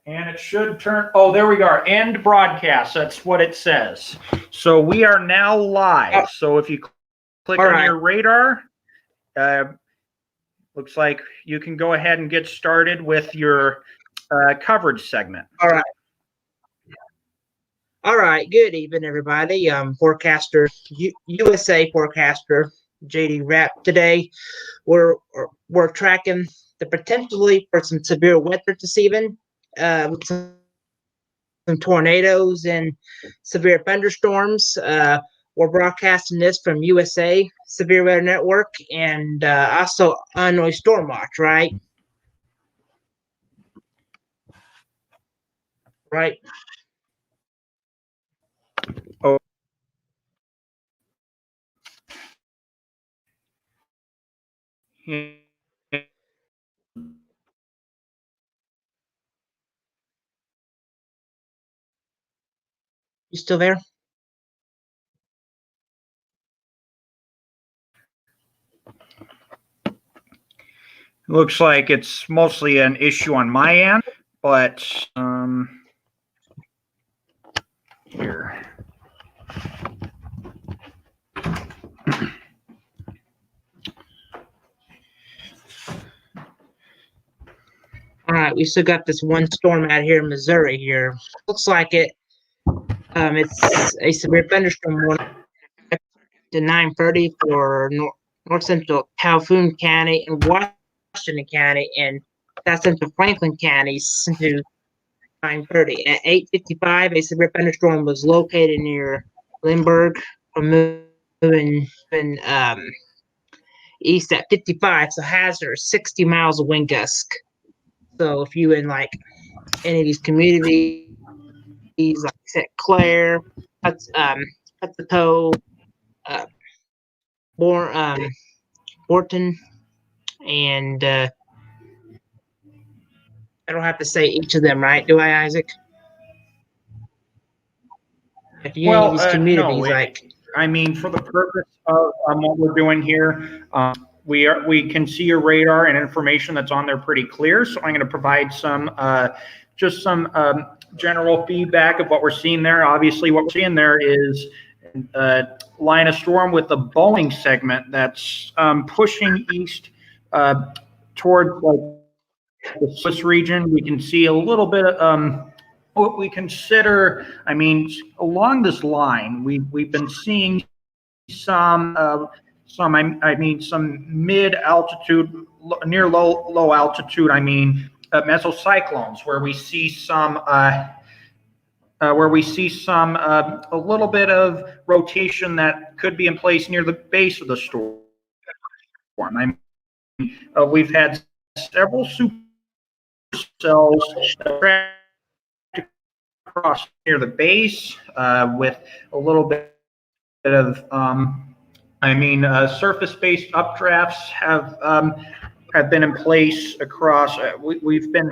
And it should turn, oh, there we go. End broadcast. That's what it says. So we are now live. So if you click on your radar, looks like you can go ahead and get started with your coverage segment. All right. Good evening, everybody. Forecaster, USA forecaster, JD Rapp. Today, we're tracking the potentially for some severe weather this evening, with some tornadoes and severe thunderstorms. We're broadcasting this from USA Severe Weather Network and also Illinois Storm Watch, right? Right. Oh. You still there? Looks like it's mostly an issue on my end, but here. All right, we still got this one storm out here in Missouri here. Looks like it. It's a severe thunderstorm warning to 9:30 for north central Calhoun County and Washington County and south central Franklin counties to 9:30. At 8:55, a severe thunderstorm was located near Lindbergh, moving east at 55, so hazard 60 miles of wind gust. So if you in like any of these communities, like St. Clair, Petsco, Borton, and I don't have to say each of them, right? Do I, Isaac? If you any of these communities, no, I mean, for the purpose of what we're doing here, we can see your radar and information that's on there pretty clear. So I'm going to provide some just some general feedback of what we're seeing there. Obviously, what we're seeing there is a line of storm with the Boeing segment that's pushing east toward like the Swiss region. We can see a little bit of what we consider, I mean, along this line, we've been seeing some mid altitude, near low altitude, mesocyclones, where we see some a little bit of rotation that could be in place near the base of the storm. We've had several supercells across near the base with a little bit of surface-based updrafts have been in place across. We've been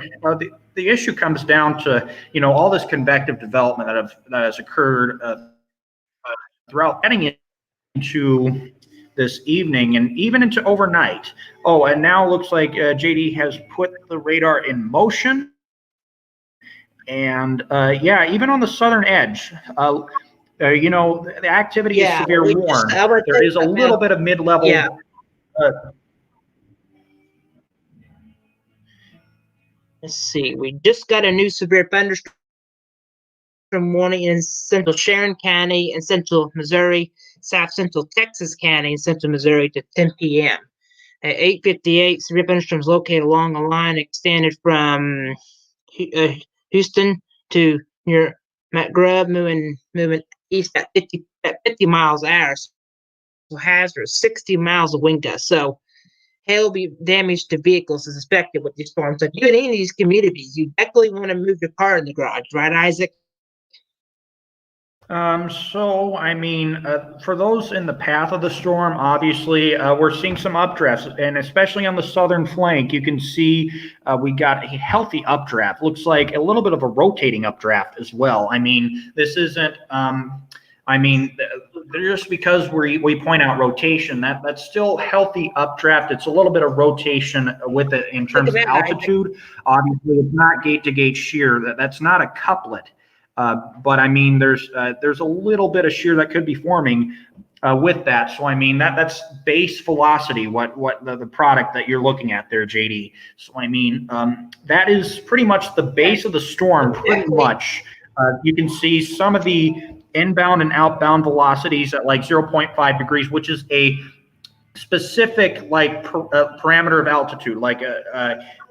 the issue comes down to all this convective development that has occurred throughout heading into this evening and even into overnight. Oh, and now it looks like JD has put the radar in motion. And even on the southern edge, the activity is severe warm. There is a little bit of mid-level. Yeah. Let's see. We just got a new severe thunderstorm warning in central Sharon County and central Missouri, south central Texas County and central Missouri to 10 p.m. At 8:58, severe thunderstorms located along a line extended from Houston to near McGrubb, moving east at 50 miles an hour. So hazard 60 miles of wind gust. So hail damage to vehicles is expected with these storms. So if you're in any of these communities, you definitely want to move your car in the garage, right, Isaac? For those in the path of the storm, obviously, we're seeing some updrafts, and especially on the southern flank, you can see we got a healthy updraft. Looks like a little bit of a rotating updraft as well. I mean, this isn't, just because we point out rotation, that's still healthy updraft. It's a little bit of rotation with it in terms of altitude. Obviously, it's not gate to gate shear. That's not a couplet. But I mean, there's a little bit of shear that could be forming with that. So I mean, that's base velocity. What the product that you're looking at there, JD. So I mean, that is pretty much the base of the storm. Pretty much, you can see some of the inbound and outbound velocities at like 0.5 degrees, which is a specific like parameter of altitude, like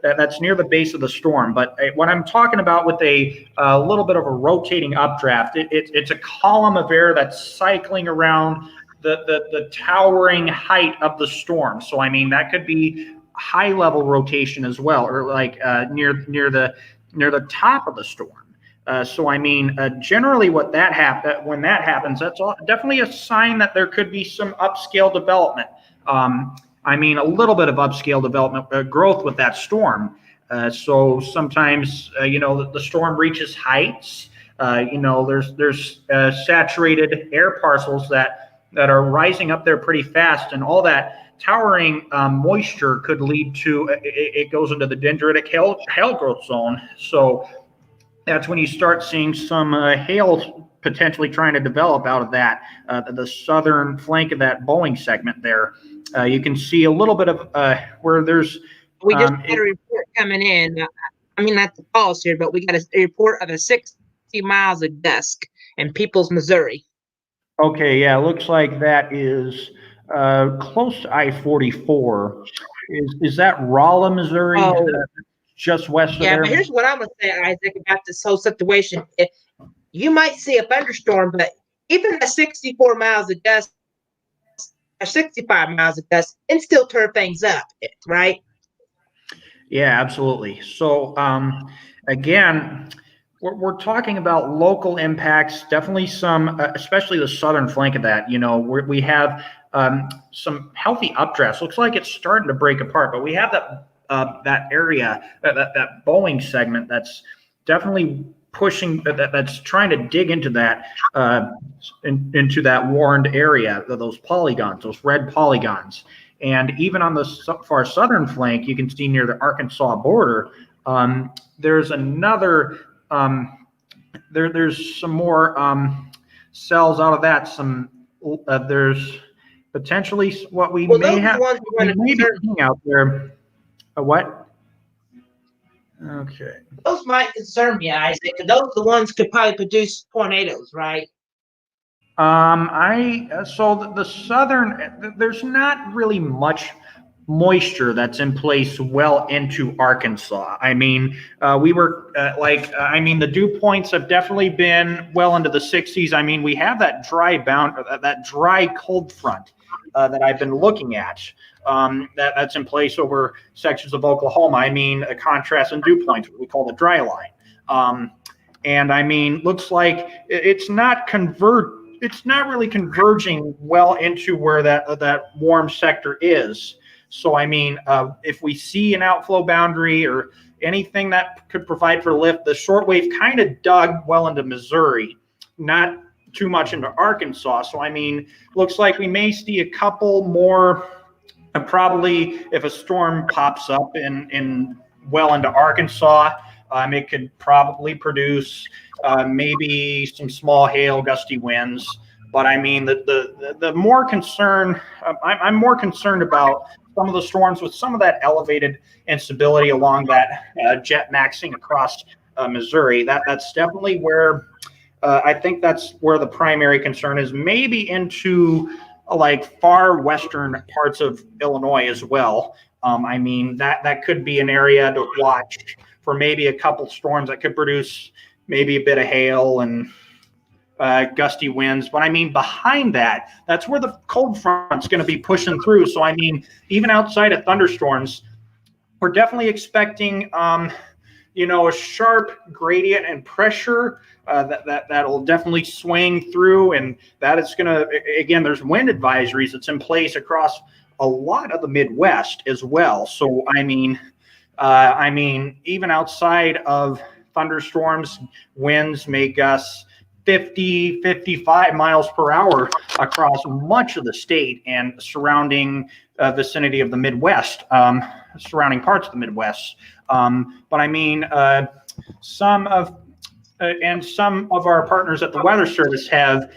that's near the base of the storm. But what I'm talking about with a little bit of a rotating updraft, it's a column of air that's cycling around the towering height of the storm. So I mean, that could be high level rotation as well, or like near the top of the storm. So I mean, generally, when that happens, that's definitely a sign that there could be some upscale development. I mean, a little bit of upscale development growth with that storm. So sometimes, the storm reaches heights. There's saturated air parcels that are rising up there pretty fast, and all that towering moisture could lead to it goes into the dendritic hail growth zone. So that's when you start seeing some hail potentially trying to develop out of that, the southern flank of that Boeing segment there. You can see a little bit of where there's. We just had a report coming in. I mean, not the pause here, but we got a report of a 60 miles a gust in Peoples, Missouri. Okay, yeah, it looks like that is close to I-44. Is that Rolla, Missouri? Oh. Just west of there? Yeah, but here's what I'm going to say, Isaac, about this whole situation. You might see a thunderstorm, but even at 64 miles a gust, or 65 miles a gust, and still turn things up, right? Yeah, absolutely. So, again, we're talking about local impacts, definitely some, especially the southern flank of that. We have some healthy updrafts. Looks like it's starting to break apart, but we have that area, that Boeing segment that's definitely pushing, that's trying to dig into that into that warned area, those polygons, those red polygons. And even on the far southern flank, you can see near the Arkansas border, there's another, there's some more cells out of that. There's potentially what we may have be seeing out there. What? Okay. Those might concern me, Isaac. Those are the ones could probably produce tornadoes, right? So the southern, there's not really much moisture that's in place well into Arkansas. I mean, we were the dew points have definitely been well into the 60s. I mean, we have that dry cold front that I've been looking at. That's in place over sections of Oklahoma. I mean, a contrast in dew points, what we call the dry line. And I mean, looks like it's not really converging well into where that warm sector is. So I mean, if we see an outflow boundary or anything that could provide for lift, the shortwave kind of dug well into Missouri, not too much into Arkansas. So I mean, looks like we may see a couple more. Probably if a storm pops up in well into Arkansas, it could probably produce maybe some small hail, gusty winds. But I mean, the more concern, I'm more concerned about some of the storms with some of that elevated instability along that jet maxing across Missouri. That's definitely where I think that's where the primary concern is. Maybe into like far western parts of Illinois as well. I mean, that could be an area to watch for maybe a couple storms that could produce maybe a bit of hail and gusty winds. But I mean, behind that, that's where the cold front's going to be pushing through. So I mean, even outside of thunderstorms, we're definitely expecting a sharp gradient and pressure that'll definitely swing through, and that is going to, again, there's wind advisories that's in place across a lot of the Midwest as well. So I mean, even outside of thunderstorms, winds may gust 50, 55 miles per hour across much of the state and surrounding vicinity of the Midwest, surrounding parts of the Midwest. But I mean, some of our partners at the Weather Service have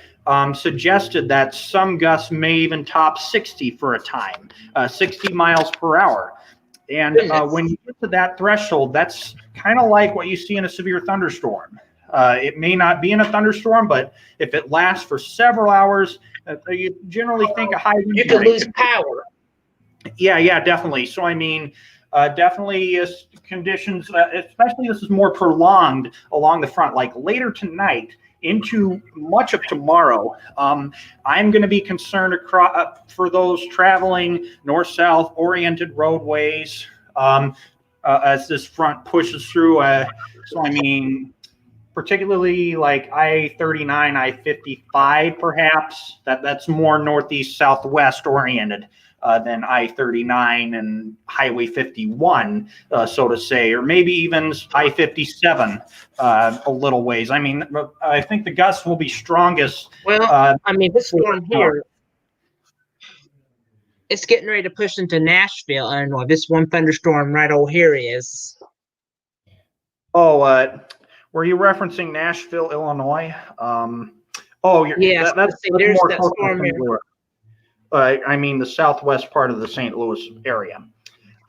suggested that some gusts may even top 60 for a time, 60 miles per hour. And when you get to that threshold, that's kind of like what you see in a severe thunderstorm. It may not be in a thunderstorm, but if it lasts for several hours, you generally think a high wind. You can lose power. Yeah, definitely. So I mean, definitely conditions, especially this is more prolonged along the front, like later tonight into much of tomorrow. I'm going to be concerned for those traveling north-south oriented roadways as this front pushes through. So I mean, particularly like I-39, I-55, perhaps. That's more northeast southwest oriented than I-39 and Highway 51, so to say, or maybe even I-57 a little ways. I mean, I think the gusts will be strongest. Well, I mean, this storm here, it's getting ready to push into Nashville, Illinois. This one thunderstorm right over here is. Oh, were you referencing Nashville, Illinois? Yes, that's there's more that storm here. I mean, the southwest part of the St. Louis area.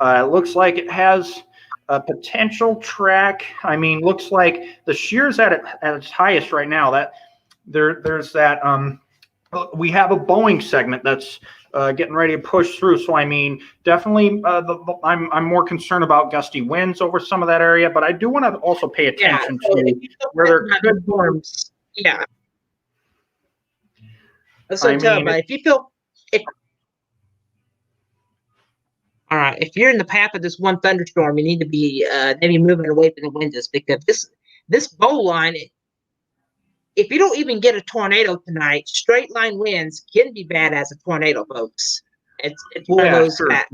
It looks like it has a potential track. I mean, looks like the shear's at its highest right now. That there's that. We have a Boeing segment that's getting ready to push through. So I mean, definitely, I'm more concerned about gusty winds over some of that area. But I do want to also pay attention to where there could be storms. Yeah. So tell everybody, if you feel. All right, if you're in the path of this one thunderstorm, you need to be maybe moving away from the windows, because this bow line, if you don't even get a tornado tonight, straight line winds can be bad as a tornado, folks. It's one of those that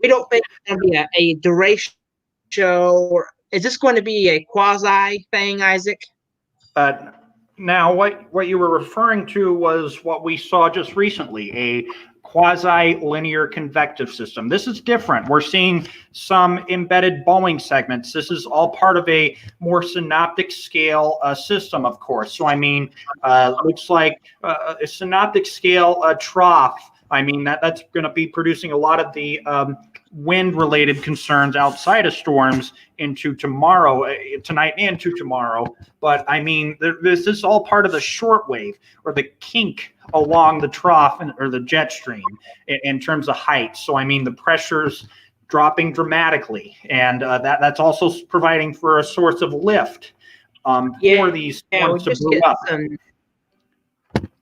we don't think it's going to be a duration show. Or is this going to be a quasi thing, Isaac? Now, what you were referring to was what we saw just recently, a quasi-linear convective system. This is different. We're seeing some embedded Boeing segments. This is all part of a more synoptic scale system, of course. So, I mean, looks like a synoptic scale trough. I mean, that's going to be producing a lot of the wind-related concerns outside of storms into tomorrow, tonight and to tomorrow. But I mean, this is all part of the short wave or the kink along the trough or the jet stream in terms of height. So I mean, the pressure's dropping dramatically, and that's also providing for a source of lift for these storms to move up.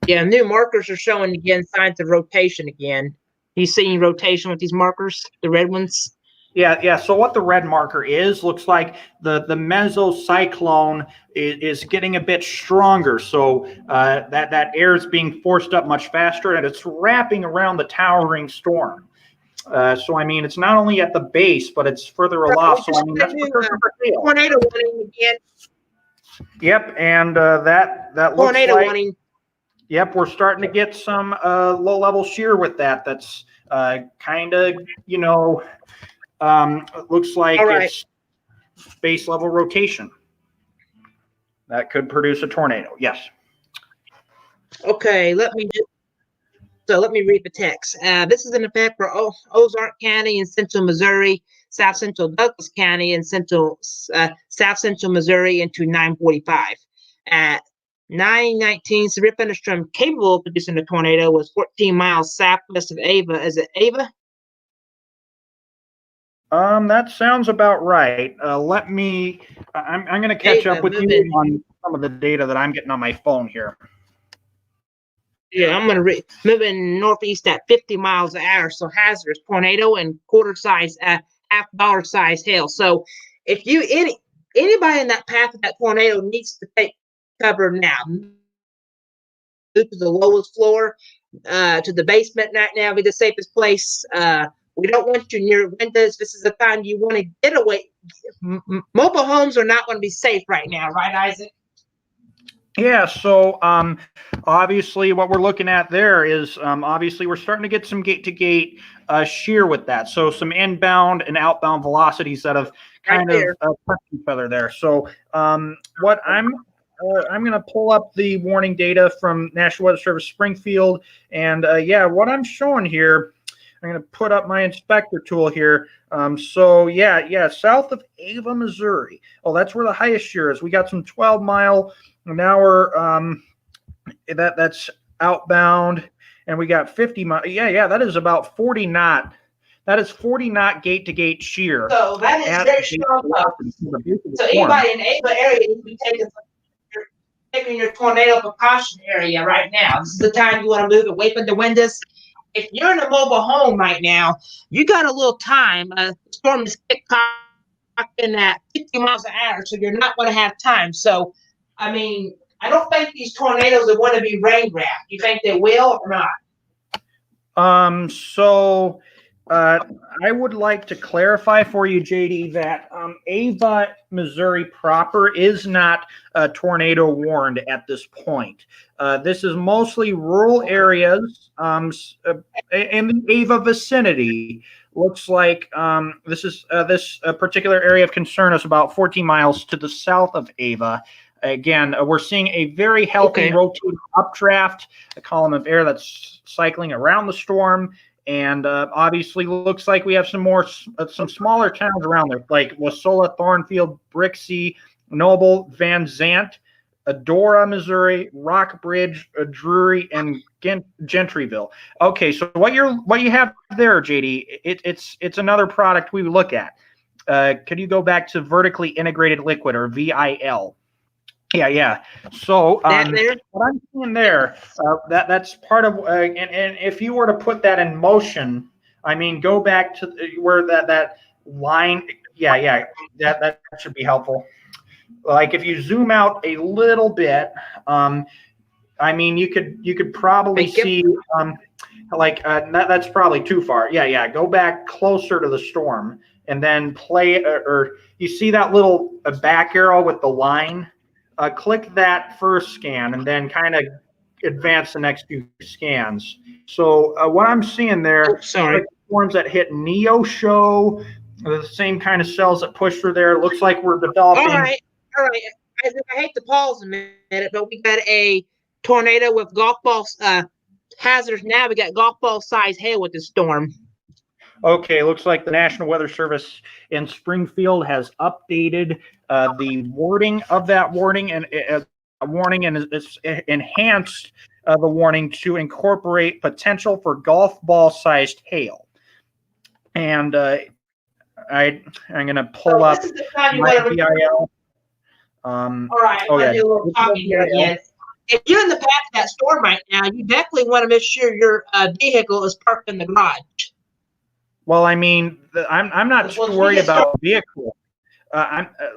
New markers are showing again signs of rotation again. You seeing rotation with these markers, the red ones? Yeah. So what the red marker is, looks like the mesocyclone is getting a bit stronger. So that air is being forced up much faster, and it's wrapping around the towering storm. So I mean, it's not only at the base, but it's further aloft. So I mean, that's tornado warning again. Yep, and that looks tornado like. Warning. Yep, we're starting to get some low-level shear with that. That's kind of, it looks like it's base level rotation. That could produce a tornado. Yes. Okay, let me read the text. This is in effect for Ozark County in central Missouri, south central Douglas County, and south central Missouri into 9:45. At 9:19, severe thunderstorm capable of producing a tornado was 14 miles southwest of Ava. Is it Ava? That sounds about right. I'm going to catch up with you on some of the data that I'm getting on my phone here. Yeah, I'm going to moving northeast at 50 miles an hour. So hazardous tornado and quarter size, $half size hail. So if anybody in that path of that tornado needs to take cover now. Move to the lowest floor, to the basement right now, be the safest place. We don't want you near windows. This is the time you want to get away. Mobile homes are not going to be safe right now, right, Isaac? Yeah, so obviously what we're looking at there is obviously we're starting to get some gate-to-gate shear with that. So some inbound and outbound velocities that have Right kind of there. touched each other there. So what I'm going to pull up the warning data from National Weather Service Springfield, and yeah, what I'm showing here, I'm going to put up my inspector tool here. So yeah, south of Ava, Missouri. Oh, that's where the highest shear is. We got some 12-mile an hour. That's outbound, and we got 50 mile. Yeah, that is about 40 knot. That is 40 knot gate to gate shear. So that is at very the strong. So storm. anybody in the Ava area needs to be taking your tornado precaution area right now. This is the time you want to move away from the windows. If you're in a mobile home right now, you got a little time. The storm is in at 50 miles an hour, so you're not going to have time. So, I mean, I don't think these tornadoes are going to be rain wrapped. You think they will or not? So I would like to clarify for you, JD, that Ava, Missouri proper is not tornado warned at this point. This is mostly rural areas in the Ava vicinity. Looks like this particular area of concern is about 14 miles to the south of Ava. Again, we're seeing a very healthy rotating updraft, a column of air that's cycling around the storm, and obviously looks like we have some smaller towns around there, like Wasola, Thornfield, Brixie, Noble, Van Zant, Adora, Missouri, Rockbridge, Drury, and Gentryville. Okay, so what you have there, JD, it's another product we would look at. Could you go back to vertically integrated liquid, or VIL? Yeah. So what I'm seeing there, that's part of, and if you were to put that in motion, I mean, go back to where that line. Yeah, that should be helpful. Like if you zoom out a little bit, I mean, you could probably see, that's probably too far. Yeah. Go back closer to the storm, and then play, or you see that little back arrow with the line. Click that first scan and then kind of advance the next few scans. So what I'm seeing there, forms that hit Neosho, the same kind of cells that push through there. It looks like we're developing. All right. I hate to pause a minute, but we got a tornado with golf balls hazards. Now we got golf ball size hail with the storm. Okay, looks like the National Weather Service in Springfield has updated the wording of that warning, and it's enhanced the warning to incorporate potential for golf ball sized hail. And I'm going to pull up my VIL. All right, do a little talking here again. If you're in the path of that storm right now, you definitely want to make sure your vehicle is parked in the garage. Well, I mean, I'm not worried about vehicle.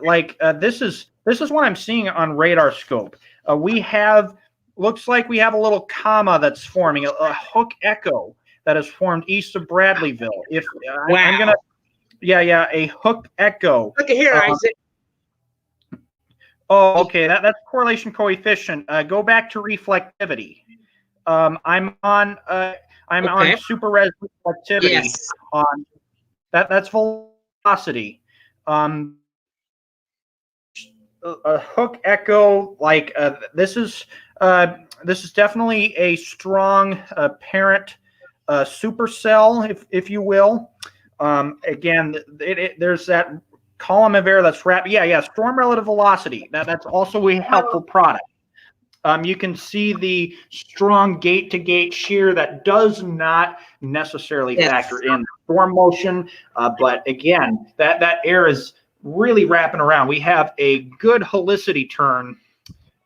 This is what I'm seeing on radar scope. Looks like we have a little comma that's forming, a hook echo that is formed east of Bradleyville. I'm gonna, a hook echo. Look at here, Isaac. Oh, okay, that's correlation coefficient. Go back to reflectivity. I'm on super res reflectivity. Yes. On that's velocity. A hook echo, this is definitely a strong parent supercell, if you will. Again, there's that column of air that's wrapped. Storm relative velocity. That's also a helpful product. You can see the strong gate-to-gate shear that does not necessarily factor in storm motion, but again, that air is really wrapping around. We have a good helicity turn,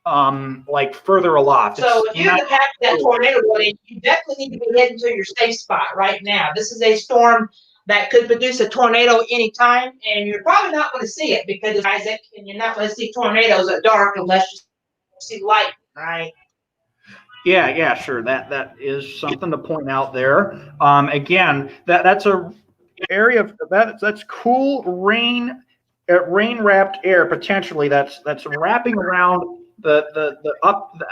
further aloft. So if you're in the path of that tornado warning, you definitely need to be heading to your safe spot right now. This is a storm that could produce a tornado anytime, and you're probably not going to see it because of Isaac, and you're not going to see tornadoes at dark unless you see light, right? Yeah, sure. That is something to point out there. Again, that's a area of that's cool rain wrapped air potentially that's wrapping around the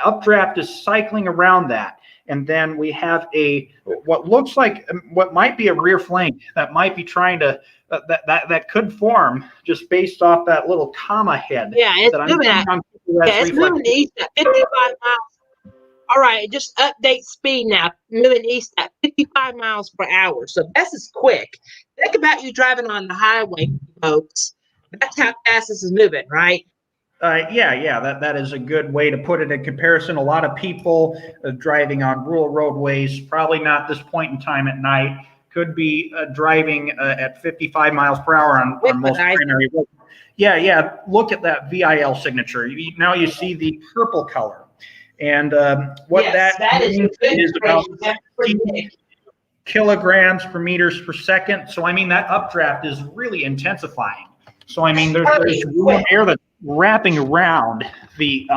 updraft is cycling around that. And then we have what looks like what might be a rear flank that might be trying to that could form just based off that little comma head. Yeah, it's that moving. It's moving east at 55 miles. All right, just update speed now. Moving east at 55 miles per hour. So this is quick. Think about you driving on the highway, folks. That's how fast this is moving, right? Yeah, that is a good way to put it in comparison. A lot of people driving on rural roadways, probably not this point in time at night, could be driving at 55 miles per hour on most primary roads. Yeah. Look at that VIL signature. Now you see the purple color. And what that is about 60 kilograms per meters per second. So, I mean, that updraft is really intensifying. So, I mean, there's warm air that's wrapping around the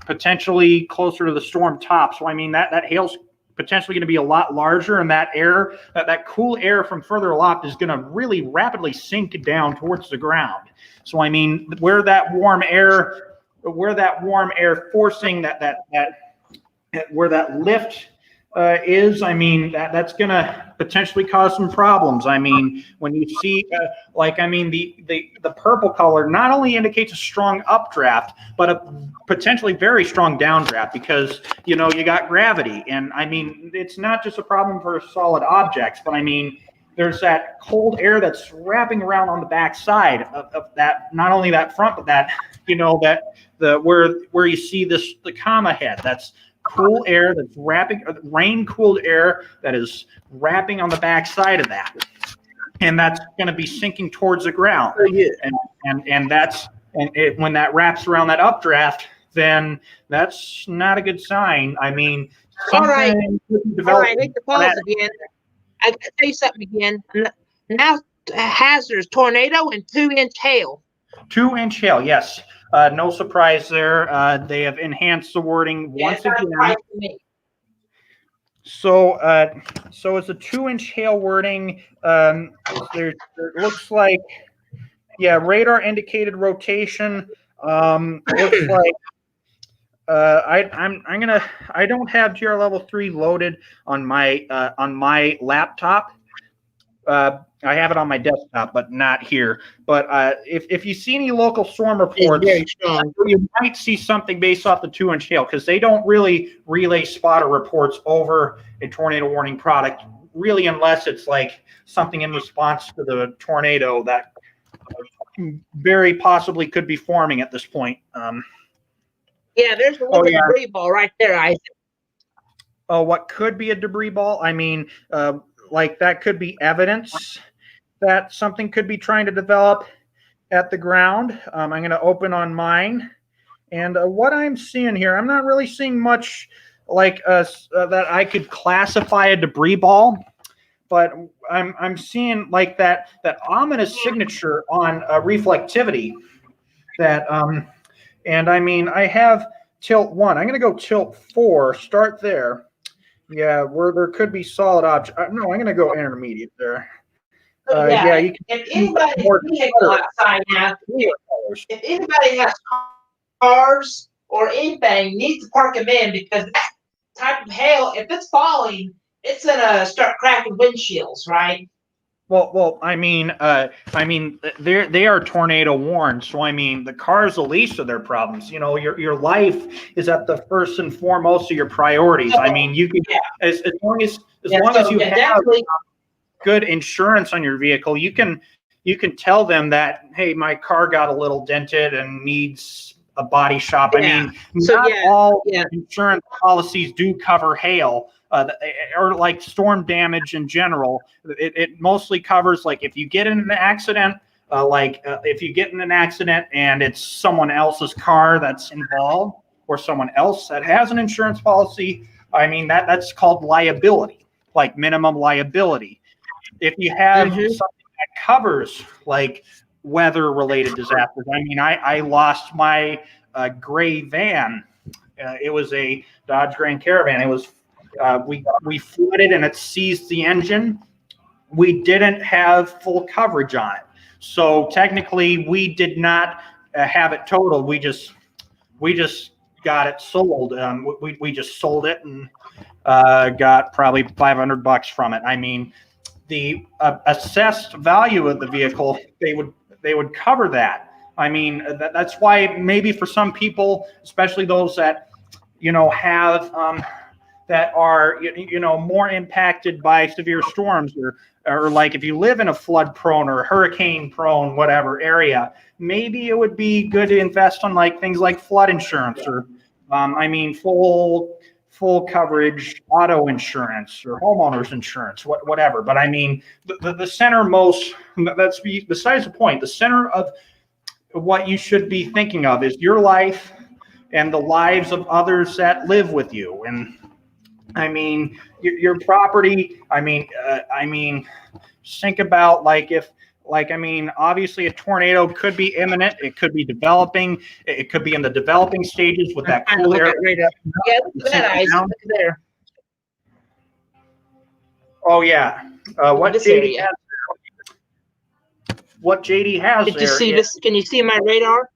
potentially closer to the storm top. So, I mean, that hail's potentially going to be a lot larger, and that air, that cool air from further aloft is going to really rapidly sink down towards the ground. So, I mean, where that warm air forcing where that lift is, I mean, that's going to potentially cause some problems. I mean, when you see, the purple color not only indicates a strong updraft, but a potentially very strong downdraft because, you got gravity. And I mean, it's not just a problem for solid objects, but I mean, there's that cold air that's wrapping around on the back side of that, not only that front, but that, where you see the comma head, that's cool air that's wrapping, rain cooled air that is wrapping on the back side of that, and that's going to be sinking towards the ground. When that wraps around that updraft, then that's not a good sign. I mean, all right, hit the pause again. I gotta tell you something again. Now hazards, tornado and 2-inch hail. 2-inch hail, yes. No surprise there. They have enhanced the wording once again. So it's a 2-inch hail wording. It looks like, radar indicated rotation. Looks like I don't have GR level 3 loaded on my laptop. I have it on my desktop, but not here. But if you see any local storm reports, you might see something based off the 2-inch hail because they don't really relay spotter reports over a tornado warning product, really, unless it's like something in response to the tornado that very possibly could be forming at this point. There's a little debris ball right there, Isaac. Oh, what could be a debris ball? I mean, like that could be evidence that something could be trying to develop at the ground. I'm going to open on mine. And what I'm seeing here, I'm not really seeing much like that I could classify a debris ball, but I'm seeing like that ominous signature on reflectivity that, and I mean, I have tilt 1. I'm going to go tilt 4, start there. Yeah, where there could be solid object. No, I'm going to go intermediate there. You can. If anybody outside now, if anybody has cars or anything, needs to park them in because that type of hail, if it's falling, it's gonna start cracking windshields, right? Well, I mean, they are tornado warned. So I mean, the car's the least of their problems. Your life is at the first and foremost of your priorities. I mean, you can as long as you have good insurance on your vehicle, you can tell them that, hey, my car got a little dented and needs a body shop. I mean, not all insurance policies do cover hail. Or like storm damage in general. It mostly covers like if you get in an accident, if you get in an accident and it's someone else's car that's involved or someone else that has an insurance policy, I mean, that's called liability, like minimum liability. If you have something that covers like weather related disasters, I mean, I lost my gray van. It was a Dodge Grand Caravan. It was we flooded and it seized the engine. We didn't have full coverage on it. So technically we did not have it totaled. We just got it sold. We just sold it and got probably $500 from it. I mean, the assessed value of the vehicle, they would cover that. I mean, that's why maybe for some people, especially those that have that are more impacted by severe storms, or like if you live in a flood prone or hurricane prone whatever area, maybe it would be good to invest on like things like flood insurance or I mean full coverage auto insurance or homeowners insurance, whatever. But I mean the center most, that's besides the point, the center of what you should be thinking of is your life and the lives of others that live with you. And I mean, your property, I mean, think about obviously a tornado could be imminent. It could be developing. It could be in the developing stages with that cool air. Yeah, look at that, Isaac. Look there. Oh, yeah. What JD has Did you there see this? Can you see my radar?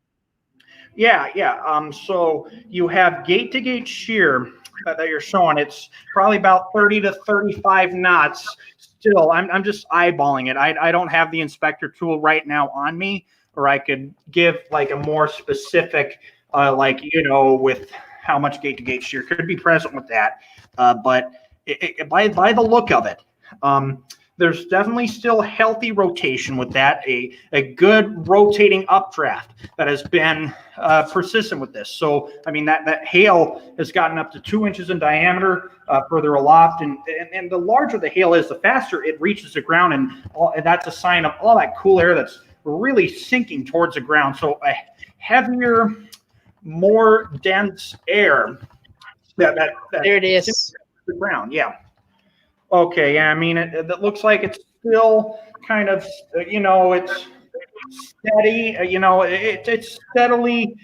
Yeah. So you have gate-to-gate shear that you're showing. It's probably about 30 to 35 knots. Still, I'm just eyeballing it. I don't have the inspector tool right now on me, or I could give like a more specific, with how much gate-to-gate shear could be present with that. But by the look of it, there's definitely still healthy rotation with that, a good rotating updraft that has been persistent with this. So, I mean, that hail has gotten up to 2 inches in diameter further aloft. And the larger the hail is, the faster it reaches the ground. And that's a sign of all that cool air that's really sinking towards the ground. So a heavier, more dense air that there it is. The ground, yeah. Okay, yeah, I mean, it looks like it's still kind of, it's steady, it's steadily,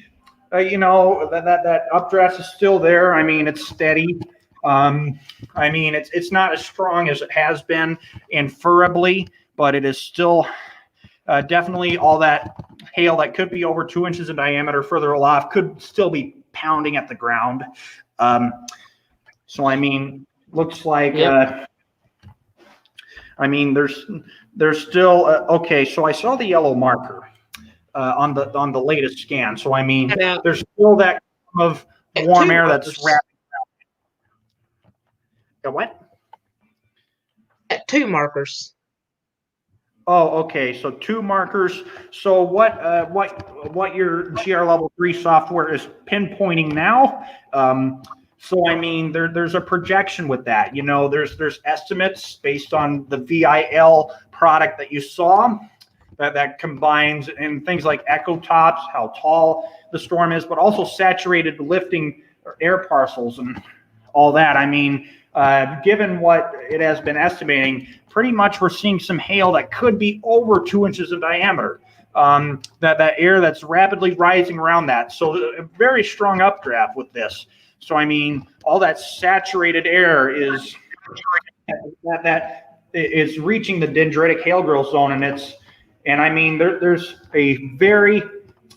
that updraft is still there. I mean, it's steady. I mean, it's not as strong as it has been inferably, but it is still definitely all that hail that could be over 2 inches in diameter further aloft could still be pounding at the ground. So, I mean, looks like, Yep. I mean, there's still okay. So I saw the yellow marker on the latest scan. So I mean, there's still that of warm air that's wrapping around. The what? 2 markers. Oh, okay. So 2 markers. So what your GR Level 3 software is pinpointing now? So I mean, there's a projection with that. There's estimates based on the VIL product that you saw that combines in things like echo tops, how tall the storm is, but also saturated lifting air parcels and all that. I mean, given what it has been estimating, pretty much we're seeing some hail that could be over 2 inches in diameter. That air that's rapidly rising around that. So a very strong updraft with this. So, I mean, all that saturated air is that is reaching the dendritic hail growth zone, and I mean, there's a very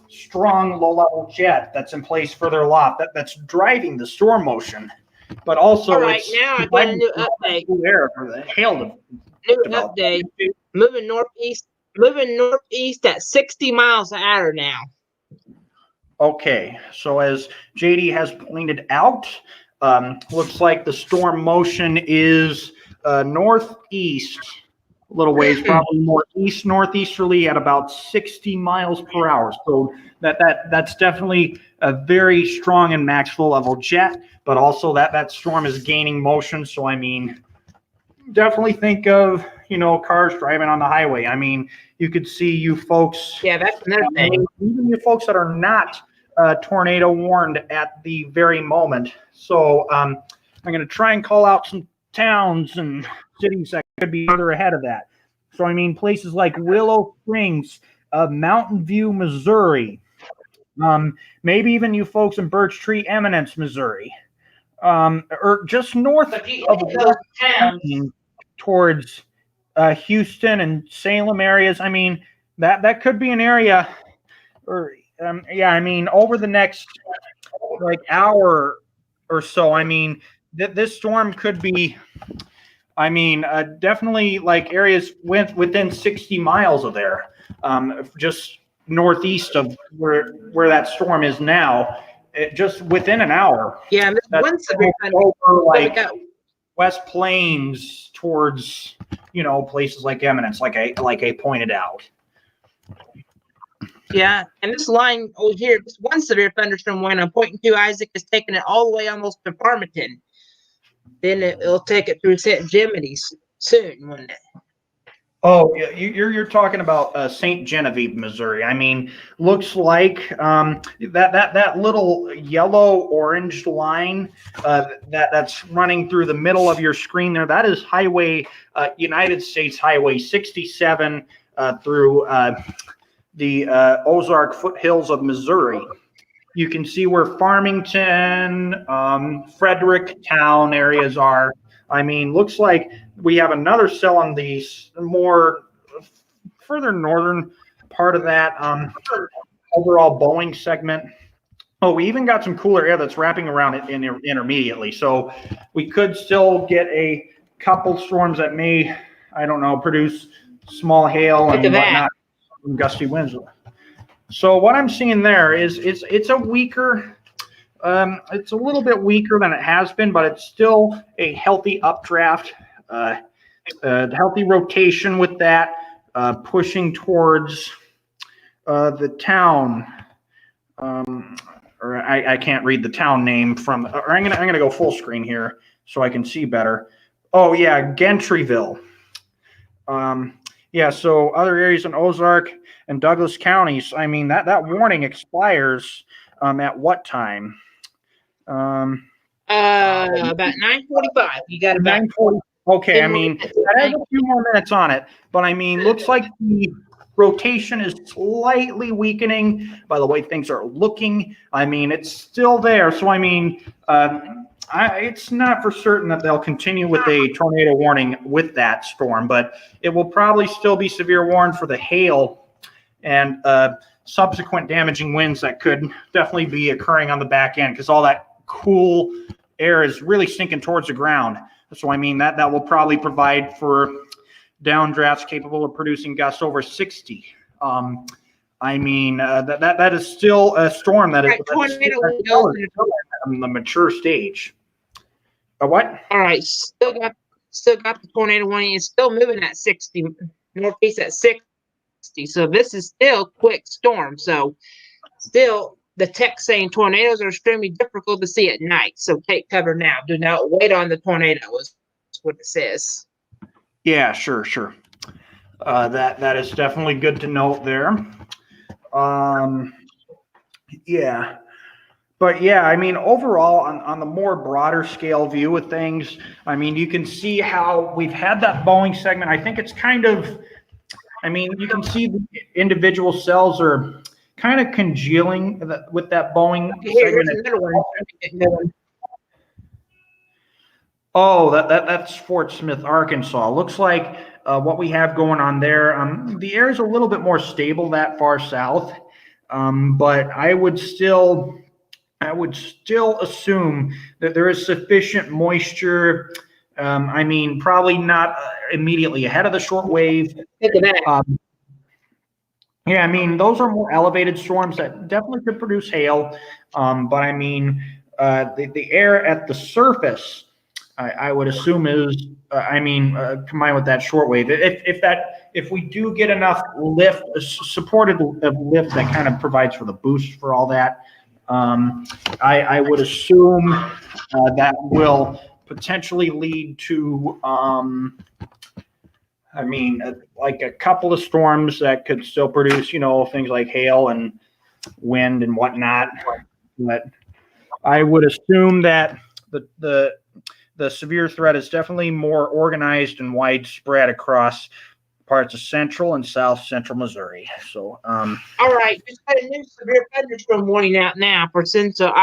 strong low-level jet that's in place further aloft that's driving the storm motion, but also all right, now I got a new update. Air for the hail to new update. Moving northeast at 60 miles an hour now. Okay, so as JD has pointed out, looks like the storm motion is northeast, a little ways, probably more northeasterly at about 60 miles per hour. So that's definitely a very strong and max flow level jet, but also that storm is gaining motion. So I mean, definitely think of cars driving on the highway. I mean, you could see you folks. Yeah, that's another thing. Even you folks that are not tornado warned at the very moment. So I'm going to try and call out some towns and cities that could be further ahead of that. So I mean, places like Willow Springs, Mountain View, Missouri, maybe even you folks in Birch Tree Eminence, Missouri, or just north of those towns towards Houston and Salem areas. I mean, that could be an area, or yeah, I mean, over the next like hour or so, I mean, this storm could be, I mean, definitely like areas within 60 miles of there, just northeast of where that storm is now, just within an hour. Yeah, and this That's one severe over thunderstorm we like got. West Plains towards, places like Eminence, like I pointed out. Yeah, and this line over here, this one severe thunderstorm when I'm pointing to Isaac is taking it all the way almost to Farmington. Then it'll take it through St. Jiminy's soon, won't it? Oh, yeah, you're talking about St. Genevieve, Missouri. I mean, looks like that little yellow orange line that's running through the middle of your screen there. That is United States Highway 67 through the Ozark foothills of Missouri. You can see where Farmington, Fredericktown areas are. I mean, looks like we have another cell on the more further northern part of that overall Boeing segment. Oh, we even got some cooler air that's wrapping around it intermediately. So we could still get a couple storms that may, I don't know, produce small hail and whatnot, and gusty winds. So what I'm seeing there is it's a weaker, it's a little bit weaker than it has been, but it's still a healthy updraft, healthy rotation with that, pushing towards the town. Or I can't read the town name from. Or I'm gonna go full screen here so I can see better. Oh yeah, Gentryville. Yeah, so other areas in Ozark and Douglas counties. I mean that warning expires at what time? About 9:45. You got about 9:40. Okay, I mean that has a few more minutes on it, but I mean looks like the rotation is slightly weakening by the way things are looking. I mean it's still there, so I mean it's not for certain that they'll continue with a tornado warning with that storm, but it will probably still be severe warning for the hail and subsequent damaging winds that could definitely be occurring on the back end because all that cool air is really sinking towards the ground. So I mean that will probably provide for downdrafts capable of producing gusts over 60. I mean that is still a storm that is on the mature stage. A what? All right, still got the tornado warning. It's still moving at 60 northeast at 60. So this is still quick storm. So still the text saying tornadoes are extremely difficult to see at night. So take cover now. Do not wait on the tornado is what it says. Yeah, sure. That is definitely good to note there. Yeah. But yeah, I mean, overall, on the more broader scale view of things, I mean, you can see how we've had that Boeing segment. I think it's kind of, I mean, you can see the individual cells are kind of congealing with that Boeing segment. Another one. Oh, that's Fort Smith, Arkansas. Looks like what we have going on there. The air is a little bit more stable that far south, but I would still assume that there is sufficient moisture. I mean, probably not immediately ahead of the short wave. Yeah, I mean, those are more elevated storms that definitely could produce hail. But I mean, the air at the surface, I would assume is, combined with that short wave. If we do get enough lift, supported lift that kind of provides for the boost for all that, I would assume that will potentially lead to, like a couple of storms that could still produce, things like hail and wind and whatnot. But I would assume that the severe threat is definitely more organized and widespread across parts of central and south central Missouri. So, all right, just got a new severe thunderstorm warning out now for central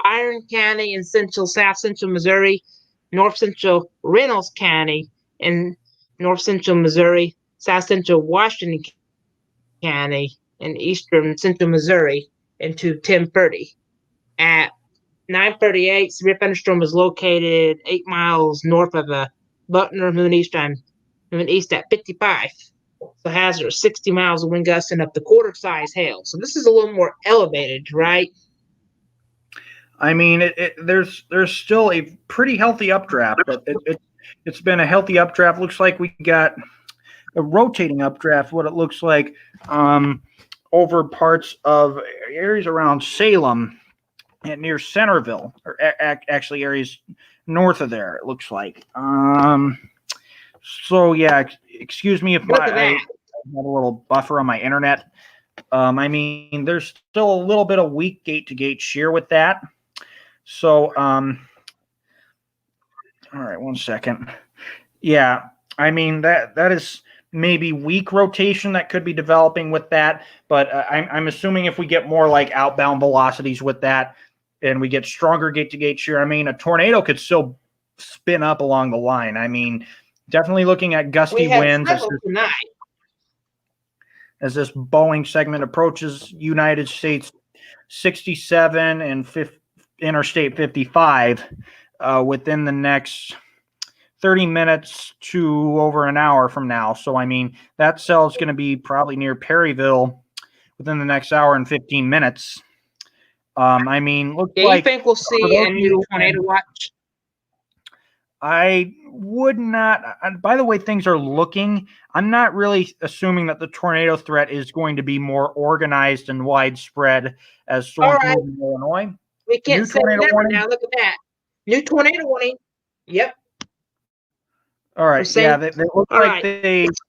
Iron County and central south central Missouri, north central Reynolds County, and north central Missouri, south central Washington County, in eastern central Missouri into 10:30. At 9:38, severe thunderstorm was located 8 miles north of Butner, moving east at 55. So hazard 60 miles of wind gusts and up to quarter-size hail. So this is a little more elevated, right? I mean, there's still a pretty healthy updraft, but it's been a healthy updraft. Looks like we got a rotating updraft. What it looks like over parts of areas around Salem and near Centerville, or actually areas north of there. It looks like. So yeah, excuse me if I had a little buffer on my internet. I mean, there's still a little bit of weak gate-to-gate shear with that. So, all right, 1 second. Yeah, I mean that is maybe weak rotation that could be developing with that, but I'm assuming if we get more like outbound velocities with that, and we get stronger gate-to-gate shear, I mean, a tornado could still spin up along the line. I mean, definitely looking at gusty winds as this Boeing segment approaches United States 67 and Interstate 55 within the next 30 minutes to over an hour from now. So, I mean, that cell is going to be probably near Perryville within the next hour and 15 minutes. I mean, looks like. You think we'll see a new tornado watch? I would not. By the way things are looking, I'm not really assuming that the tornado threat is going to be more organized and widespread as storms move in Illinois. We can't say never now. Look at that. New tornado warning. Yep. All right. Yeah, they look like it's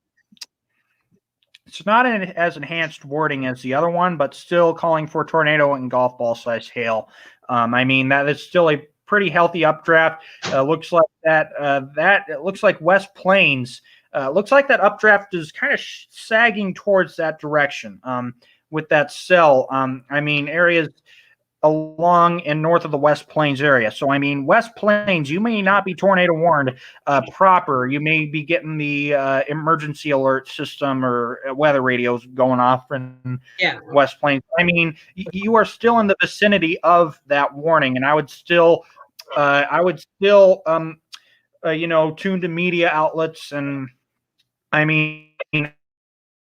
not as enhanced wording as the other one, but still calling for tornado and golf ball size hail. I mean, that is still a pretty healthy updraft. Looks like it looks like West Plains. Looks like that updraft is kind of sagging towards that direction with that cell. I mean, areas along and north of the West Plains area. So, I mean, West Plains, you may not be tornado warned proper. You may be getting the emergency alert system or weather radios going off in West Plains. I mean, you are still in the vicinity of that warning, and I would still tune to media outlets. And I mean,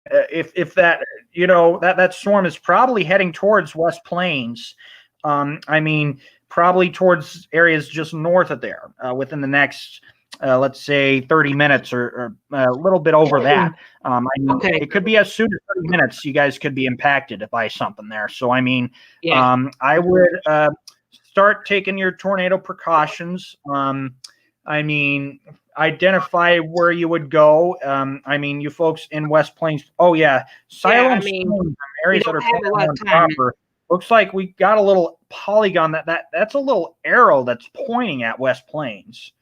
if that, that storm is probably heading towards West Plains. I mean, probably towards areas just north of there within the next, let's say 30 minutes or a little bit over that. I mean, it could be as soon as 30 minutes. You guys could be impacted by something there. So, I mean, I would start taking your tornado precautions. I mean, identify where you would go. I mean, you folks in West Plains. Oh yeah, Siloam Springs, areas that are proper. Looks like we got a little polygon that's a little arrow that's pointing at West Plains.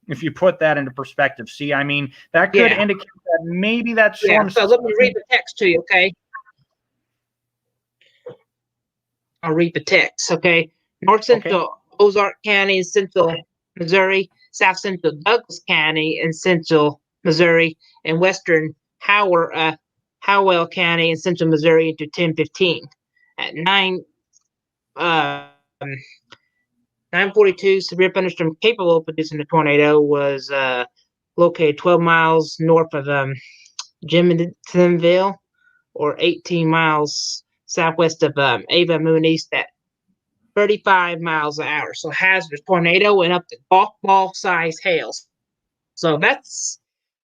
If you put that into perspective, see, I mean, that could indicate that maybe that storm. So let me read the text to you, okay? I'll read the text, okay? North Central Ozark County, Central Missouri, South Central Douglas County in Central Missouri, and Western Howell County in Central Missouri into 10:15. At 9:42, severe thunderstorm capable of producing a tornado was located 12 miles north of Jeffersonville, or 18 miles southwest of Ava, moving east at 35 miles an hour. So hazardous tornado and up to golf ball size hail. So that's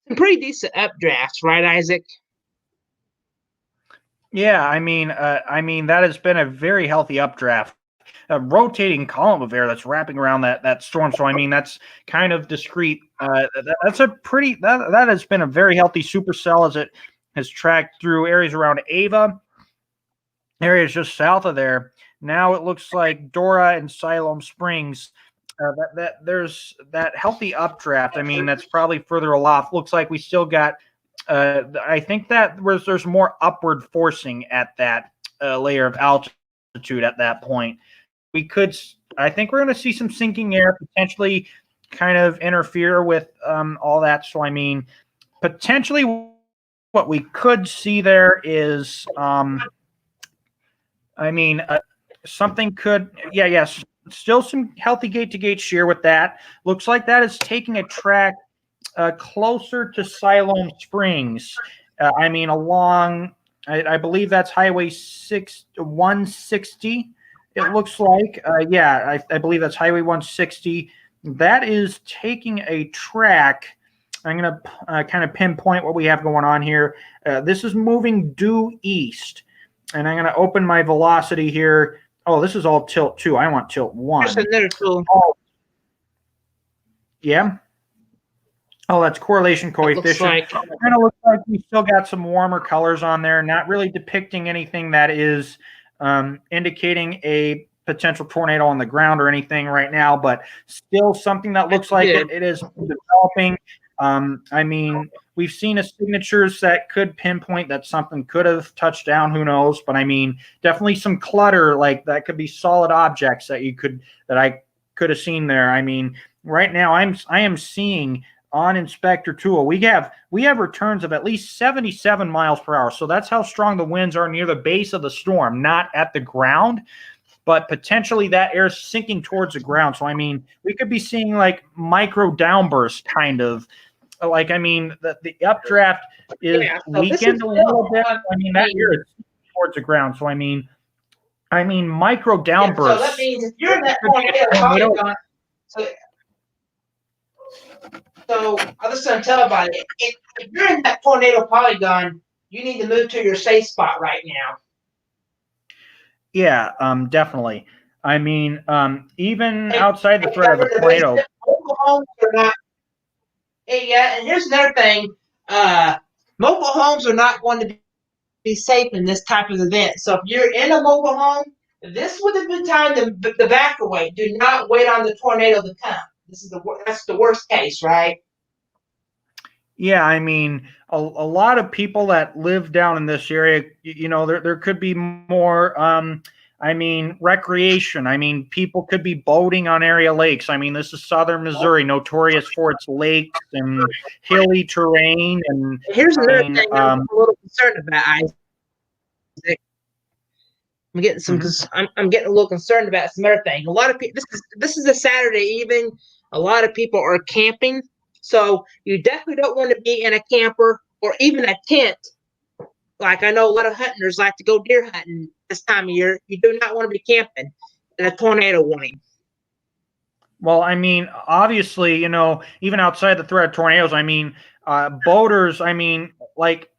some pretty decent updrafts, right, Isaac? Yeah, I mean, that has been a very healthy updraft. A rotating column of air that's wrapping around that storm. So, I mean, that's kind of discrete. That's a pretty, that has been a very healthy supercell as it has tracked through areas around Ava, areas just south of there. Now it looks like Dora and Siloam Springs. That there's that healthy updraft. I mean, that's probably further aloft. Looks like we still got. I think that there's more upward forcing at that layer of altitude at that point. I think we're going to see some sinking air potentially kind of interfere with all that. So, I mean, potentially what we could see there is I mean, something could, yes, still some healthy gate-to-gate shear with that. Looks like that is taking a track closer to Siloam Springs. I mean, along, I believe that's Highway 160. It looks like, I believe that's Highway 160. That is taking a track. I'm going to kind of pinpoint what we have going on here. This is moving due east, and I'm going to open my velocity here. Oh, this is all tilt 2. I want tilt 1. There's another tool. Oh, yeah. Oh, that's correlation coefficient. Like, kind of looks like we still got some warmer colors on there, not really depicting anything that is indicating a potential tornado on the ground or anything right now, but still something that looks like it is developing. I mean, we've seen signatures that could pinpoint that something could have touched down. Who knows? But I mean, definitely some clutter, like that could be solid objects that I could have seen there. I mean, right now I am seeing on Inspector Tool, we have returns of at least 77 miles per hour. So that's how strong the winds are near the base of the storm, not at the ground, but potentially that air is sinking towards the ground. So I mean, we could be seeing like micro downburst kind of. Like, I mean, the updraft is weakened a little bit. I mean, that air is towards the ground. So I mean, micro downbursts. So that means if you're in that polygon, so I'm just going to tell everybody, if you're in that tornado polygon, you need to move to your safe spot right now. Yeah, definitely. I mean, even outside the threat of a tornado. Mobile homes are not. Yeah, and here's another thing. Mobile homes are not going to be safe in this type of event. So if you're in a mobile home, this would have been time to evacuate. Do not wait on the tornado to come. That's the worst case, right? Yeah, I mean, a lot of people that live down in this area, you know, there could be more, I mean, recreation. I mean, people could be boating on area lakes. I mean, this is southern Missouri, notorious for its lakes and hilly terrain. And here's another thing I'm a little concerned about, Isaac. I'm getting some. I'm getting a little concerned about some other thing. A lot of people. This is a Saturday evening. A lot of people are camping, so you definitely don't want to be in a camper or even a tent. Like I know a lot of hunters like to go deer hunting this time of year. You do not want to be camping in a tornado warning. Well, I mean, obviously, you know, even outside the threat of tornadoes, I mean, boaters. I mean, like.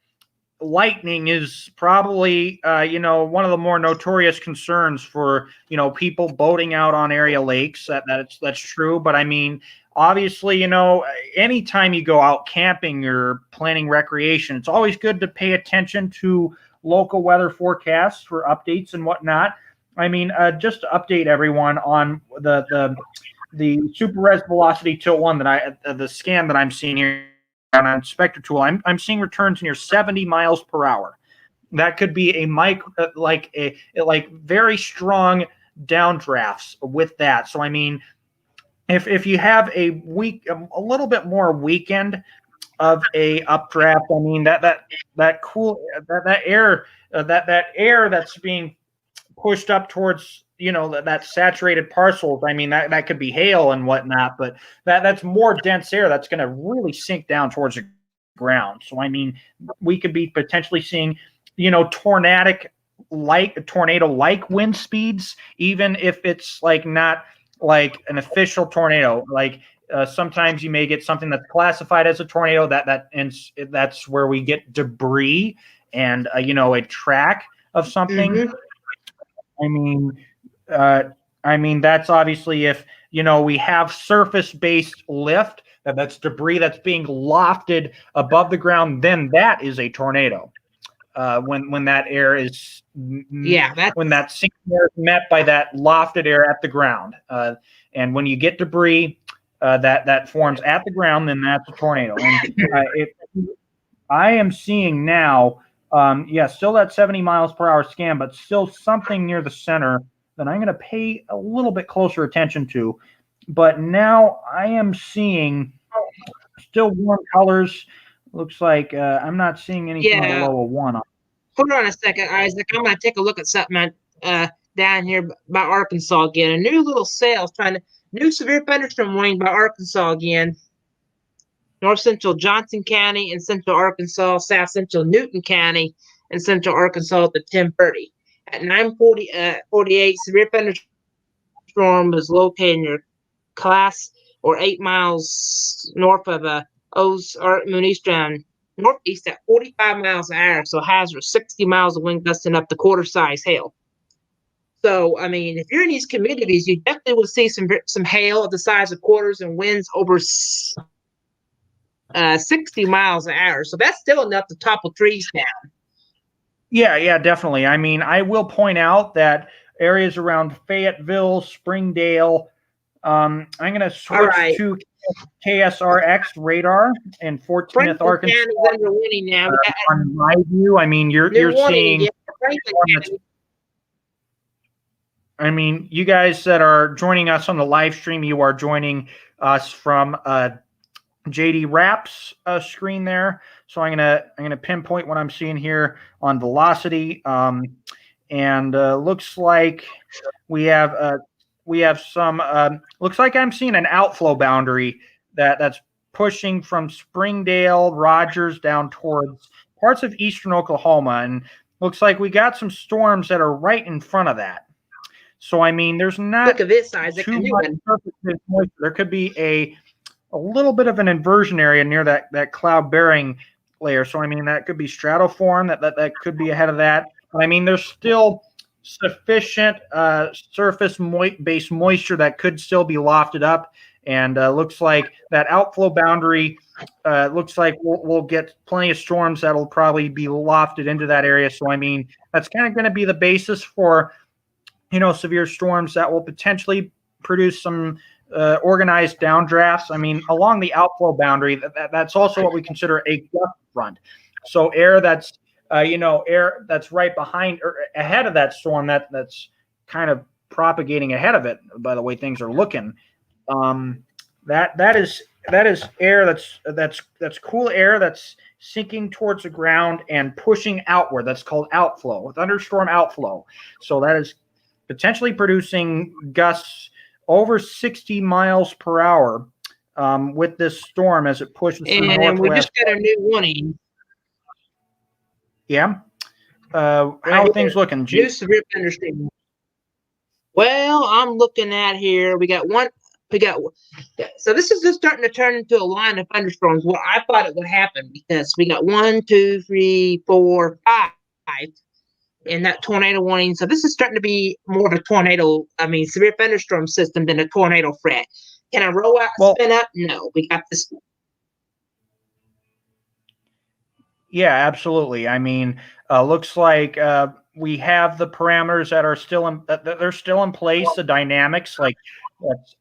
Lightning is probably, you know, one of the more notorious concerns for, you know, people boating out on area lakes. That's true. But I mean, obviously, you know, anytime you go out camping or planning recreation, it's always good to pay attention to local weather forecasts for updates and whatnot. I mean, just to update everyone on the Super Res Velocity Tilt 1 the scan that I'm seeing here on Inspector Tool, I'm seeing returns near 70 miles per hour. That could be like very strong downdrafts with that. So I mean, if you have a little bit more weekend of a updraft, I mean that air that's being pushed up towards, you know, that saturated parcels. I mean, that could be hail and whatnot, but that's more dense air that's going to really sink down towards the ground. So, I mean, we could be potentially seeing, you know, tornado-like wind speeds, even if it's like not like an official tornado. Like sometimes you may get something that's classified as a tornado that's where we get debris and you know, a track of something. I mean, that's obviously if, you know, we have surface-based lift, that's debris that's being lofted above the ground, then that is a tornado. When that air is, when that sinking air is met by that lofted air at the ground, and when you get debris that forms at the ground, then that's a tornado. And I am seeing now. Still that 70 miles per hour scan, but still something near the center that I'm going to pay a little bit closer attention to. But now I am seeing still warm colors. Looks like I'm not seeing anything below a 1. Hold on a second, Isaac. I'm going to take a look at something down here by Arkansas again. A new little cell new severe thunderstorm warning by Arkansas again. North central Johnson County and central Arkansas, south central Newton County and central Arkansas at 10:30. At 9:48, severe thunderstorm was located near Class or 8 miles north of Ozark Moon Eastern northeast at 45 miles an hour. So highs were 60 miles of wind gusting up to quarter-size hail. So, I mean, if you're in these communities, you definitely will see some hail of the size of quarters and winds over 60 miles an hour. So that's still enough to topple trees down. Yeah, definitely. I mean, I will point out that areas around Fayetteville, Springdale, I'm going to switch to KSRX radar in 14th Arkansas. Under warning now. On my view, I mean, you're seeing. I mean, you guys that are joining us on the live stream, you are joining us from JD Rapp's screen there. So I'm gonna pinpoint what I'm seeing here on velocity, and looks like we have some. Looks like I'm seeing an outflow boundary that's pushing from Springdale, Rogers down towards parts of eastern Oklahoma, and looks like we got some storms that are right in front of that. So I mean, there's not look at this size. too much surface moisture. There could be a little bit of an inversion area near that cloud bearing layer. So I mean, that could be stratoform. That could be ahead of that. But I mean, there's still sufficient surface based moisture that could still be lofted up. And looks like that outflow boundary looks like we'll get plenty of storms that'll probably be lofted into that area. So I mean, that's kind of going to be the basis for severe storms that will potentially produce some organized downdrafts. I mean, along the outflow boundary, that's also what we consider a gust front. So air that's air that's right behind or ahead of that storm that's kind of propagating ahead of it. By the way, things are looking. That is air that's cool air that's sinking towards the ground and pushing outward. That's called outflow, thunderstorm outflow. So that is potentially producing gusts over 60 miles per hour with this storm as it pushes through northwest. And we just got a new warning. Yeah. How are things looking? New severe thunderstorm. Well, I'm looking at here. So this is just starting to turn into a line of thunderstorms. Well, I thought it would happen because we got 1, 2, 3, 4, 5 in that tornado warning. So this is starting to be more of a severe thunderstorm system than a tornado threat. Can I roll out and spin up? No, we got this. Yeah, absolutely. I mean, looks like we have the parameters that are they're still in place. The dynamics, like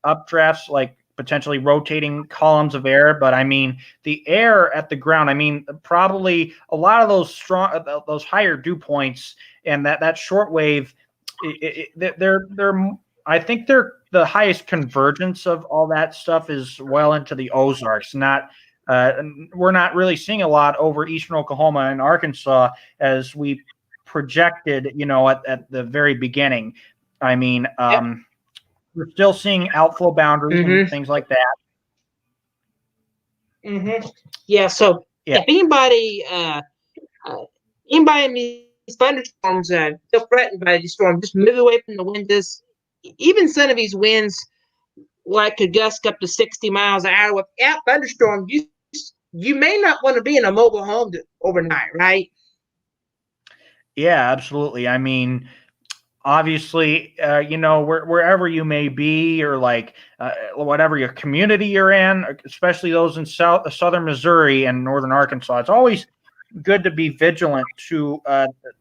updrafts, like potentially rotating columns of air. But I mean, the air at the ground. I mean, probably a lot of those higher dew points and that short wave. I think they're the highest convergence of all that stuff is well into the Ozarks. We're not really seeing a lot over eastern Oklahoma and Arkansas as we projected, at the very beginning. I mean, we're still seeing outflow boundaries and things like that. Yeah. So if anybody in these thunderstorms feel threatened by these storms, just move away from the windows. Even some of these winds could gust up to 60 miles an hour. Without thunderstorms, you may not want to be in a mobile home overnight, right? Yeah, absolutely. I mean, obviously, wherever you may be, or whatever your community you're in, especially those in southern Missouri and northern Arkansas, it's always good to be vigilant to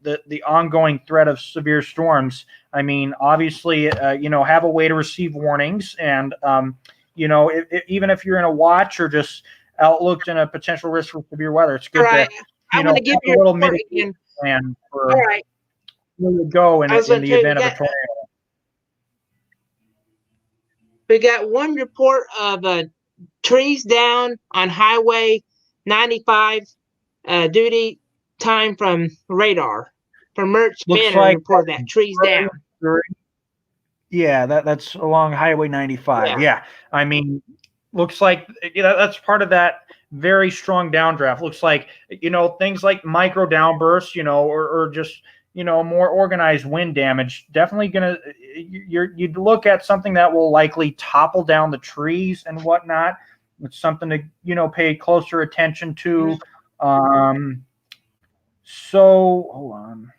the ongoing threat of severe storms. I mean, obviously, have a way to receive warnings, and even if you're in a watch or just outlooked in a potential risk for severe weather, it's good to I'm going to give you a little mitigation plan for where you go in the event of a tornado. We got one report of trees down on Highway 95 duty time from radar. from Mertz Looks Manor like report that trees down. Yeah, that's along Highway 95. Yeah. Yeah. I mean, looks like that's part of that very strong downdraft. Looks like things like micro downbursts, or just more organized wind damage. Definitely gonna you'd look at something that will likely topple down the trees and whatnot. It's something to pay closer attention to. So hold on.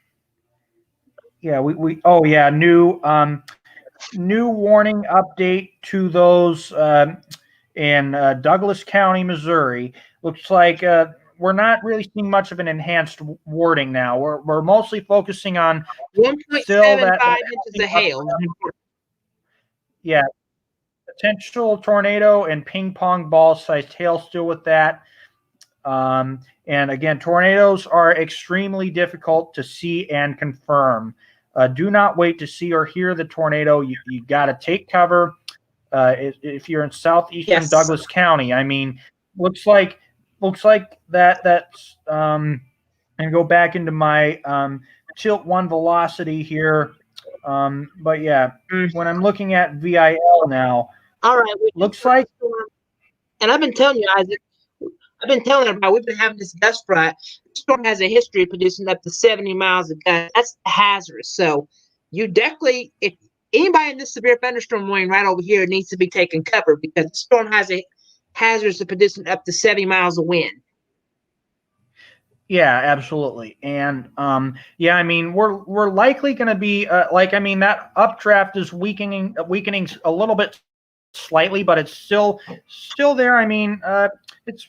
Yeah, we oh yeah, new warning update to those in Douglas County, Missouri. Looks like we're not really seeing much of an enhanced wording now. We're mostly focusing on still 1.75 inches of hail. Yeah, potential tornado and ping pong ball sized hail still with that. And again, tornadoes are extremely difficult to see and confirm. Do not wait to see or hear the tornado. You got to take cover. If you're in southeastern Douglas County, I mean, looks like that's and go back into my tilt one velocity here. But yeah, when I'm looking at VIL now, all right, looks like, and I've been telling you, Isaac, I've been telling everybody we've been having this gust front. The storm has a history of producing up to 70 miles of gust. That's hazardous. So you definitely, if anybody in this severe thunderstorm warning right over here needs to be taken cover, because the storm has a hazardous of producing up to 70 miles of wind. Yeah, absolutely. And yeah, I mean, we're likely going to be that updraft is weakening a little bit slightly, but it's still there. I mean, it's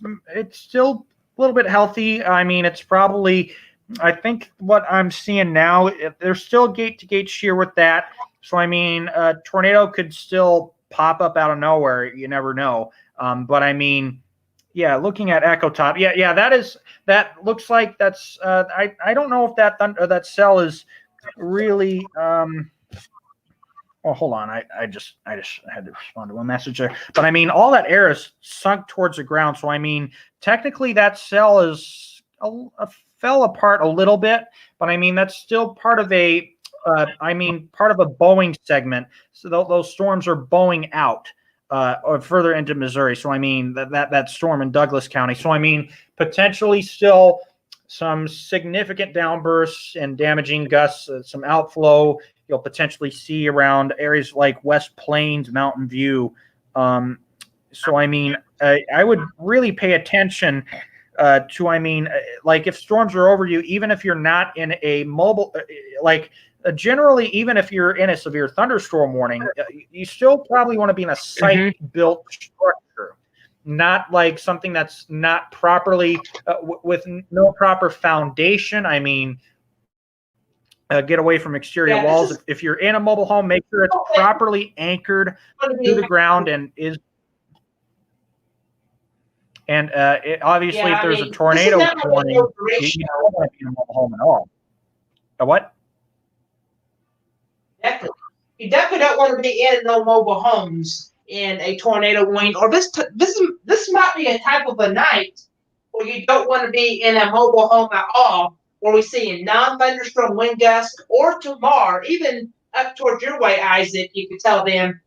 still a little bit healthy. I mean, it's probably, I think what I'm seeing now, there's still gate to gate shear with that. So I mean, a tornado could still pop up out of nowhere. You never know. But I mean, yeah, looking at EchoTop, yeah, that looks like that's. I don't know if that cell is really. Oh, hold on. I just had to respond to a message there. But I mean, all that air is sunk towards the ground. So I mean, technically, that cell is fell apart a little bit. But I mean, that's still part of a. Part of a bowing segment. So those storms are bowing out. Or further into Missouri. So I mean that storm in Douglas County. So I mean potentially still some significant downbursts and damaging gusts, some outflow you'll potentially see around areas like West Plains, Mountain View. So I mean I would really pay attention to like if storms are over you, even if you're not in a mobile generally, even if you're in a severe thunderstorm warning, you still probably want to be in a site-built structure, not like something that's not properly with no proper foundation. I mean, get away from exterior walls. If you're in a mobile home, make sure it's properly anchored to the ground and is. And obviously, if there's a tornado warning, you don't want to be in a mobile home at all. What? You definitely don't want to be in no mobile homes in a tornado warning, or this might be a type of a night where you don't want to be in a mobile home at all, where we see a non-thunderstorm wind gust, or tomorrow, even up towards your way, Isaac, you could tell them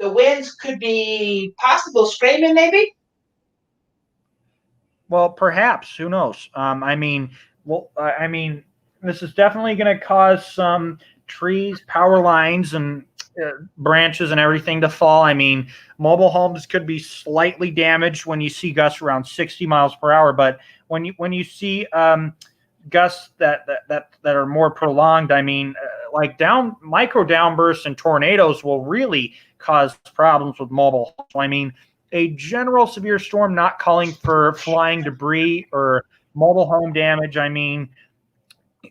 the winds could be possible screaming, maybe. Well, perhaps. Who knows? This is definitely going to cause some trees, power lines, and branches and everything to fall. I mean, mobile homes could be slightly damaged when you see gusts around 60 miles per hour. But when you see gusts that are more prolonged, I mean, micro downbursts and tornadoes will really cause problems with mobile homes. So, I mean, a general severe storm not calling for flying debris or mobile home damage. I mean,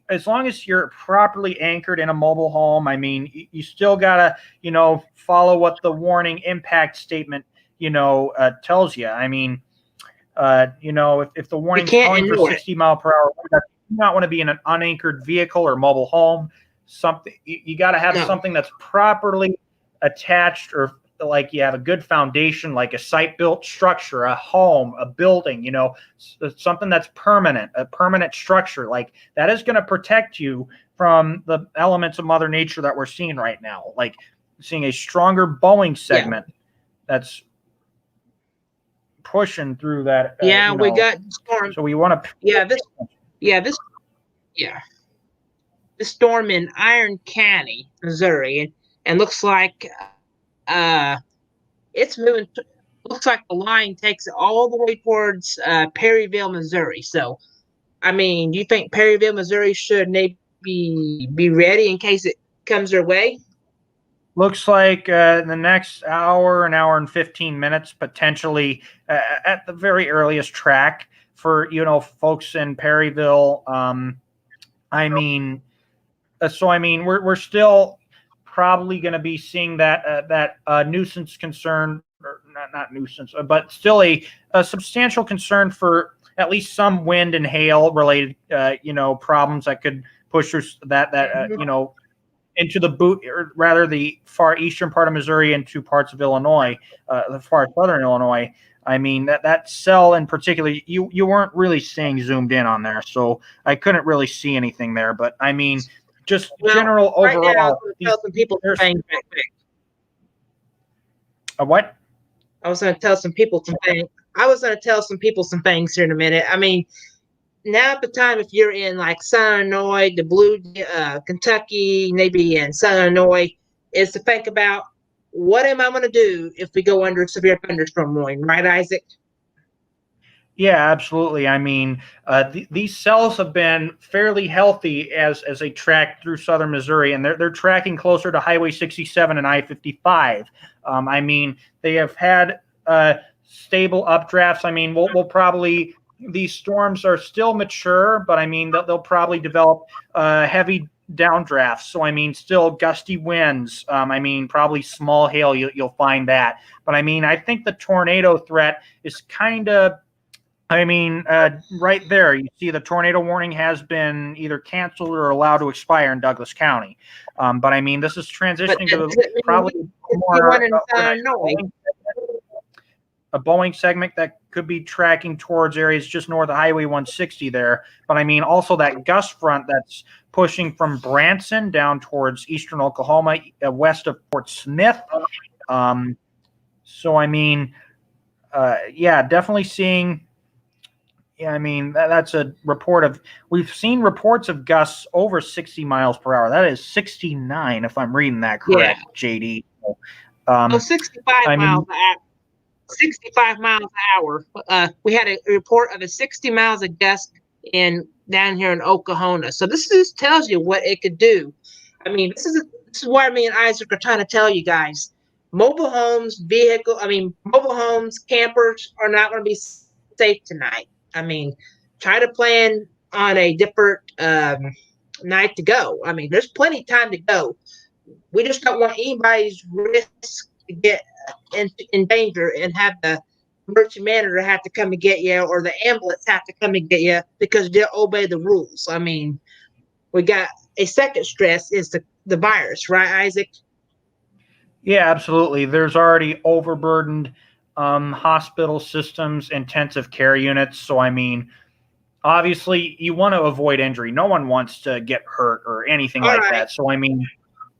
as long as you're properly anchored in a mobile home, I mean, you still gotta, follow what the warning impact statement, tells you. I mean, if the warning's calling for 60 mile per hour, you do not want to be in an unanchored vehicle or mobile home. Something you got to have something that's properly attached or like you have a good foundation, like a site-built structure, a home, a building, something that's permanent, a permanent structure, like that is going to protect you from the elements of Mother Nature that we're seeing right now. Like seeing a stronger Boeing segment that's pushing through that. We got storm. So we want to. This storm in Iron County, Missouri, and looks like it's moving. Looks like the line takes it all the way towards Perryville, Missouri. So, I mean, do you think Perryville, Missouri should maybe be ready in case it comes their way? Looks like in the next hour, an hour and 15 minutes, potentially at the very earliest track for, folks in Perryville. We're still probably going to be seeing that nuisance concern, or not nuisance, but still a substantial concern for at least some wind and hail related, problems that could push into the far eastern part of Missouri into parts of Illinois, the far southern Illinois. I mean, that cell in particular, you weren't really seeing zoomed in on there, so I couldn't really see anything there. But I mean, just general right overall. Now, tell some people things back there. What? I was going to tell some people some things. I was going to tell some people some things here in a minute. I mean, now at the time, if you're in like Southern Illinois, the Blue, Kentucky, maybe in Southern Illinois, is to think about what am I going to do if we go under severe thunderstorm warning, right, Isaac? Yeah, absolutely. I mean, these cells have been fairly healthy as they track through southern Missouri, and they're tracking closer to Highway 67 and I-55. I mean, they have had stable updrafts. I mean, we'll probably, these storms are still mature, but I mean, they'll probably develop heavy downdrafts. So I mean, still gusty winds. I mean, probably small hail. You'll find that. But I mean, I think the tornado threat is kind of. Right there, you see the tornado warning has been either canceled or allowed to expire in Douglas County. But I mean, this is transitioning to probably more a Boeing segment that could be tracking towards areas just north of Highway 160 there. But I mean, also that gust front that's pushing from Branson down towards eastern Oklahoma, west of Fort Smith. So I mean, definitely seeing. Yeah, I mean, that's a report of, we've seen reports of gusts over 60 miles per hour. That is 69, if I'm reading that correct, JD. 65 miles an hour. 65 miles an hour. We had a report of a 60 miles of gust down here in Oklahoma. So this just tells you what it could do. I mean, this is why me and Isaac are trying to tell you guys. Mobile homes, campers are not going to be safe tonight. I mean, try to plan on a different night to go. I mean, there's plenty of time to go. We just don't want anybody's risk to get in danger and have the emergency manager have to come and get you, or the ambulance have to come and get you because they'll obey the rules. I mean, we got a second stress is the virus, right, Isaac? Yeah, absolutely. There's already overburdened hospital systems, intensive care units. So, I mean, obviously you want to avoid injury. No one wants to get hurt or anything that. So, I mean,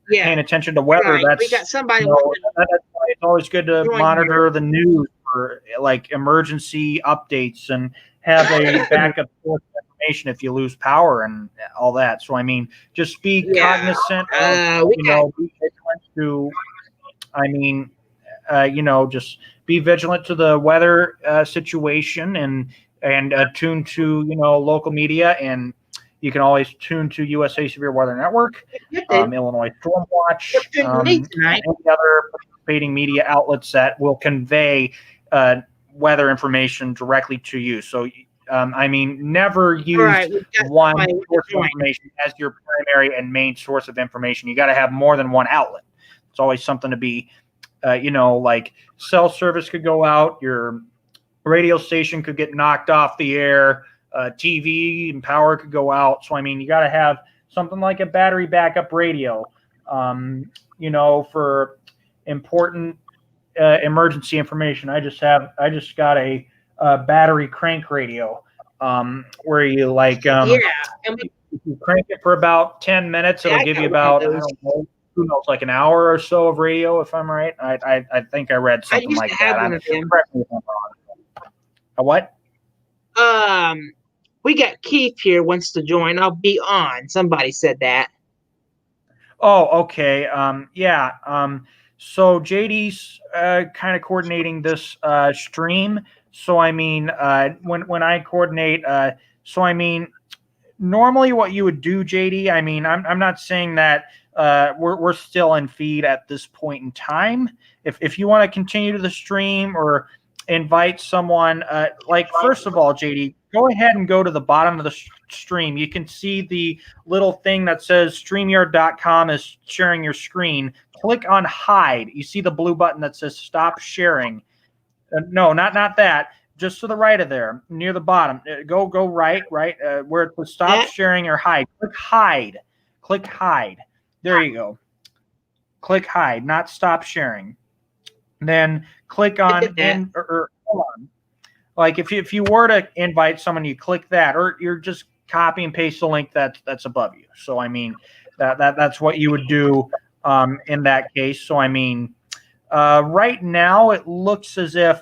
paying attention to weather, we got somebody. That's why it's always good to monitor the news for like emergency updates and have a backup source of information if you lose power and all that. So, I mean, just be cognizant of, be vigilant to, just be vigilant to the weather situation and tune to, local media. And you can always tune to USA Severe Weather Network, Illinois Storm Watch, any other participating media outlets that will convey weather information directly to you. So, never use one source of information as your primary and main source of information. You got to have more than one outlet. It's always something to be, like cell service could go out, your radio station could get knocked off the air, TV and power could go out. So, you got to have something like a battery backup radio, for important emergency information. I just got a battery crank radio, where you like, Yeah, and if you crank it for about 10 minutes, it'll I give got you one of about, I those. don't know, who knows, like an hour or so of radio, if I'm right. I think I read I something used like to have that. one of them. Correct me if I'm wrong. A what? We got Keith here wants to join. I'll be on. Somebody said that. Oh, okay. Yeah. So JD's kind of coordinating this stream. So I mean, when I coordinate, so I mean, normally what you would do, JD. I mean, I'm not saying that we're still in feed at this point in time. If you want to continue to the stream or invite someone, like first of all, JD, go ahead and go to the bottom of the stream. You can see the little thing that says StreamYard.com is sharing your screen. Click on hide. You see the blue button that says stop sharing. No, not that. Just to the right of there, near the bottom. Go right, where it says stop sharing or hide. Click hide. Click hide. There you go. Click hide, not stop sharing. Then click on hold on. Like if you were to invite someone, you click that, or you're just copy and paste the link that's above you. So I mean that's what you would do in that case. So I mean right now it looks as if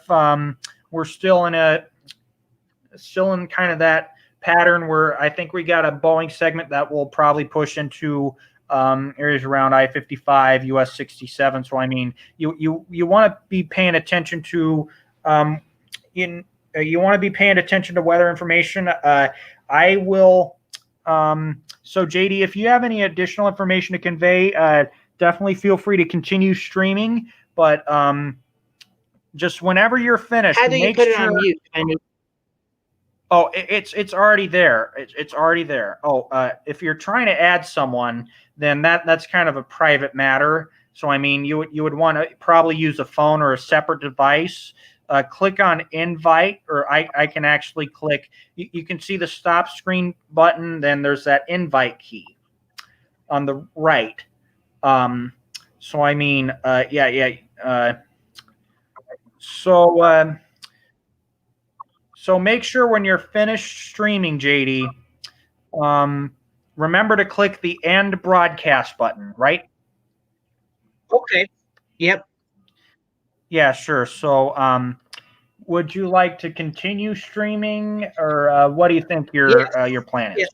we're still in kind of that pattern where I think we got a Boeing segment that will probably push into areas around I-55, US 67. So I mean, you want to be paying attention to you want to be paying attention to weather information. I will. So JD, if you have any additional information to convey, definitely feel free to continue streaming. But just whenever you're finished, how do you put it on mute? Oh, it's already there. It's already there. Oh, if you're trying to add someone, then that's kind of a private matter. So I mean, you would want to probably use a phone or a separate device. Click on invite, or I can actually click. You can see the stop screen button. Then there's that invite key on the right. So I mean, yeah. So make sure when you're finished streaming, JD, remember to click the end broadcast button, right? Okay. Yep. Yeah, sure. So would you like to continue streaming, or what do you think your plan is? Yes,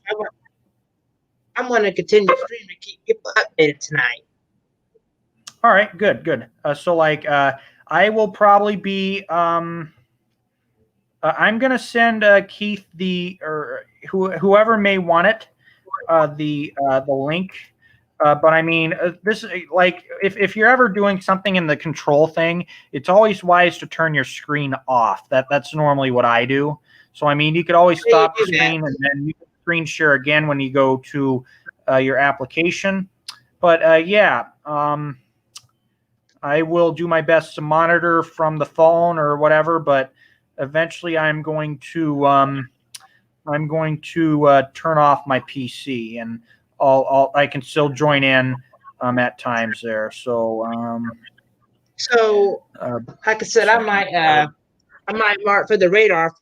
I'm going to continue streaming to keep people updated tonight. All right, good. So like I will probably be I'm going to send Keith or whoever may want it the link. But I mean, this like if you're ever doing something in the control thing, it's always wise to turn your screen off. That's normally what I do. So I mean, you could always stop the screen and then you can screen share again when you go to your application. But yeah, I will do my best to monitor from the phone or whatever. But eventually, I'm going to turn off my PC, and I can still join in at times there. So like I said, I might mark for the radar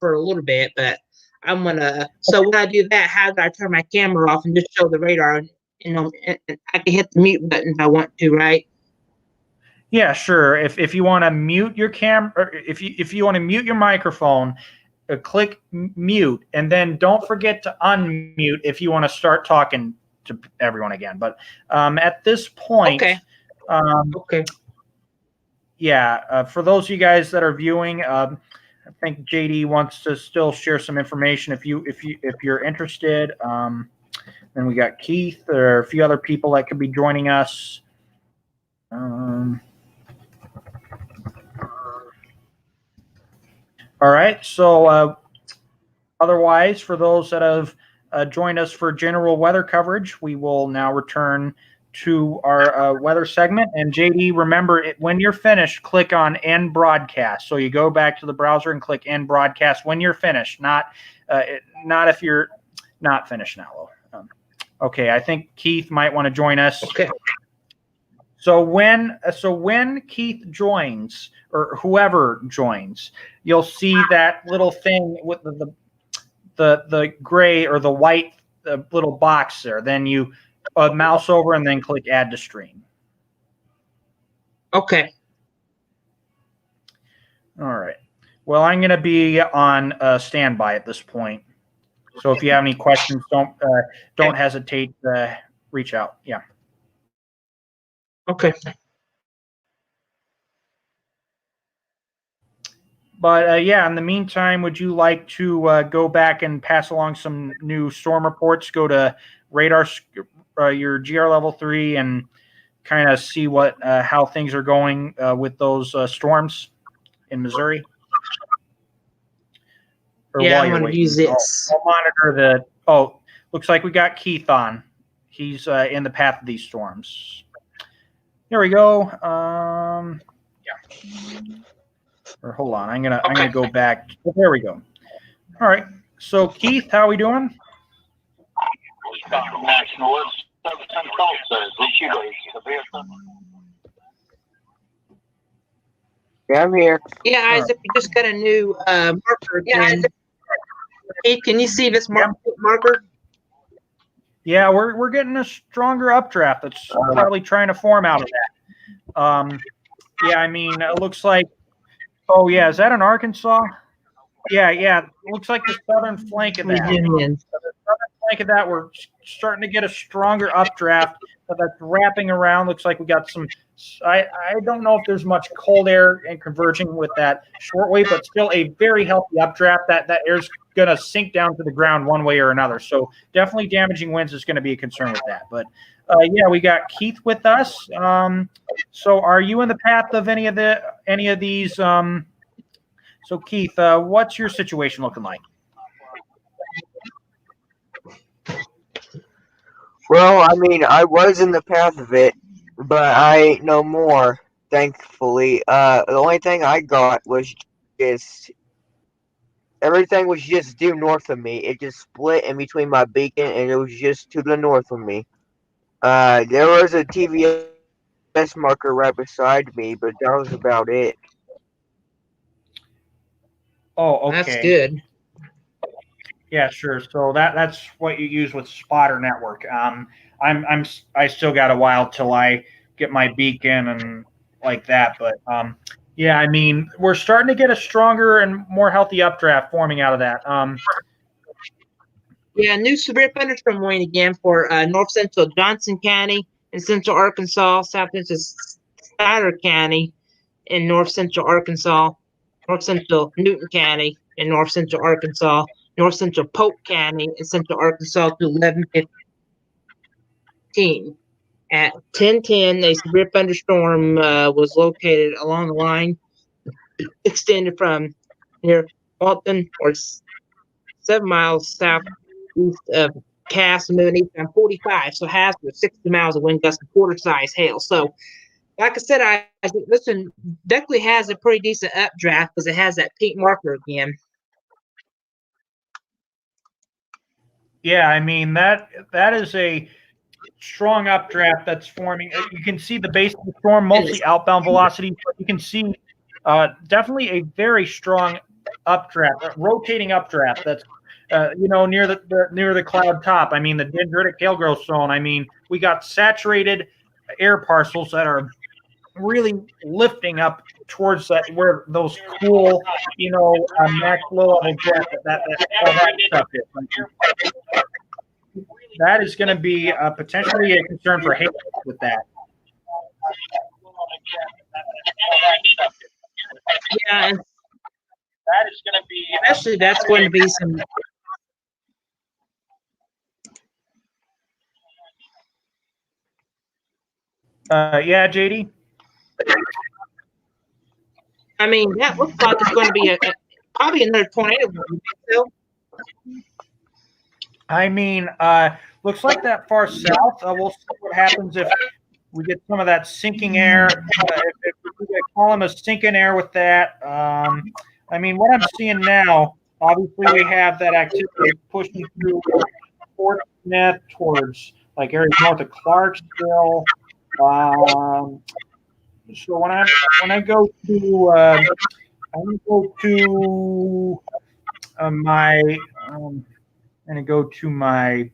for a little bit, but I'm gonna. So when I do that, how do I turn my camera off and just show the radar? You know, and I can hit the mute button if I want to, right? Yeah, sure. If you want to mute your camera, or if you want to mute your microphone, click mute, and then don't forget to unmute if you want to start talking to everyone again. But at this point, okay. Yeah, for those of you guys that are viewing, I think JD wants to still share some information. If you're interested, then we got Keith. There are a few other people that could be joining us. All right. So otherwise, for those that have joined us for general weather coverage, we will now return to our weather segment. And JD, remember, when you're finished, click on End Broadcast. So you go back to the browser and click End Broadcast when you're finished, not if you're not finished now. Okay, I think Keith might want to join us. Okay. So when Keith joins or whoever joins, you'll see that little thing with the gray or the white little box there. Then you mouse over and then click add to stream. Okay. All right. Well, I'm going to be on standby at this point. So if you have any questions, don't hesitate to reach out. Yeah. Okay. But yeah, in the meantime, would you like to go back and pass along some new storm reports? Go to radar, your GR level 3, and kind of see how things are going with those storms in Missouri. Or Yeah, while I'm you're going to waiting. use this. I'll monitor the. Oh, looks like we got Keith on. He's in the path of these storms. There we go. Yeah. Or hold on, I'm gonna go back. Oh, there we go. All right. So Keith, how are we doing? National. Yeah, I'm here. Yeah, Isaac, we just got a new marker again. Hey, can you see this marker? Yeah, we're getting a stronger updraft that's probably trying to form out of that. Yeah, I mean, it looks like. Oh yeah, is that in Arkansas? Yeah. It looks like the southern flank of that. The southern flank of that, we're starting to get a stronger updraft that's wrapping around. Looks like we got some. I don't know if there's much cold air and converging with that shortwave, but still a very healthy updraft. That air's going to sink down to the ground one way or another. So definitely damaging winds is going to be a concern with that. But yeah, we got Keith with us. So are you in the path of any of these? So Keith, what's your situation looking like? Well, I mean, I was in the path of it, but I ain't no more, thankfully. The only thing I got was just everything was just due north of me. It just split in between my beacon, and it was just to the north of me. There was a TVS marker right beside me, but that was about it. Oh, okay. That's good. Yeah, sure. So that's what you use with Spotter Network. I still got a while till I get my beacon and like that, but yeah, I mean, we're starting to get a stronger and more healthy updraft forming out of that. Yeah, new severe thunderstorm warning again for north central Johnson County in central Arkansas, south central Stoddard County in north central Arkansas, north central Newton County in north central Arkansas, north central Polk County in central Arkansas to 11:15. At 10:10, a severe thunderstorm was located along the line extended from near Walton or 7 miles southeast of Cass, moving east on 45. So has with 60 miles of wind gusts and quarter-size hail. So, like I said, I think this one definitely has a pretty decent updraft because it has that pink marker again. Yeah, I mean that is a strong updraft that's forming. You can see the base of the storm, mostly outbound velocity, but you can see definitely a very strong updraft, rotating updraft that's near the cloud top. I mean, the dendritic hail growth zone. I mean, we got saturated air parcels that are really lifting up towards that where those cool, max low level jet that all that stuff is. That is going to be potentially a concern for hail with that. Yeah, and that is going to be especially that's going to be some. Yeah, JD. I mean, that looks like it's going to be probably another tornado. So. I mean, looks like that far south. We'll see what happens if we get some of that sinking air. If we get a column of sinking air with that. I mean, what I'm seeing now, obviously we have that activity pushing through Fort Smith towards like areas north of Clarksville. So when I go to my and I go to my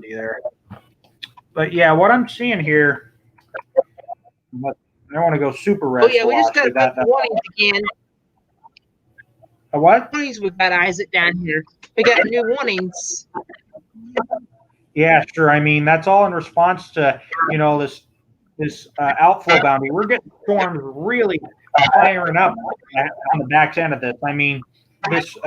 there. But yeah, what I'm seeing here, but I don't want to go super red. Oh yeah, we just got warnings again. A what? Warnings. We got Isaac down here. We got new warnings. Yeah, sure. I mean, that's all in response to this outflow boundary. We're getting storms really firing up on the back end of this. I mean, this we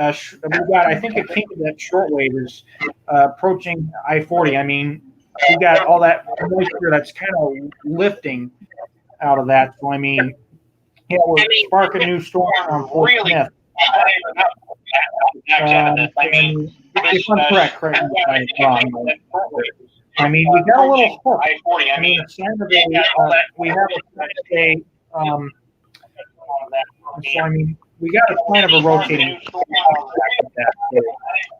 got. I think it came to that shortwave is approaching I-40. I mean, we got all that moisture that's kind of lifting out of that. So I mean, yeah, we're sparking a new storm on Fort Smith. If I'm correct me if I'm wrong. I mean, we got a little hook. I mean, we have a so I mean, we got a kind of a rotating.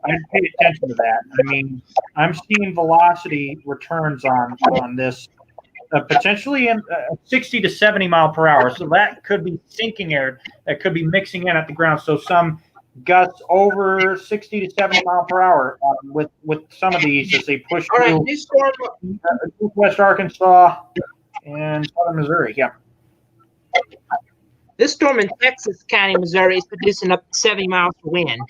I didn't pay attention to that. I mean, I'm seeing velocity returns on this potentially in 60 to 70 mile per hour. So that could be sinking air that could be mixing in at the ground. So some gusts over 60 to 70 mile per hour with some of these as they push through West Arkansas and southern Missouri. Yeah. This storm in Texas County, Missouri, is producing up to 70 miles per wind.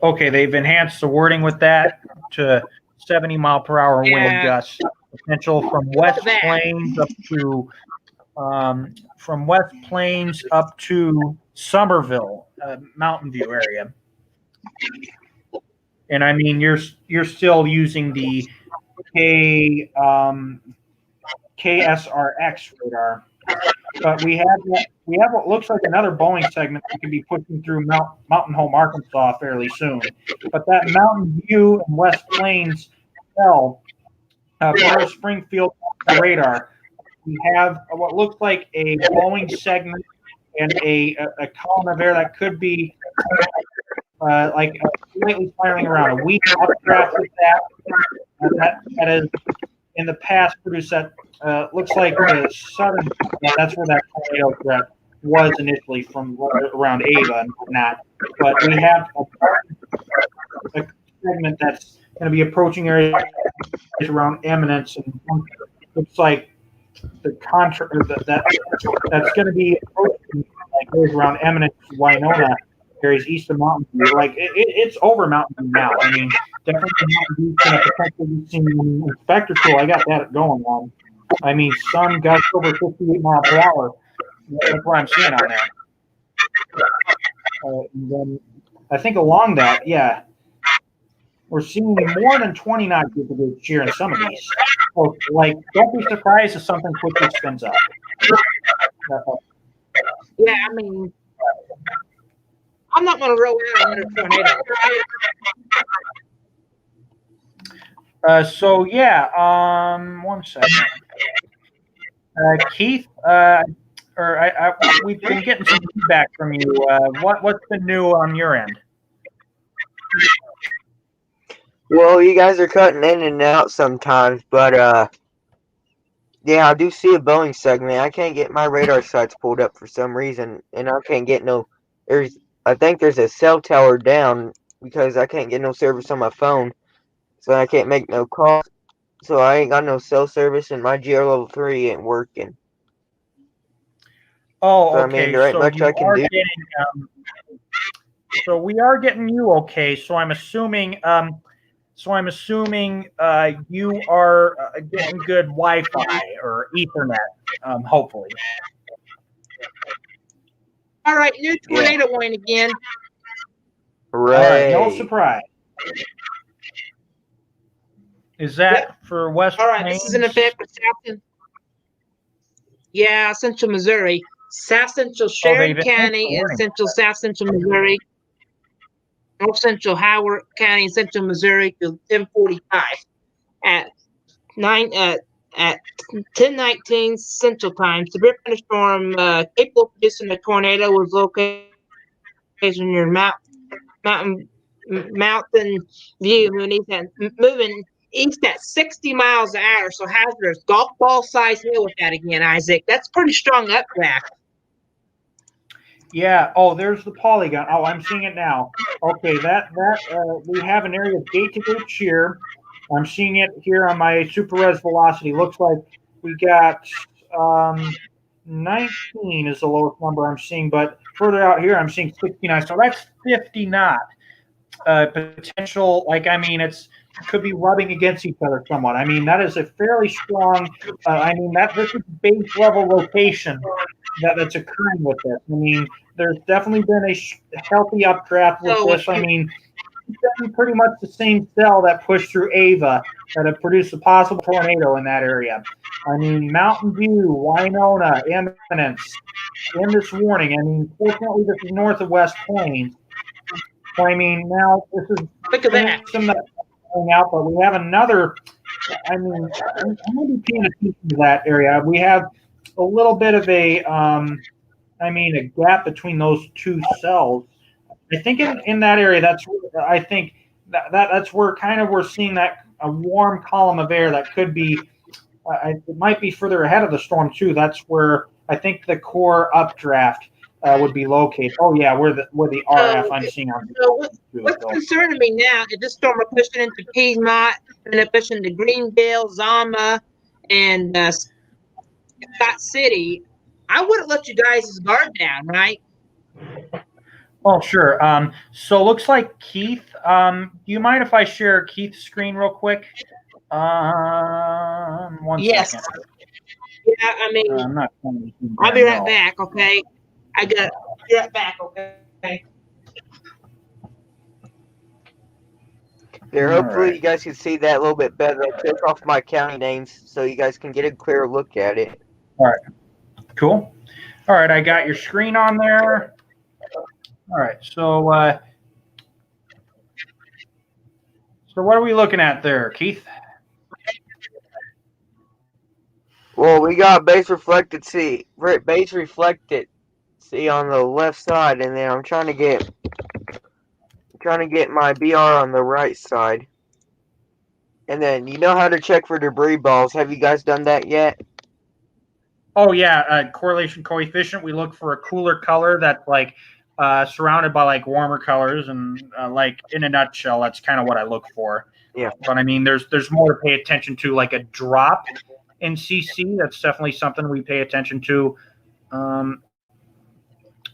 Okay, they've enhanced the wording with that to 70 mile per hour wind gusts. Potential from West Plains up to Somerville, Mountain View area. And I mean, you're still using the KSRX radar, but we have what looks like another Boeing segment that can be pushing through Mountain Home, Arkansas fairly soon. But that Mountain View and West Plains cell for Springfield radar, we have what looks like a Boeing segment and a column of air that could be like slightly spiraling around. A weak updraft with that is in the past produced that looks like the southern. That's where that tornado threat was initially from around Ava and whatnot. But we have a segment that's going to be approaching areas around Eminence, and looks like that's going to be approaching like areas around Eminence, Winona areas east of Mountain View. Like it's over Mountain View now. I mean, definitely Mountain View's going to potentially be seen in inspector tool. I got that going on. I mean, some gusts over 58 mile per hour. That's what I'm seeing on there. And then I think along that, yeah, we're seeing more than 29 people this year in some of these. So, like, don't be surprised if something quickly spins up. Yeah, I mean, I'm not going to roll out another tornado. So yeah, 1 second. Keith, we've been getting some feedback from you. What's been new on your end? Well, you guys are cutting in and out sometimes, but yeah, I do see a Boeing segment. I can't get my radar sites pulled up for some reason, and I can't get no. I think there's a cell tower down because I can't get no service on my phone, so I can't make no calls. So I ain't got no cell service, and my GR level 3 ain't working. Oh, so, okay. I mean, there ain't much I can do. So we are getting you okay. So I'm assuming. You are getting good Wi-Fi or Ethernet, hopefully. All right, new tornado warning again. Hooray. All right, no surprise. Is that for West All right, Plains? this is in effect for Central Missouri, South Central Sharon County, and South Central Missouri, North Central Howard County, and Central Missouri till 10:45 at 10:19 Central Time. Severe thunderstorm capable of producing a tornado was located near Mountain View, moving east at 60 miles an hour. So hazardous. Golf ball size hail with that again, Isaac. That's pretty strong updraft. Yeah. Oh, there's the polygon. Oh, I'm seeing it now. Okay, we have an area of gate-to-gate shear. I'm seeing it here on my super res velocity. Looks like we got 19 is the lowest number I'm seeing, but further out here I'm seeing 69. So that's 50 knot potential. Like, I mean, it could be rubbing against each other somewhat. I mean, that is a fairly strong. I mean, this is base level rotation that's occurring with this. I mean, there's definitely been a healthy updraft with this. I mean, it's pretty much the same cell that pushed through Ava that have produced a possible tornado in that area. I mean, Mountain View, Winona, Eminence, in this warning. I mean, fortunately, this is north of West Plains. So, I mean, now this is Look at that. some that's going out, but we have another. I mean, I'm going to be paying attention to that area. We have a little bit of a, I mean, a gap between those two cells. I think in that area, that's where kind of we're seeing that a warm column of air that could be, it might be further ahead of the storm too. That's where I think the core updraft would be located. Oh yeah, where the RF I'm seeing on. So what's concerning me now is this storm are pushing into Piedmont, and they're pushing into Greendale, Zama, and Scott City. I wouldn't let you guys' guard down, right? Oh, sure. So looks like Keith. Do you mind if I share Keith's screen real quick? One Yes. second. Yeah, I mean, I'm not. I'll be right back, okay? I'll be right back, okay? There, All hopefully right. you guys can see that a little bit better. I'll take off my county names so you guys can get a clear look at it. Cool. All right, I got your screen on there. All right, so what are we looking at there, Keith? Well, we got base reflected C on the left side, and then I'm trying to get my BR on the right side. And then you know how to check for debris balls. Have you guys done that yet? Oh yeah, correlation coefficient. We look for a cooler color that's like surrounded by like warmer colors, and like in a nutshell, that's kind of what I look for. Yeah. But I mean, there's more to pay attention to, like a drop in CC. That's definitely something we pay attention to.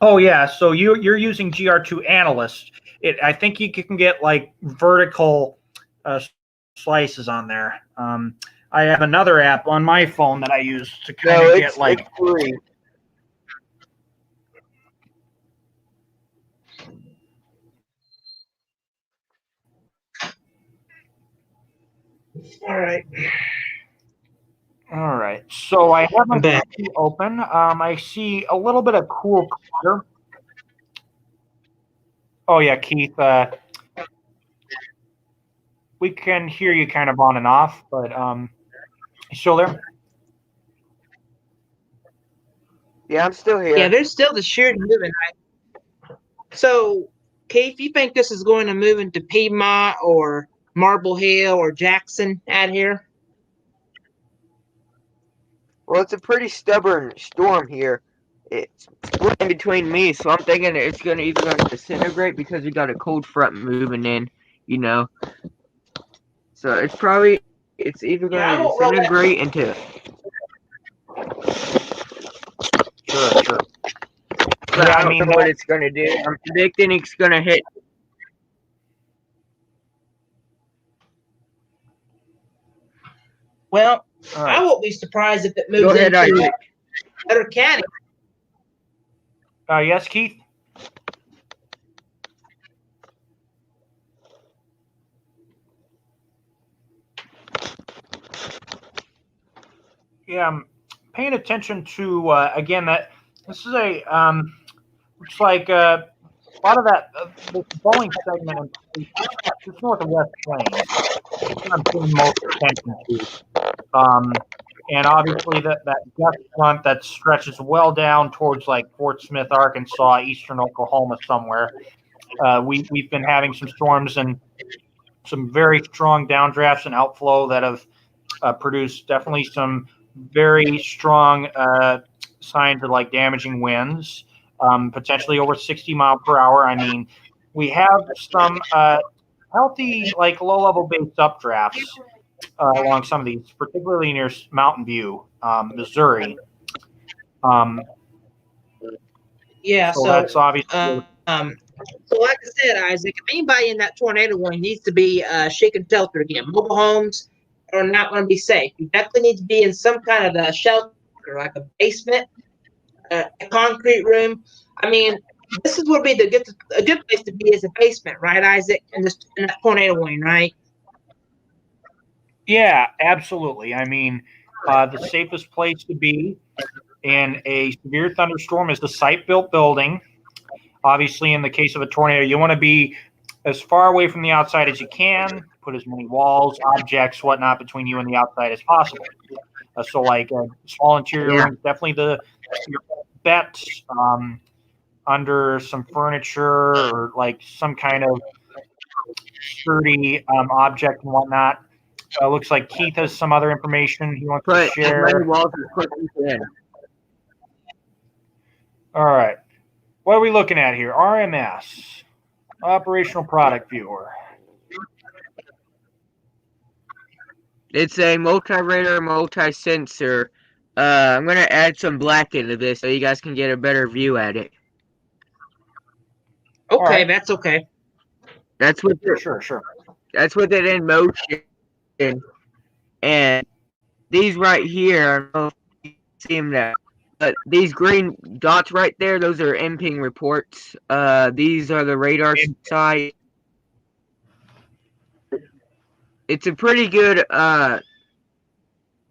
Oh yeah, so you're using GR2 Analyst. I think you can get like vertical slices on there. I have another app on my phone that I use to kind of get like. It's free. All right. All right, so I have my I'm back. PC open. I see a little bit of cool clutter. Oh yeah, Keith. We can hear you kind of on and off, but you still there? Yeah, I'm still here. Yeah, there's still the shear moving. So, Keith, you think this is going to move into Piedmont or Marble Hill or Jackson out here? Well, it's a pretty stubborn storm here. It's split in between me, so I'm thinking it's either going to disintegrate because we got a cold front moving in, you know. So it's either going to disintegrate into. Sure. But I don't know what it's going to do. I'm predicting it's going to hit. Well, All right. I won't be surprised if it Go moves ahead, into Isaac. Better County. Yes, Keith. Yeah, I'm paying attention to again that this is a looks like a lot of that the Boeing segment is north of West Plains. I'm paying most attention to, and obviously that gust front that stretches well down towards like Fort Smith, Arkansas, eastern Oklahoma somewhere. We've been having some storms and some very strong downdrafts and outflow that have produced definitely some very strong signs of like damaging winds, potentially over 60 mile per hour. I mean, we have some healthy, like low level based updrafts along some of these, particularly near Mountain View, Missouri. Yeah, So so that's obviously. So like I said, Isaac, if anybody in that tornado warning needs to be shaken shelter again. Mobile homes are not going to be safe. You definitely need to be in some kind of a shelter, like a basement, a concrete room. I mean, this is would be a good place to be is a basement, right, Isaac? In that tornado warning, right? Yeah, absolutely. I mean, the safest place to be in a severe thunderstorm is the site-built building. Obviously, in the case of a tornado, you want to be as far away from the outside as you can, put as many walls, objects, whatnot between you and the outside as possible. So, like a small interior room, definitely your bet under some furniture or like some kind of sturdy object and whatnot. Looks like Keith has some other information he wants to Put as share. many walls as quick as you can. All right. What are we looking at here? RMS, Operational Product Viewer. It's a multi-radar, multi-sensor. I'm going to add some black into this so you guys can get a better view at it. Okay, right. that's okay. That's with it, Sure. that's with it in motion. And these right here, I don't know if you see them now, but these green dots right there, those are MPing reports. These are the radar site. It's a pretty good,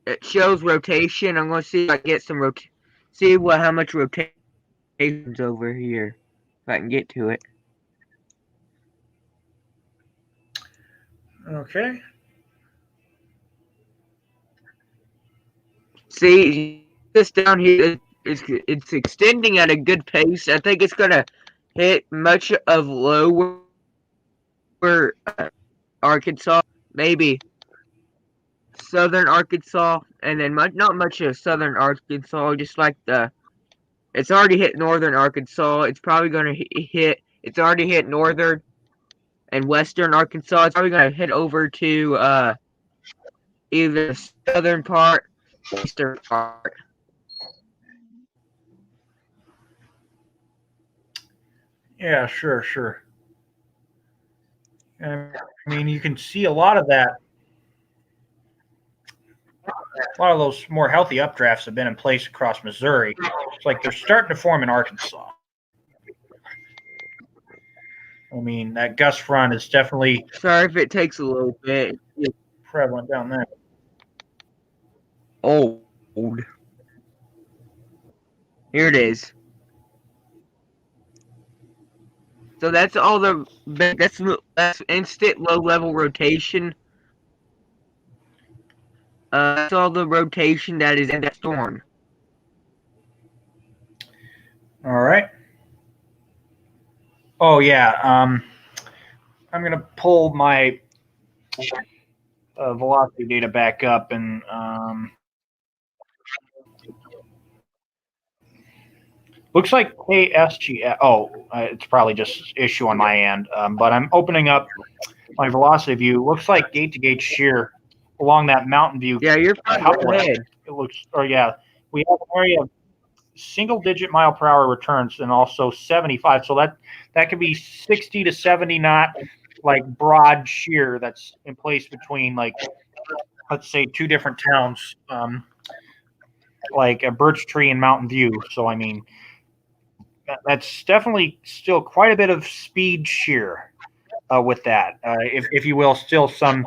it shows rotation. I'm going to see if I get some how much rotation's over here. If I can get to it. Okay. See, this down here, it's extending at a good pace. I think it's going to hit much of lower Arkansas, maybe southern Arkansas, and then not much of southern Arkansas, just like it's already hit northern Arkansas. It's probably going to it's already hit northern and western Arkansas. It's probably going to hit over to either the southern part or eastern part. Yeah, sure. I mean, you can see a lot of that. A lot of those more healthy updrafts have been in place across Missouri. It's like they're starting to form in Arkansas. I mean, that gust front is definitely Sorry if it takes a little bit. prevalent down there. Old. Here it is. So that's all that's instant low level rotation. That's all the rotation that is in that storm. All right. Oh yeah. I'm gonna pull my velocity data back up and looks like KSG. It's probably just issue on my end. But I'm opening up my velocity view. Looks like gate to gate shear along that Mountain View. Yeah, you're fine. Go ahead. It looks, we have an area of single digit mile per hour returns and also 75. So that could be 60 to 70 knot, like broad shear that's in place between, like, let's say two different towns, like a Birch Tree and Mountain View. So, I mean, that's definitely still quite a bit of speed shear with that. If you will, still some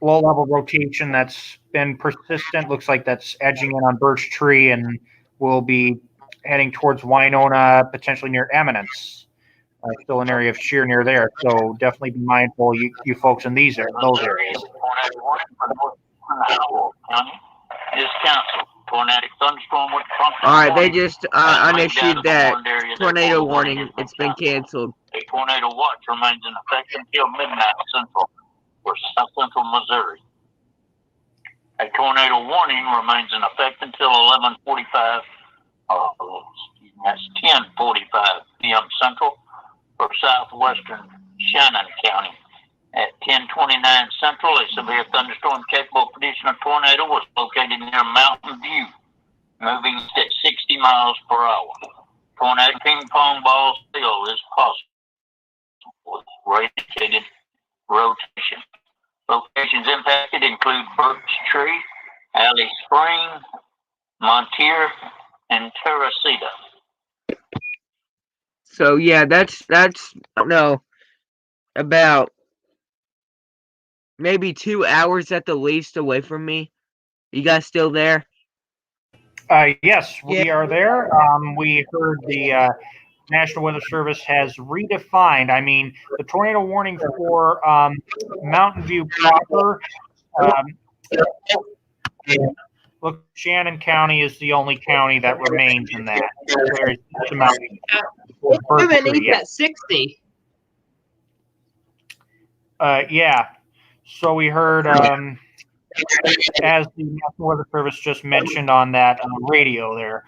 low level rotation that's been persistent. Looks like that's edging in on Birch Tree and will be heading towards Winona, potentially near Eminence. Still an area of shear near there. So definitely be mindful, you folks in those areas. Is canceled. Tornadic thunderstorm with prompt. All right, they just unissued that tornado warning. It's been canceled. A tornado watch remains in effect until midnight central. for south central Missouri. A tornado warning remains in effect until 11:45. That's 10:45 p.m. Central for southwestern Shannon County. At 10:29 Central, a severe thunderstorm capable of producing a tornado was located near Mountain View, moving at 60 miles per hour. Tornado ping pong ball still is possible with rotated rotation. Locations impacted include Birch Tree, Alley Spring, Montier, and Teresita. So yeah, that's I don't know, about maybe 2 hours at the least away from me. You guys still there? Yes, we are there. We heard the National Weather Service has redefined. I mean, the tornado warning for Mountain View proper. Look, Shannon County is the only county that remains in that. There's the Mountain View. We're Birch Tree, beneath yeah. that 60. Yeah. So we heard, as the National Weather Service just mentioned on that radio there,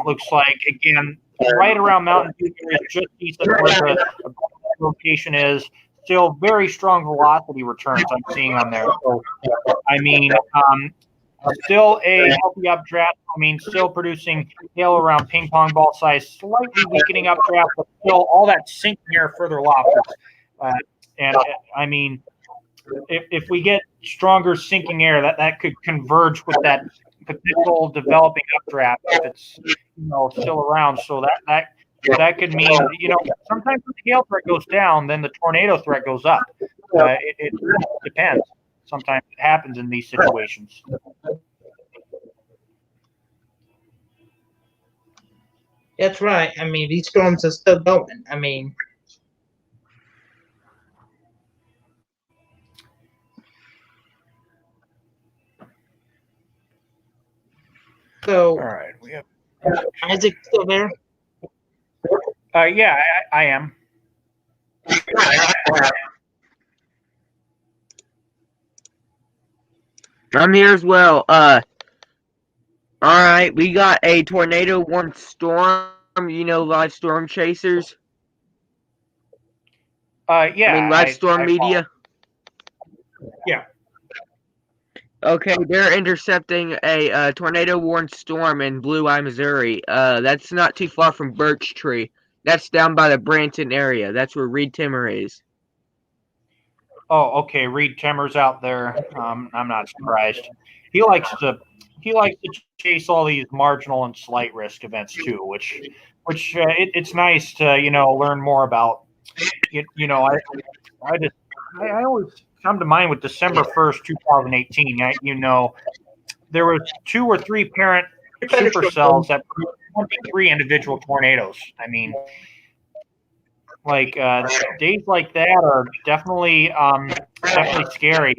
looks like, again, right around Mountain View, just east of where the location is, still very strong velocity returns I'm seeing on there. So, I mean, still a healthy updraft. I mean, still producing hail around ping pong ball size, slightly weakening updraft, but still all that sinking air further aloft. I mean, if we get stronger sinking air, that could converge with that potential developing updraft if it's still around. So that could mean sometimes when the hail threat goes down, then the tornado threat goes up. It depends. Sometimes it happens in these situations. That's right. I mean, these storms are still going. I mean, All so right, we have. Isaac still there? Yeah, I am. I'm here as well. All right, we got a tornado warning storm. Live storm chasers. Yeah. I mean, live storm media. Yeah. Okay, they're intercepting a tornado warned storm in Blue Eye, Missouri. That's not too far from Birch Tree. That's down by the Branton area. That's where Reed Timmer is. Oh, okay. Reed Timmer's out there. I'm not surprised. He likes to chase all these marginal and slight risk events too, which it's nice to learn more about. I always come to mind with December 1st, 2018. There was 2 or 3 parent supercells that produced 23 individual tornadoes. I mean, days like that are definitely scary.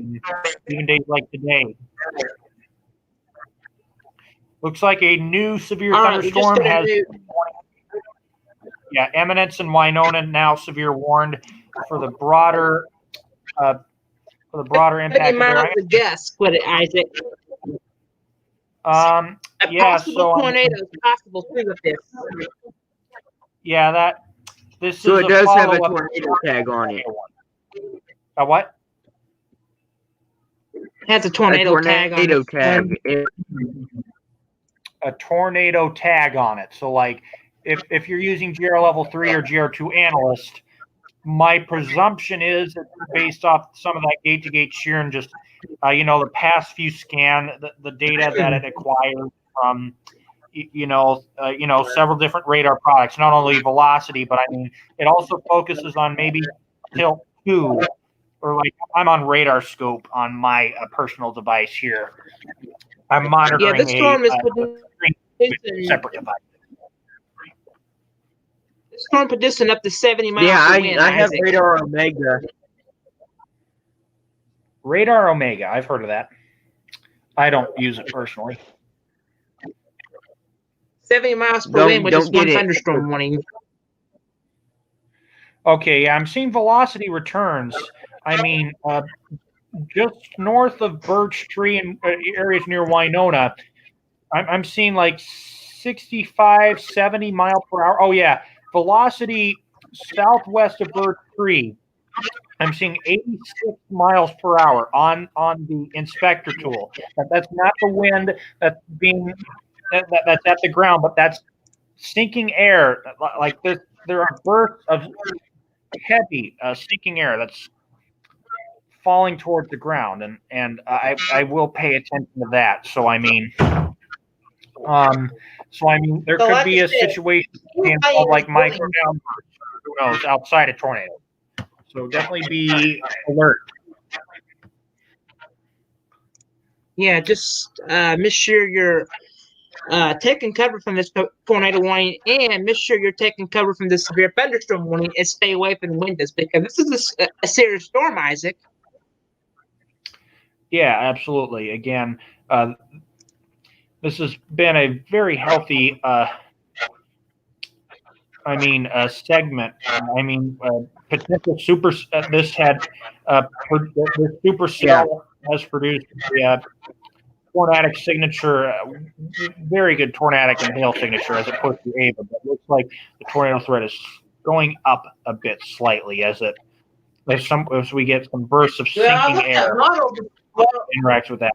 Even days like today. Looks like a new severe thunderstorm has. Yeah, Eminence and Winona now severe warned for the broader impact. Any miles to guess with it, Isaac. A possible tornado is possible too with this. Yeah, this So is it does have a follow-up tornado tag on it. A what? It has a tornado tag on it. tag. A tornado tag on it. So, if you're using GR Level 3 or GR2 Analyst, my presumption is that based off some of that gate-to-gate shear and just, the past few the data that it acquired from, several different radar products, not only velocity, but I mean, it also focuses on maybe tilt 2, or I'm on Radar Scope on my personal device here. I'm monitoring this storm is a separate device. The storm producing up to 70 miles Yeah, per wind, I have Isaac. Radar Omega. Radar Omega, I've heard of that. I don't use it personally. 70 miles per wind with this one it. thunderstorm warning. Okay, yeah, I'm seeing velocity returns. I mean, just north of Birch Tree and areas near Winona, I'm seeing like 65, 70 mile per hour. Oh yeah, velocity southwest of Birch Tree. I'm seeing 86 miles per hour on the inspector tool. That's not the wind that's being that's at the ground, but that's sinking air. Like there are bursts of heavy sinking air that's falling towards the ground, and I will pay attention to that. So I mean, there So could like be I a said, situation of like micro downbursts, or who knows, outside a tornado. So definitely be alert. Yeah, just make sure you're taking cover from this tornado warning, and make sure you're taking cover from this severe thunderstorm warning, and stay away from the windows because this is a serious storm, Isaac. Yeah, absolutely. Again, this has been a very healthy, segment. Potential super. This supercell has produced a tornadic signature, very good tornadic and hail signature as it pushed through Ava. But it looks like the tornado threat is going up a bit slightly as we get some bursts of sinking air interacts with that.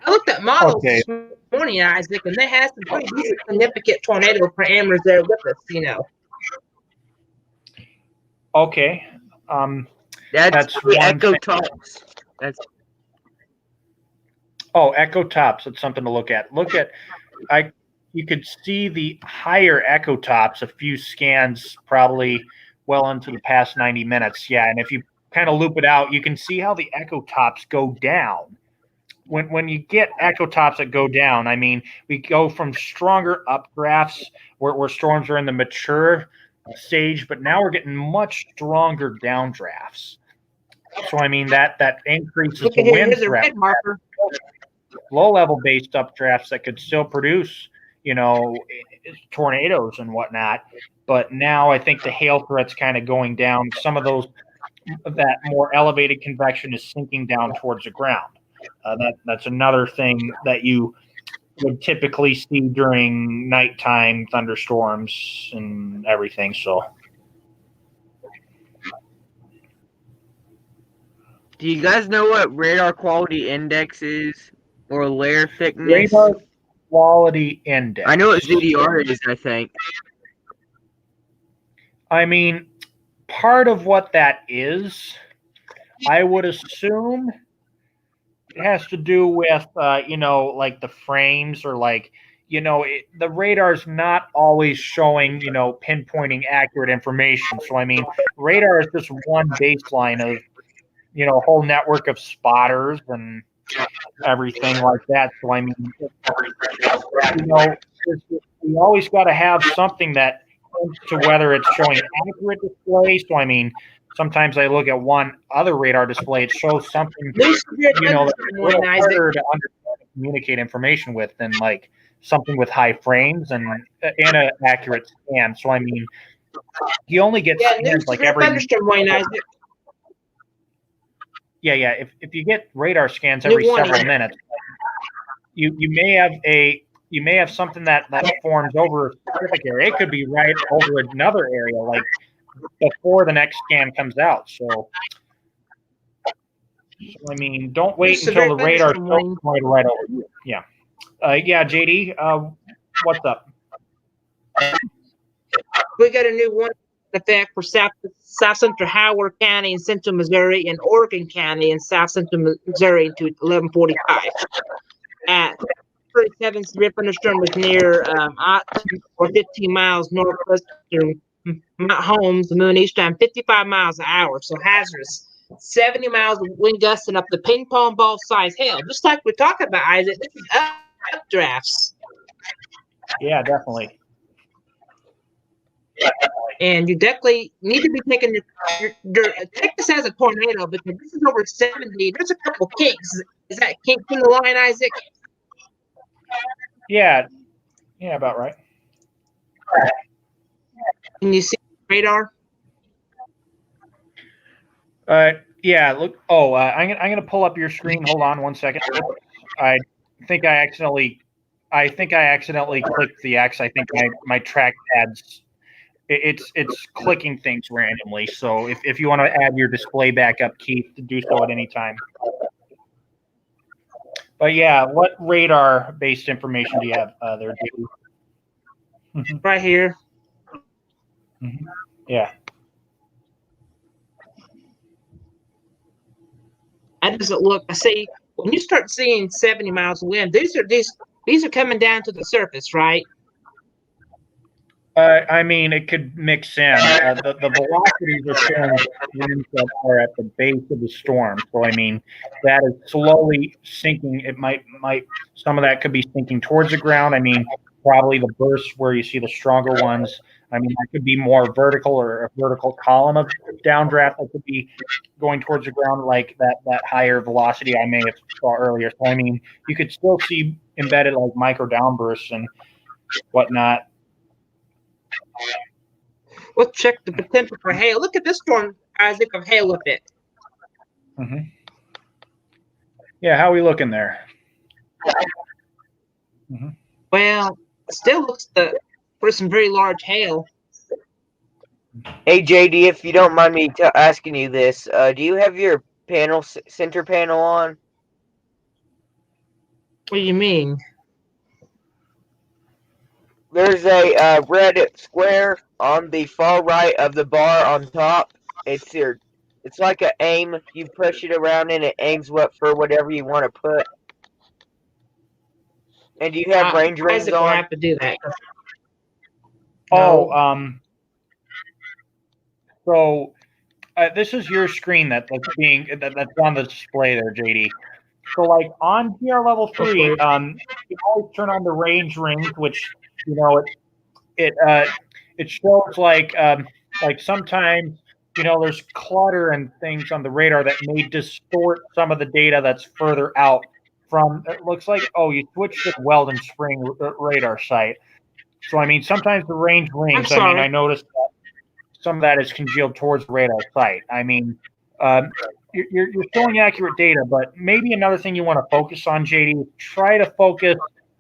I looked at models Okay. this morning, Isaac, and they had some pretty decent significant tornado parameters there with us, you know. Okay. That's the one Echo thing. Tops. That's Echo tops. That's something to look at. You could see the higher echo tops a few scans probably well into the past 90 minutes. Yeah, and if you kind of loop it out, you can see how the echo tops go down. When you get echo tops that go down, I mean, we go from stronger updrafts where storms are in the mature stage, but now we're getting much stronger downdrafts. So I mean that increases Look the at here, wind here's a threat. red marker. Low level based updrafts that could still produce, tornadoes and whatnot. But now I think the hail threat's kind of going down. Some of that more elevated convection is sinking down towards the ground. That's another thing that you would typically see during nighttime thunderstorms and everything. So, Do you guys know what radar quality index is or layer thickness? radar quality index. I know what ZDR is, I think. I mean, part of what that is, I would assume it has to do with, like the frames or like, the radar's not always showing, pinpointing accurate information. So, I mean, radar is just one baseline of, a whole network of spotters and everything like that. So, I mean, we always got to have something that points to whether it's showing accurate display. So, I mean, sometimes I look at one other radar display, it shows something, that's a little harder to understand and communicate information with than like something with high frames and an accurate scan. So, I mean, you only get scans like every. Yeah. If you get radar scans every several minutes, you may have something that forms over a specific area. It could be right over another area, like before the next scan comes out. So I mean, don't wait until the radar shows right over you. Yeah. JD, what's up? We got a new one effect for South Central Howard County in Central Missouri and Oregon County in South Central Missouri to 11:45. At 37, severe thunderstorm was near or 15 miles northwestern Mount Holmes, Moon East time, 55 miles an hour. So hazardous. 70 miles of wind gusts and up to ping pong ball size hail. Just like we're talking about, Isaac, this is updrafts. Yeah, definitely. And you definitely need to be taking your take this as a tornado because this is over 70. There's a couple kinks. Is that kink in the line, Isaac? Yeah, about right. Can you see radar? Yeah, look. Oh, I'm gonna pull up your screen. Hold on one second. I think I accidentally clicked the X. I think my trackpad's it's clicking things randomly. So if you want to add your display back up, Keith, to do so at any time. But yeah, what radar-based information do you have there, JD? Right here. Yeah. How does it look? I see when you start seeing 70 miles of wind, these are coming down to the surface, right? I mean, it could mix in. The velocities are showing winds that are at the base of the storm. So, I mean, that is slowly sinking. It might some of that could be sinking towards the ground. I mean, probably the bursts where you see the stronger ones. I mean, that could be more vertical or a vertical column of downdraft that could be going towards the ground, like that higher velocity I may have saw earlier. So, I mean, you could still see embedded like micro downbursts and whatnot. Let's check the potential for hail. Look at this storm, Isaac, of hail with it. Mm-hmm. Yeah, how are we looking there? Mm-hmm. Well, it still looks for some very large hail. Hey JD, if you don't mind me asking you this, do you have your center panel on? What do you mean? There's a red square on the far right of the bar on top. It's like an aim. You push it around and it aims for whatever you want to put. And do you have range rings Isaac will on? have to do that. Oh, so this is your screen that's on the display there, JD. So like on GR level 3, you always turn on the range rings, which it shows like sometimes there's clutter and things on the radar that may distort some of the data that's further out from. It looks like you switched to Weldon Spring radar site. So I mean sometimes the range rings. I mean I noticed that some of that is congealed towards the radar site. I mean, you're showing accurate data, but maybe another thing you want to focus on, JD, is try to focus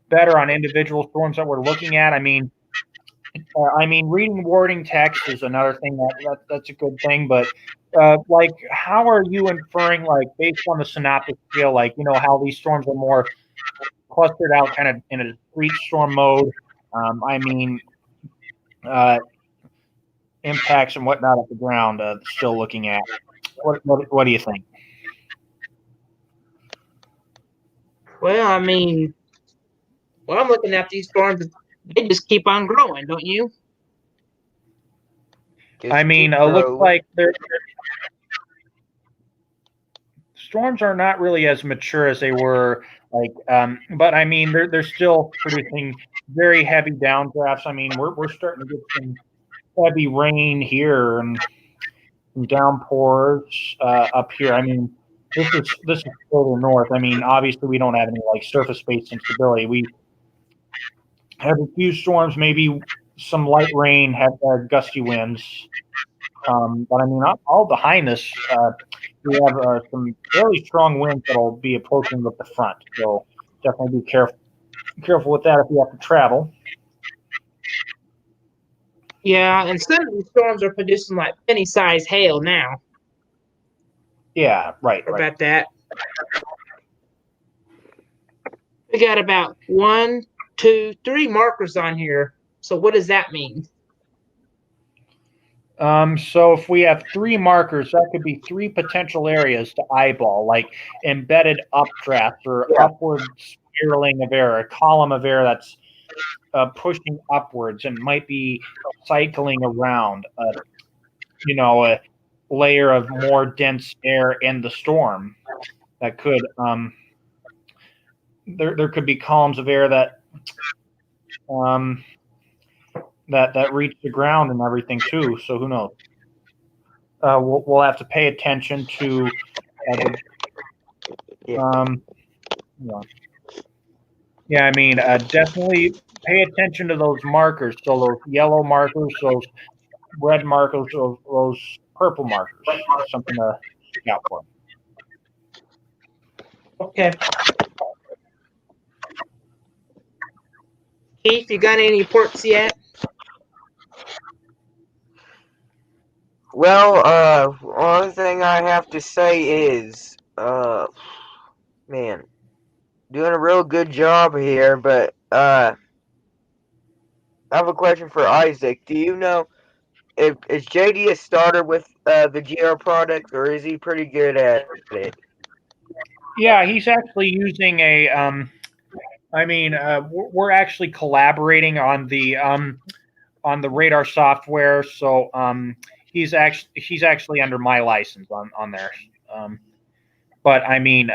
better on individual storms that we're looking at. I mean, reading warning text is another thing that's a good thing, but like, how are you inferring, like, based on the synoptic scale, like, how these storms are more clustered out kind of in a discrete storm mode? Impacts and whatnot at the ground, still looking at. What do you think? Well, I'm looking at these storms. They just keep on growing, don't you? Looks like storms are not really as mature as they were, but I mean, they're still producing very heavy downdrafts. I mean, we're starting to get some heavy rain here and some downpours up here. I mean, this is further north. I mean, obviously we don't have any like surface-based instability. We have a few storms, maybe some light rain, have gusty winds. But I mean, all behind this, we have some fairly strong winds that'll be approaching with the front. So definitely be careful with that if you have to travel. Yeah, and some of these storms are producing like penny-sized hail now. Yeah, right. About that. We got about 1, 2, 3 markers on here. So what does that mean? So if we have 3 markers, that could be 3 potential areas to eyeball, like embedded updraft or upward spiraling of air, a column of air that's pushing upwards and might be cycling around, a layer of more dense air in the storm that could, there could be columns of air that reach the ground and everything too. So who knows? We'll have to pay attention to. Definitely pay attention to those markers. So those yellow markers, those red markers, those purple markers. Something to look out for. Okay. Keith, you got any reports yet? Well, one thing I have to say is, man, doing a real good job here, but, I have a question for Isaac. Do you know if is JD a starter with the GR products, or is he pretty good at it? Yeah, he's actually using a. We're actually collaborating on the radar software, so he's actually under my license on there. But I mean,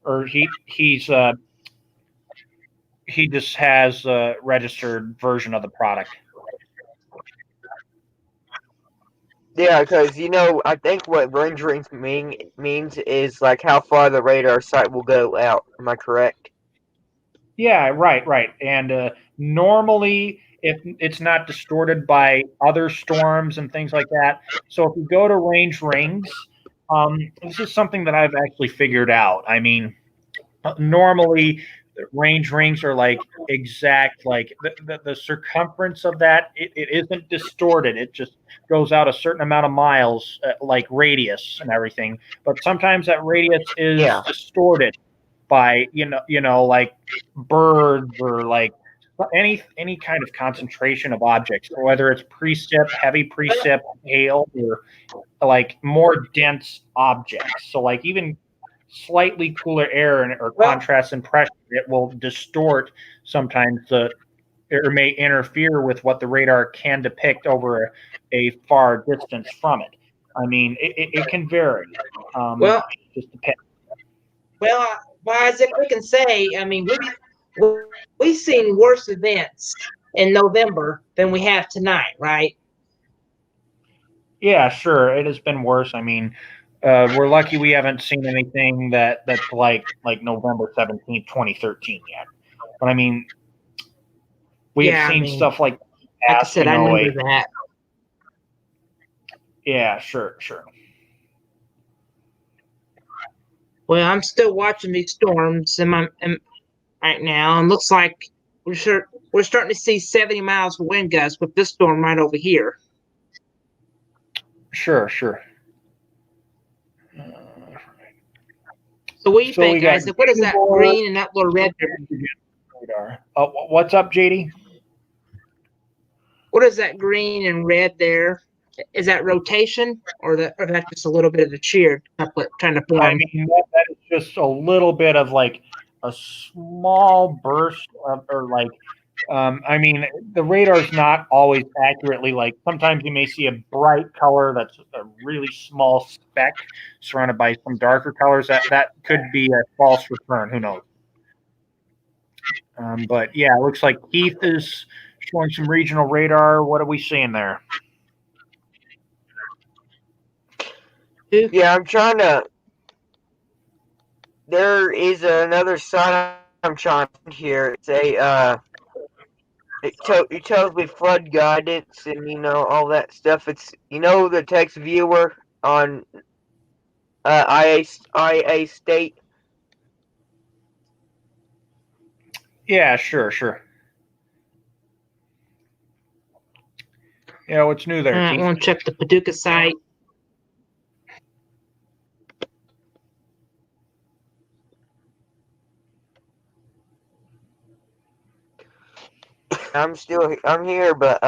or he just has a registered version of the product. Yeah, because I think what range rings means is like how far the radar sight will go out. Am I correct? Yeah, right. And normally, if it's not distorted by other storms and things like that. So if you go to range rings, this is something that I've actually figured out. I mean, normally range rings are like exact, like the circumference of that, it isn't distorted. It just goes out a certain amount of miles, like radius and everything. But sometimes that radius is Yeah. distorted by like birds or like any kind of concentration of objects, whether it's precip, heavy precip, hail, or like more dense objects. So like even slightly cooler air or contrast in pressure, it will distort sometimes or may interfere with what the radar can depict over a far distance from it. I mean, it can vary. Well, just depends. Well, Isaac, we can say, I mean, we've seen worse events in November than we have tonight, right? Yeah, sure. It has been worse. I mean, we're lucky we haven't seen anything that's like November 17th, 2013 yet. But I mean, we've seen stuff like I said, I remember that. Yeah, sure. Well, I'm still watching these storms right now, and looks like we're starting to see 70 miles of wind gusts with this storm right over here. Sure. So what do you think, Isaac? What is that green and that little red there? What's up, JD? What is that green and red there? Is that rotation, or that's just a little bit of the shear trying to form? I mean, that is just a little bit of like a small burst of, or like, I mean, the radar's not always accurately, like sometimes you may see a bright color that's a really small speck surrounded by some darker colors. That could be a false return. Who knows? But yeah, it looks like Keith is showing some regional radar. What are we seeing there? Yeah, I'm trying to. There is another sign I'm trying to here. It's a it tells me flood guidance and all that stuff. It's the text viewer on IA State. Yeah, sure. Yeah, what's new there, I Keith? want to check the Paducah site. I'm here, but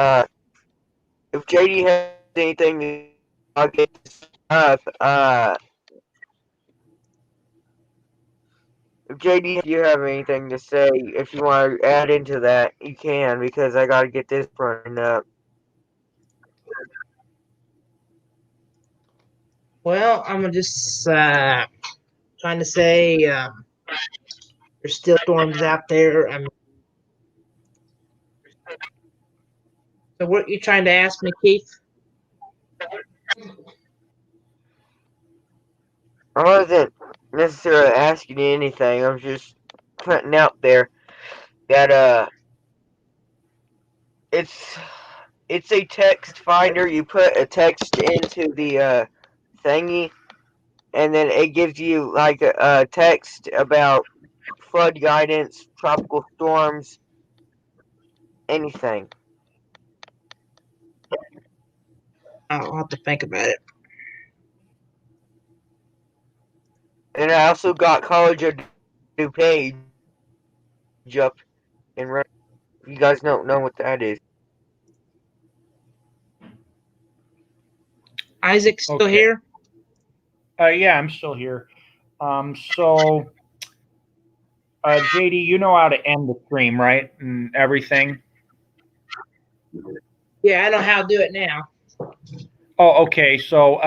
if JD has anything, I'll get stuff. If JD, if you have anything to say, if you want to add into that, you can, because I got to get this running up. Well, I'm just trying to say there's still storms out there. So what are you trying to ask me, Keith? I wasn't necessarily asking you anything. I was just putting out there that it's a text finder. You put a text into the thingy, and then it gives you like a text about flood guidance, tropical storms, anything. I'll have to think about it. And I also got College of DuPage up in red. You guys don't know what that is. Isaac still Okay. here? Yeah, I'm still here. So, JD, you know how to end the stream, right? And everything. Yeah, I know how to do it now. Oh, okay. So,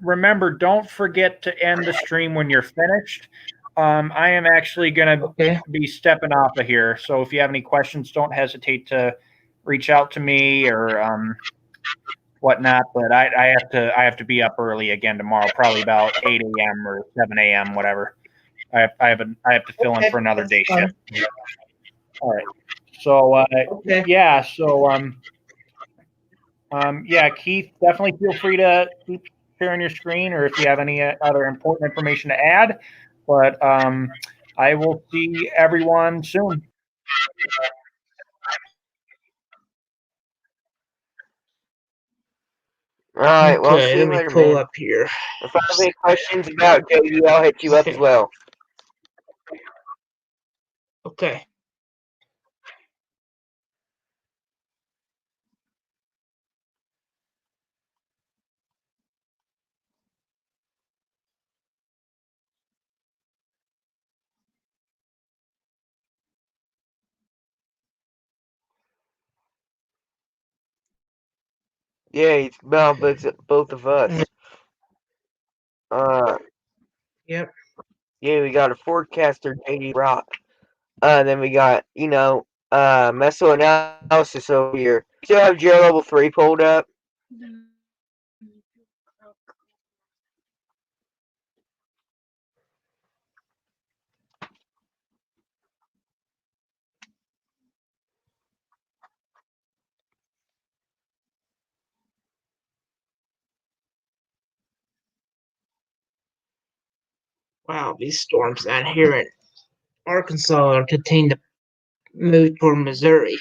remember, don't forget to end the stream when you're finished. I am actually going to Okay. be stepping off of here. So, if you have any questions, don't hesitate to reach out to me or whatnot. But I have to be up early again tomorrow, probably about 8 a.m. or 7 a.m. whatever. I have to fill in Okay, for another that's day fine. shift. All right. So Okay. yeah. So yeah, Keith, definitely feel free to keep sharing your screen, or if you have any other important information to add. But I will see everyone soon. Alright, well, Okay, see let you me later, pull man. up here. If I have any questions about JD, I'll hit you up as Okay. well. Okay. Yeah, it's about both of us. Yep. Yeah, we got a forecaster, JD Rock. Then we got, mesoanalysis over here. Still have Geo level 3 pulled up. Wow, these storms down here in Arkansas are continuing to move toward Missouri.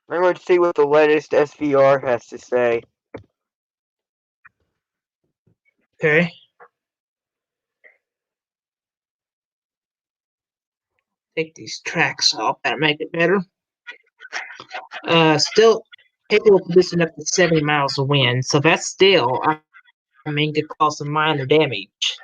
I'm going to see what the latest SVR has to say. Okay. Take these tracks off. That'll make it better. Still capable of producing up to 70 miles of wind. So that's still, I mean, could cause some minor damage.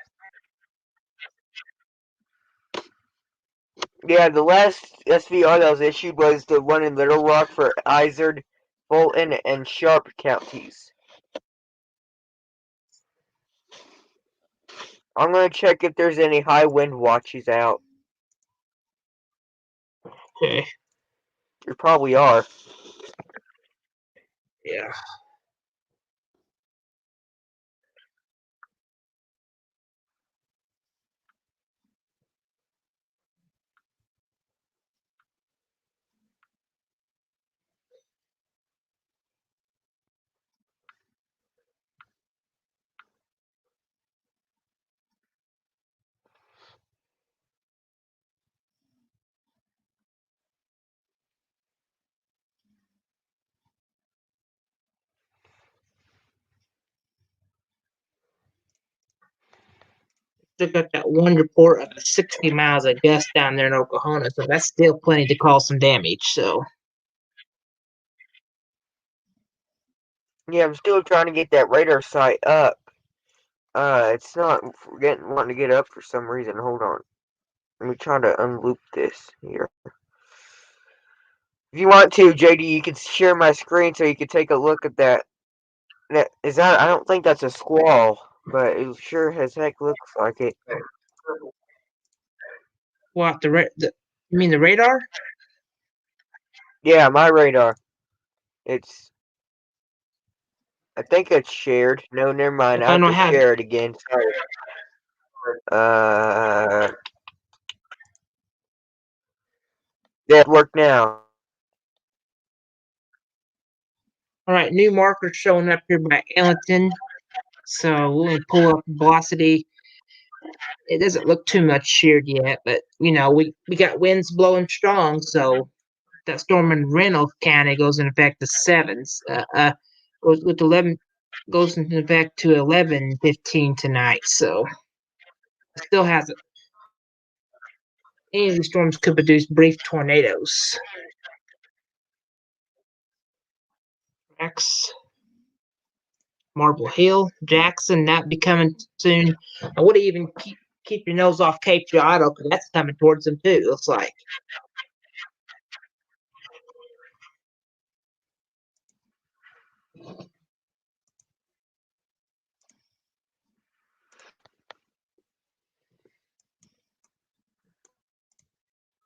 Yeah, the last SVR that was issued was the one in Little Rock for Izard, Fulton, and Sharp counties. I'm going to check if there's any high wind watches out. Okay. There probably are. Yeah. Still got that one report of 60 miles of gust down there in Oklahoma, so that's still plenty to cause some damage. So Yeah, I'm still trying to get that radar site up. It's not wanting to get up for some reason. Hold on. Let me try to unloop this here. If you want to, JD, you can share my screen so you can take a look at that. I don't think that's a squall, but it sure as heck looks like it. what you mean the radar? Yeah, my radar. I think it's shared. No, never mind. I I have don't to have. share it again. Sorry. That work now. All right, new marker showing up here by Ellington. So we'll pull up velocity. It doesn't look too much sheared yet, but we got winds blowing strong, so that storm in Reynolds County goes into effect to sevens. Goes with 11 goes into effect to 11:15 tonight. So it still has it. Any of these storms could produce brief tornadoes. X. Marble Hill, Jackson, that be coming soon. I would even keep your nose off Cape Girardeau because that's coming towards them too. Looks like.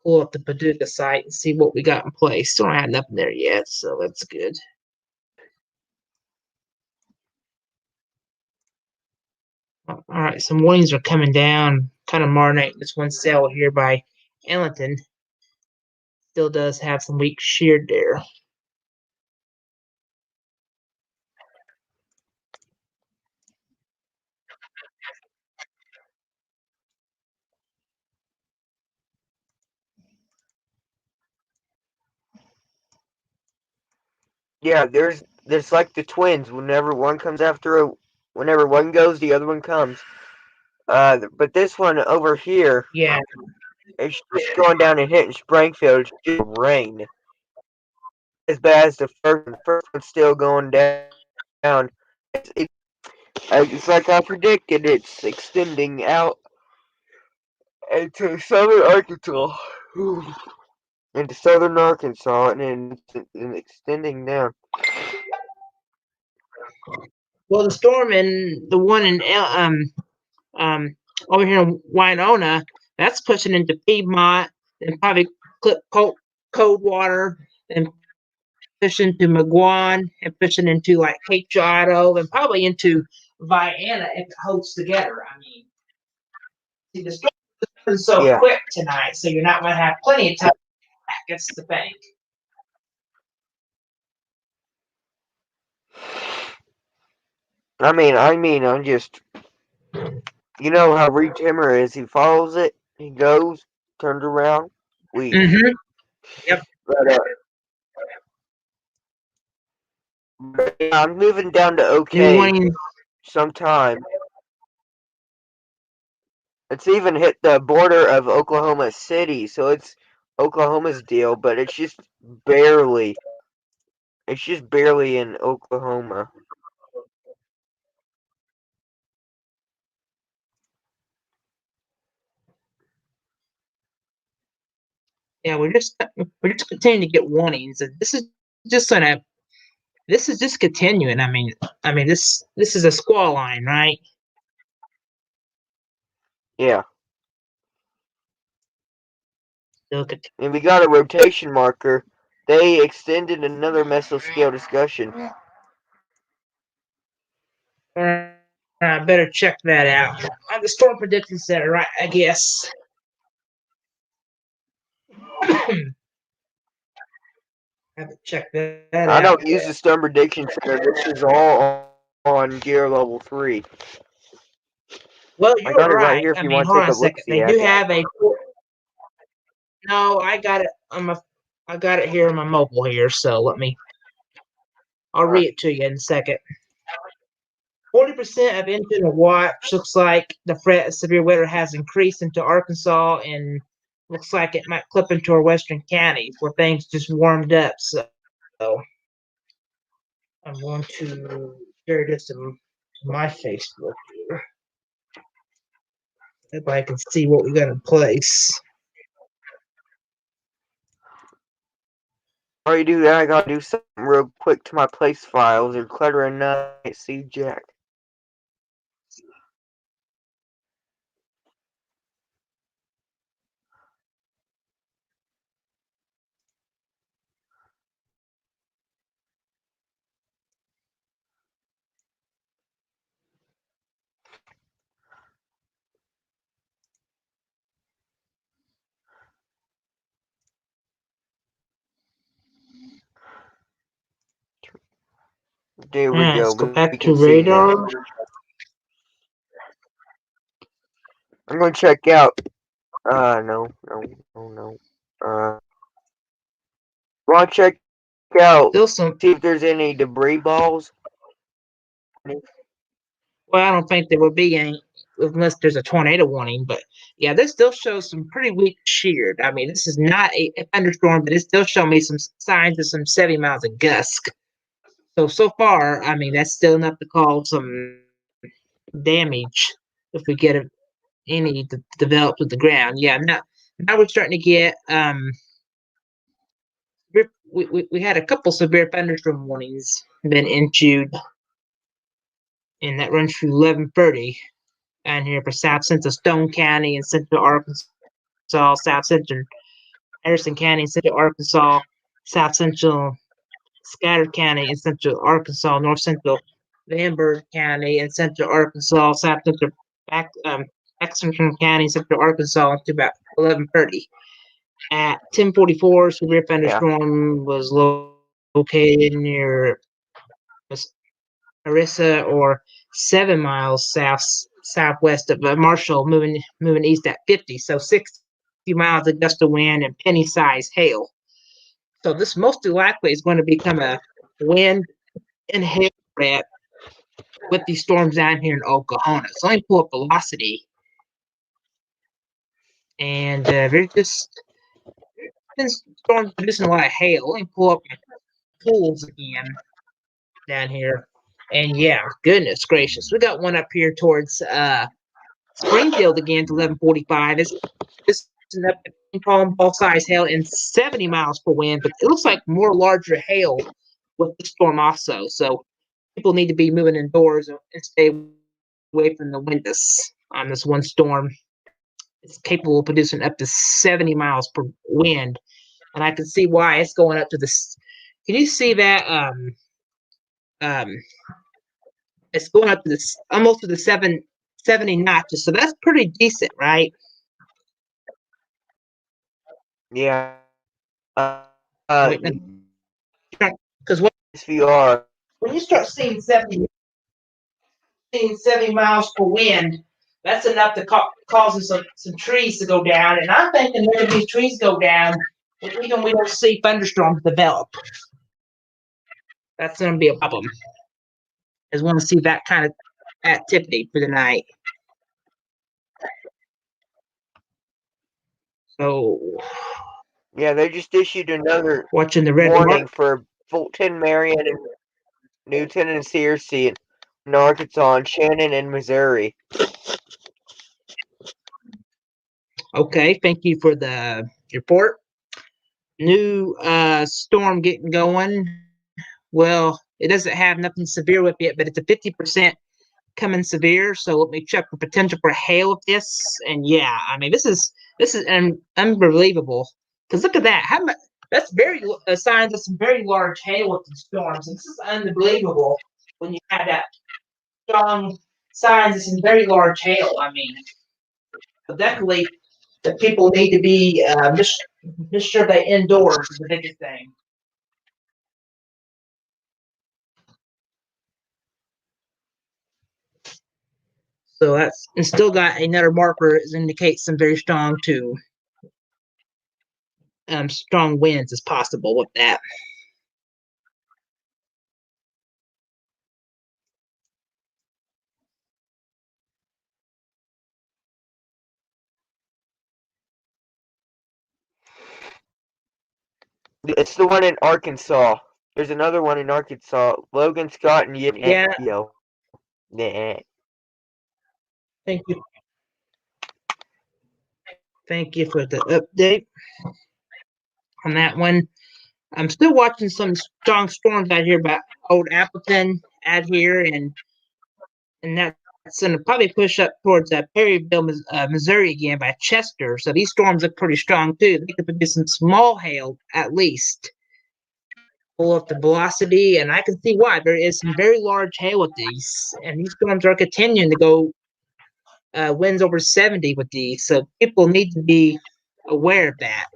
Pull up the Paducah site and see what we got in place. Still don't have nothing there yet, so that's good. All right, some warnings are coming down. Kind of marinating this one cell here by Ellington. Still does have some weak shear there. Yeah, there's like the twins. Whenever one goes, the other one comes. But this one over here, Yeah, it's just going down and hitting Springfield. It's just rain. As bad as the first one. The first one's still going down. It's like I predicted. It's extending out into southern Arkansas. Into southern Arkansas, and then extending down. well, the storm and the one in over here in Winona, that's pushing into Piedmont and probably clip Coldwater and pushing to McGuan and pushing into like Cape Girardeau and probably into Vienna if it holds together. I mean, see, the storm is so Yeah. quick tonight, so you're not going to have plenty of time back against the bank. I'm just, you know how Reed Timmer is. He follows it, he goes, turns around, we. Mm-hmm. Yep. But I'm moving down to New OK warning. sometime. It's even hit the border of Oklahoma City, so it's Oklahoma's deal, but it's just barely. It's just barely in Oklahoma. Yeah, we're just continuing to get warnings, and this is just continuing. I mean, this is a squall line, right? Yeah. Look at And we got a rotation marker. They extended another mesoscale discussion. I better check that out on the Storm Prediction Center, right? I guess. Haven't checked that I out. don't use the Storm Prediction Center. This is all on Gear Level 3. Well, I you're got it right right. here if I you mean, want to hold take on a a second. look-see They at do it. have a. No, I got it. I got it here on my mobile here. So I'll read it to you in a second. 40% of internal watch looks like the threat of severe weather has increased into Arkansas and looks like it might clip into our western counties where things just warmed up. So I'm going to share this to my Facebook here. Everybody can see what we got in place. While you do that, I gotta do something real quick to my place files. They're cluttering up. I can't see jack. There we Yeah, go. let's go We back can to see radar. now. I'm gonna check out. No. Want to check out, Still some. see if there's any debris balls. Well, I don't think there would be any unless there's a tornado warning. But yeah, this still shows some pretty weak shear. I mean, this is not a thunderstorm, but it still showing me some signs of some 70 miles of gust. So far, I mean, that's still enough to cause some damage if we get any developed with the ground. Yeah, now we're starting to get we had a couple severe thunderstorm warnings been issued, and that runs through 11:30 and here for South Central Stone County and Central Arkansas, South Central Harrison County and Central Arkansas, South Central Scattered County and Central Arkansas, North Central Vandenberg County and Central Arkansas, South Central Extension County, Central Arkansas to about 11:30. At 10:44, severe thunderstorm was located near Marissa or 7 miles southwest of Marshall, moving east at 50. So 60 miles of gust of wind and penny-sized hail. So this most likely is going to become a wind and hail threat with these storms down here in Oklahoma. So let me pull up velocity. And they're just storms producing a lot of hail. Let me pull up my pools again down here. And yeah, goodness gracious. We got one up here towards Springfield again to 11:45. It's up calm ball size hail and 70 miles per wind, but it looks like more larger hail with the storm also. So people need to be moving indoors and stay away from the windows on this one storm. It's capable of producing up to 70 miles per wind, and I can see why it's going up to this. Can you see that? It's going up to this almost to the 70 notches, so that's pretty decent, right? Yeah. Because SVR. when you start seeing 70 miles per wind, that's enough to cause some trees to go down. And I'm thinking when these trees go down, even we don't see thunderstorms develop. That's going to be a problem. I just want to see that kind of activity for the night. So, Yeah, they just issued another watching the red warning mark. for Fulton, Marion, and Newton and Searcy in Arkansas, and Shannon in Missouri. Okay, thank you for the report. New storm getting going. Well, it doesn't have nothing severe with it, but it's a 50% coming severe. So let me check for potential for hail of this. And yeah, I mean this is unbelievable. Because look at that. How much? That's very signs of some very large hail with the storms. And this is unbelievable when you have that strong signs of some very large hail. I mean, definitely the people need to be just sure they indoors is the biggest thing. So that's and still got another marker that indicates some very strong to strong winds as possible with that. It's the one in Arkansas. There's another one in Arkansas. Logan Scott and Yeah. Yo. Yeah. Thank you. Thank you for the update on that one. I'm still watching some strong storms out here about Old Appleton out here, and that's going to probably push up towards Perryville, Missouri again by Chester. So these storms look pretty strong too. They could produce some small hail at least. Pull up the velocity, and I can see why. There is some very large hail with these, and these storms are continuing to go winds over 70 with these. So people need to be aware of that.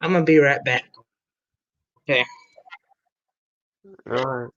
I'm gonna be right back. Okay. All right.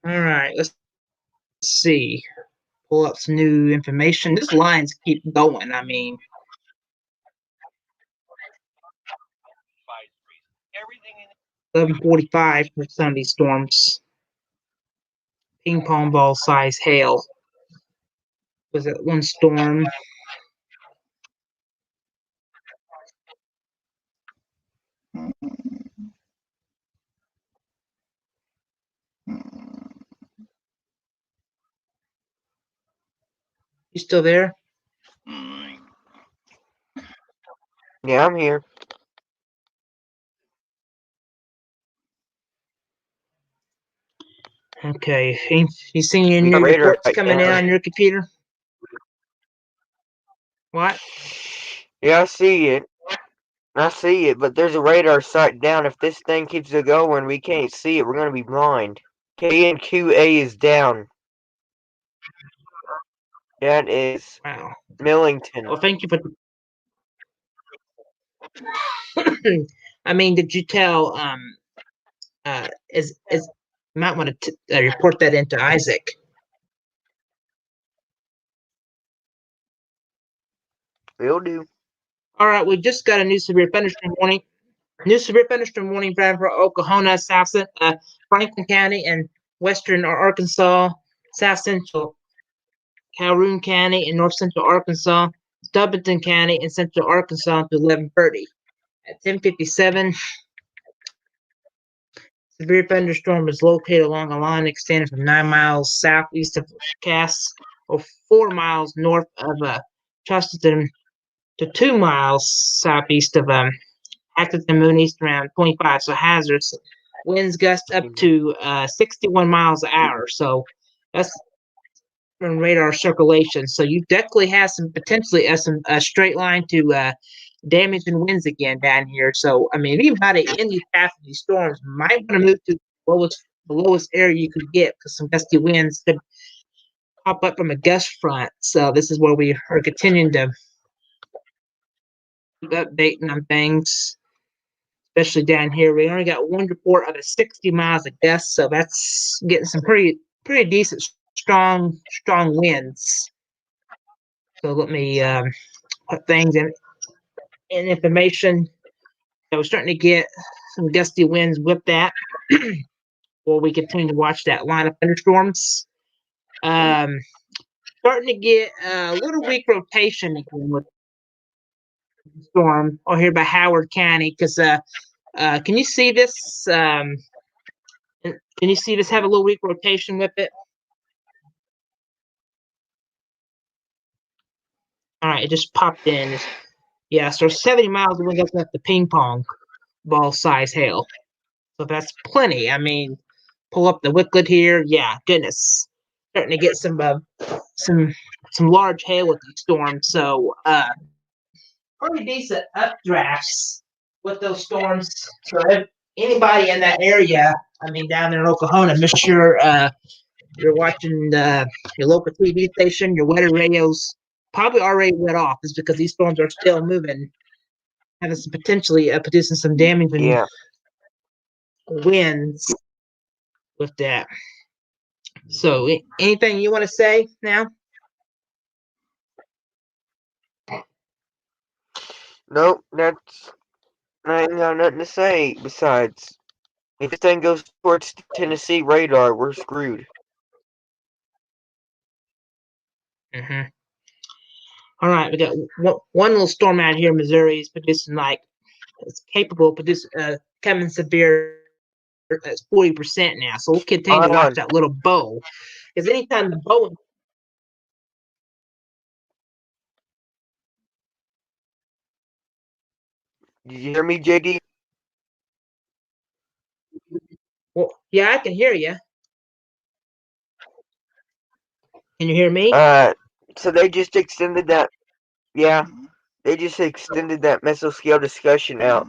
All right. Let's see. Pull up some new information. This lines keep going. I mean, 11:45 for some of these storms. Ping pong ball size hail. Was that one storm? You still there? Yeah, I'm here. Okay. You seen any We got new radar reports right coming in now. on your computer? What? Yeah, I see it. I see it, but there's a radar sight down. If this thing keeps it going, we can't see it. We're gonna be blind. KNQA is down. That is Wow. Millington. Well, thank you for. I mean, did you tell? Is you might want to report that into Isaac. Will do. All right, we just got a new severe thunderstorm warning. New severe thunderstorm warning for Oklahoma, Franklin County, and western Arkansas, south central Calhoun County, and north central Arkansas, Stubbington County, and central Arkansas to 11:30. At 10:57, severe thunderstorm is located along a line extending from 9 miles southeast of Cass, or 4 miles north of Chesterton, to 2 miles southeast of Atherton, moon east around 25. So hazardous winds gust up to 61 miles an hour. So that's from radar circulation. So you definitely have some potentially a straight line to damaging winds again down here. So I mean, anybody in these path of these storms might want to move to the lowest area you could get because some gusty winds could pop up from a gust front. So this is where we are continuing to keep updating on things, especially down here. We only got one report of a 60 miles of gust, so that's getting some pretty decent strong winds. So let me put things in information. So we're starting to get some gusty winds with that. While we continue to watch that line of thunderstorms. Starting to get a little weak rotation again with the storm over here by Howard County. Because can you see this? Can you see this have a little weak rotation with it? All right, it just popped in. Yeah, so 70 miles of wind gusting up to ping pong ball size hail. So that's plenty. I mean, pull up the Wicklet here. Yeah, goodness, starting to get some large hail with these storms. So pretty decent updrafts with those storms. So if anybody in that area, I mean down there in Oklahoma, make sure you're watching your local TV station, your weather radios probably already went off. Is because these storms are still moving having some potentially producing some damaging Yeah. winds with that. So, anything you want to say now? Nope, I ain't got nothing to say besides if this thing goes towards Tennessee radar, we're screwed. Mm-hmm. All right, we got one little storm out here in Missouri is producing like it's capable of producing coming severe as 40% now. So we'll continue to Hold watch on. that little bow. Because anytime the bow, Did you hear me, JD? well, yeah, I can hear you. Can you hear me? So they just extended that. Yeah, they just extended that mesoscale discussion out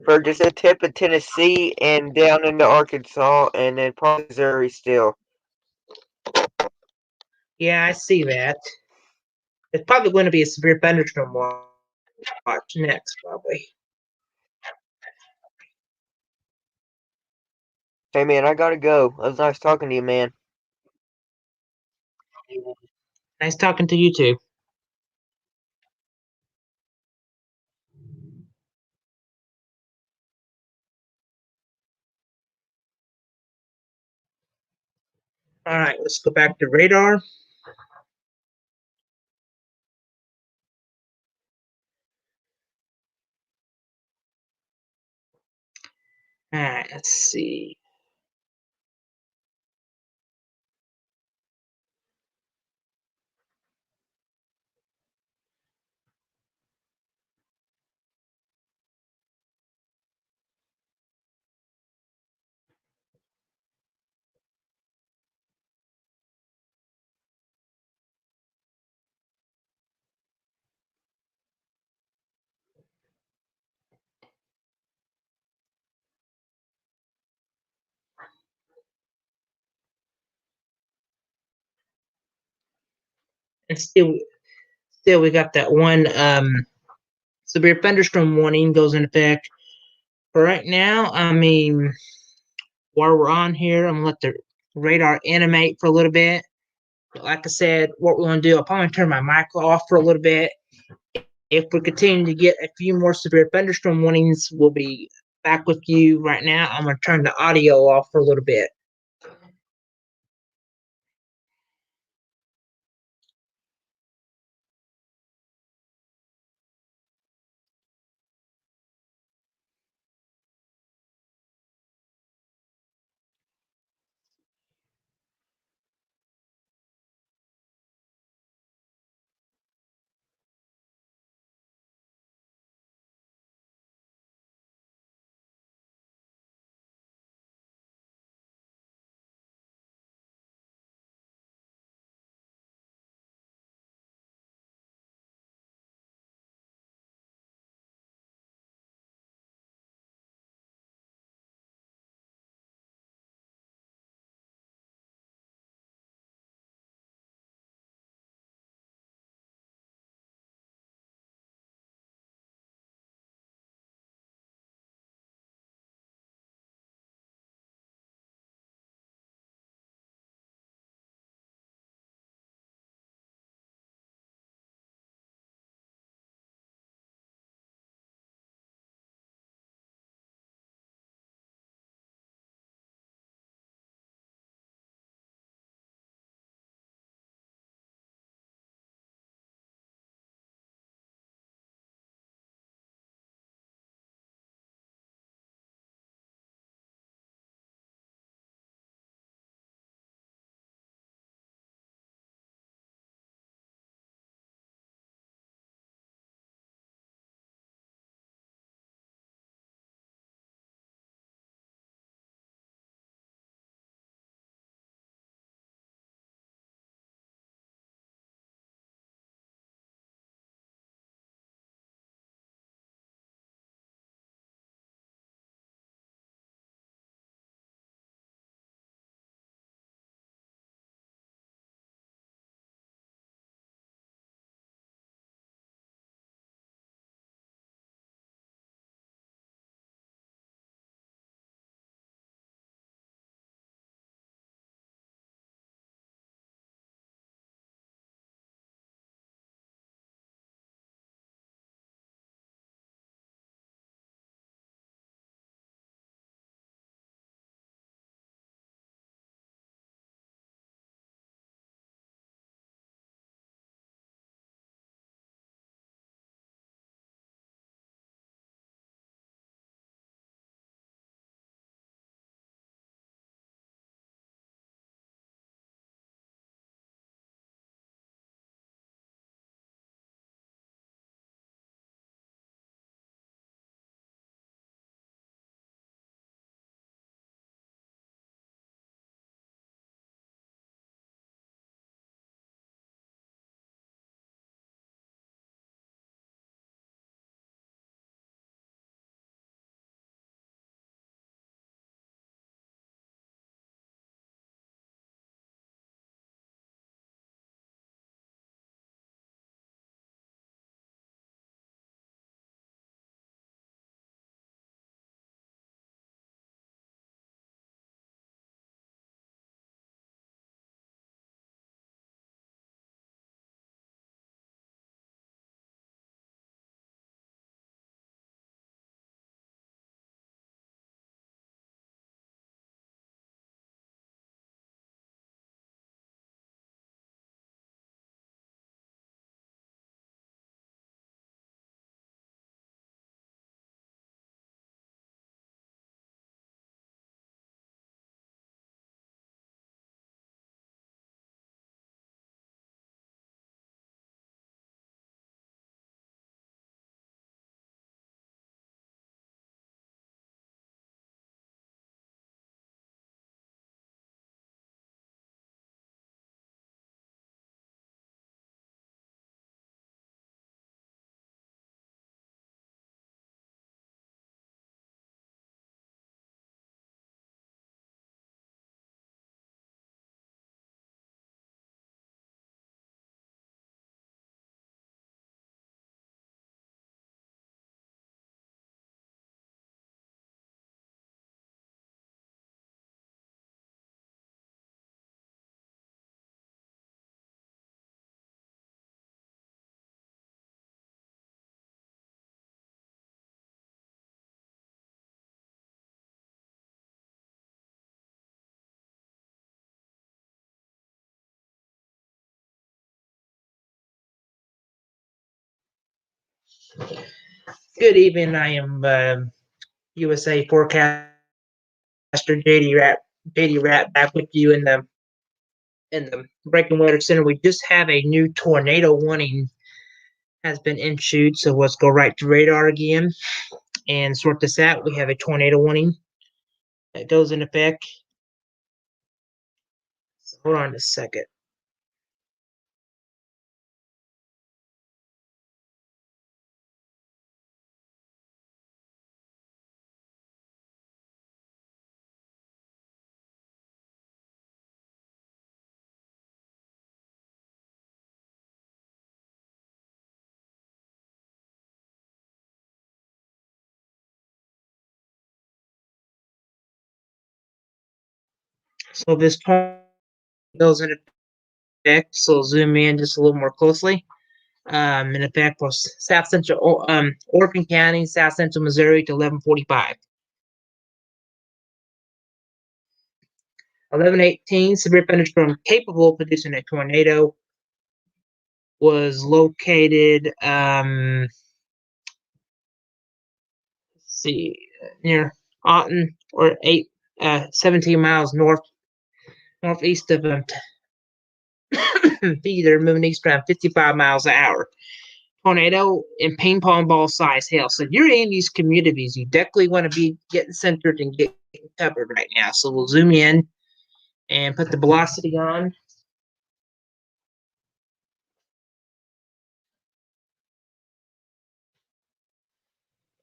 for just a tip of Tennessee and down into Arkansas and then probably Missouri still. Yeah, I see that. It's probably going to be a severe thunderstorm watch next, probably. Hey man, I gotta go. It was nice talking to you, man. Nice talking to you too. All right, let's go back to radar. All right, let's see. And still, we got that one severe thunderstorm warning goes in effect. But right now, I mean, while we're on here, I'm gonna let the radar animate for a little bit. But like I said, what we're gonna do, I'll probably turn my mic off for a little bit. If we continue to get a few more severe thunderstorm warnings, we'll be back with you. Right now, I'm gonna turn the audio off for a little bit. Good evening. I am USA forecaster JD Rat back with you in the Breaking Weather Center. We just have a new tornado warning has been issued, so let's go right to radar again and sort this out. We have a tornado warning that goes in effect. So hold on a second. So this tornado goes in effect. So zoom in just a little more closely. In effect for South Central Orphan County, South Central Missouri to 11:45. 11:18, severe thunderstorm capable of producing a tornado was located, let's see, near Auten, or 17 miles northeast of Feeder, moving east around 55 miles an hour. Tornado in ping pong ball size hail. So you're in these communities, you definitely want to be getting centered and getting covered right now. So we'll zoom in and put the velocity on.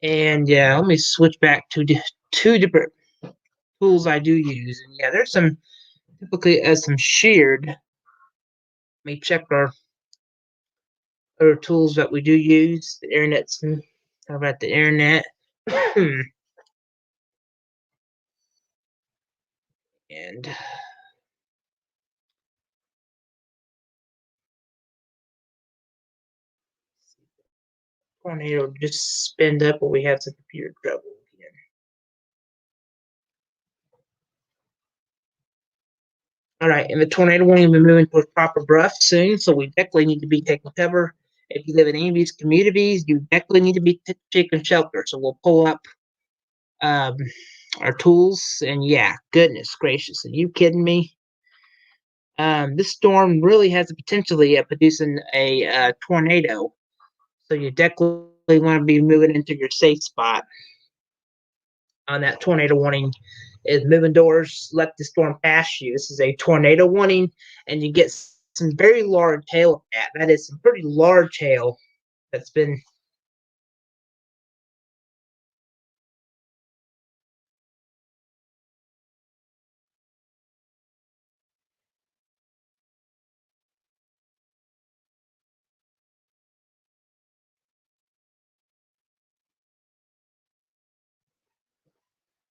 And yeah, let me switch back to two different tools I do use. And yeah, there's some typically some shared. Let me check our other tools that we do use. The internet's how about the internet? And tornado just spinned up, but we have some computer trouble again. All right, and the tornado warning will be moving towards proper brush soon, so we definitely need to be taking cover. If you live in any of these communities, you definitely need to be taking shelter. So we'll pull up our tools, and yeah, goodness gracious, are you kidding me? This storm really has the potentially of producing a tornado, so you definitely want to be moving into your safe spot. On that tornado warning is moving doors, let the storm pass you. This is a tornado warning, and you get some very large hail at that. That is some pretty large hail that's been.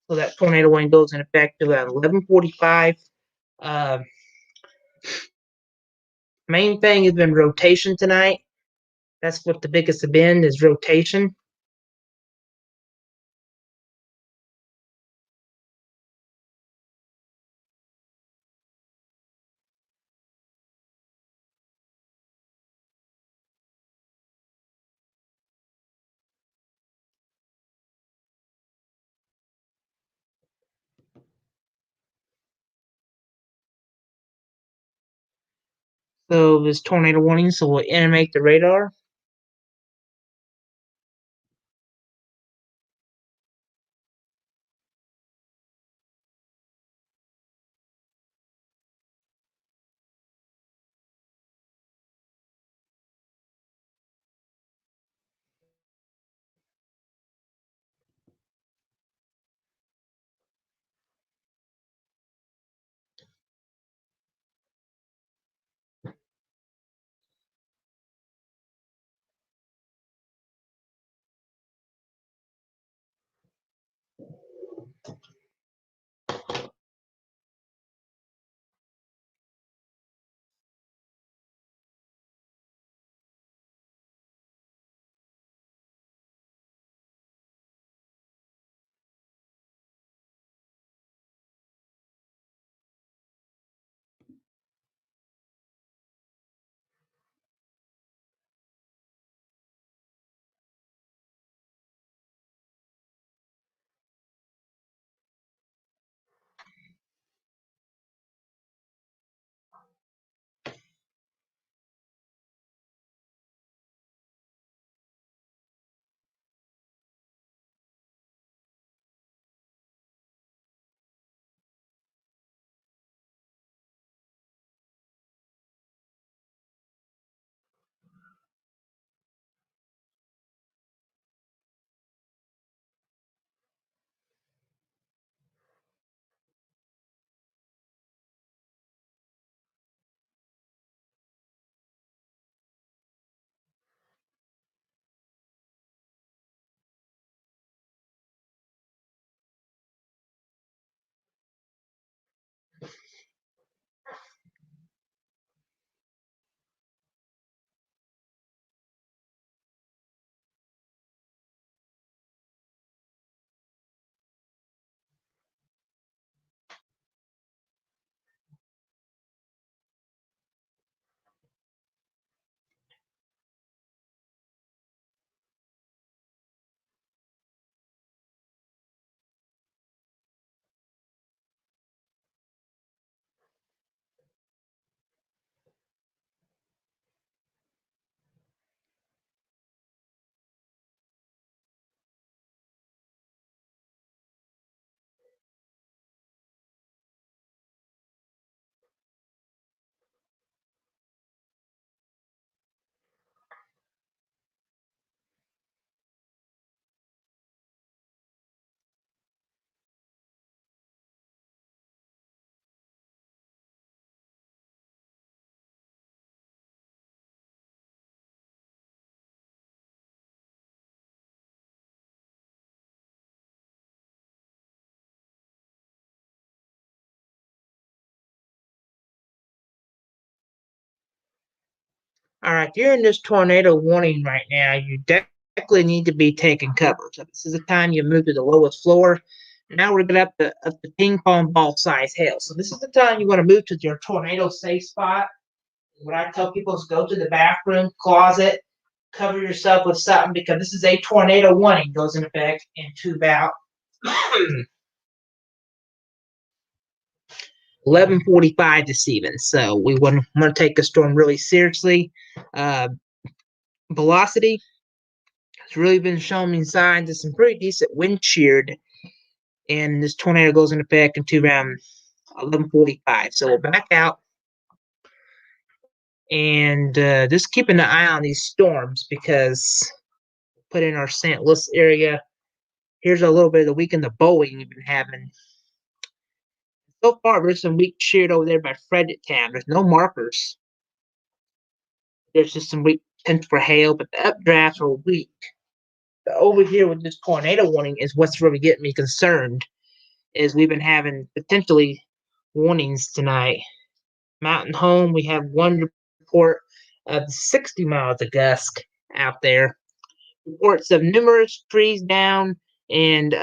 So that tornado warning goes in effect at 11:45. Main thing has been rotation tonight. That's what the biggest have been, is rotation. So this tornado warning, so we'll animate the radar. All right, you're in this tornado warning right now. You definitely need to be taking cover. So this is the time you move to the lowest floor. Now we're going up to ping pong ball size hail. So this is the time you want to move to your tornado safe spot. What I tell people is go to the bathroom, closet, cover yourself with something because this is a tornado warning. Goes in effect in about 11:45 this evening. So we want to take the storm really seriously. Uh, Velocity has really been showing me signs of some pretty decent wind shear, and this tornado goes into effect into around 11:45. So we'll back out and just keeping an eye on these storms because put in our St. Louis area. Here's a little bit of the weekend of Boeing we've been having. So far, there's some weak shear over there by Fredericktown. There's no markers. There's just some weak potential for hail, but the updrafts are weak. But over here with this tornado warning is what's really getting me concerned. Is we've been having potentially warnings tonight. Mountain Home, we have one report of 60 miles of gust out there. Reports of numerous trees down and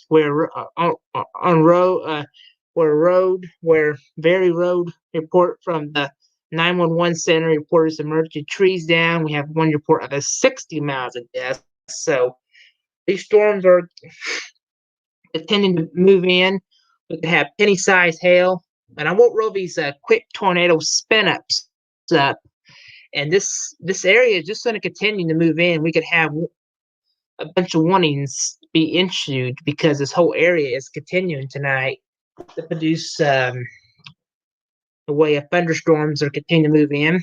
where on road where Berry Road report from the 911 center reported some emergency trees down. We have one report of a 60 miles of gust. So these storms are tending to move in. We could have penny-sized hail, and I won't roll these quick tornado spin-ups up. And this area is just going to continue to move in. We could have a bunch of warnings be issued because this whole area is continuing tonight to produce the way of thunderstorms are continuing to move in.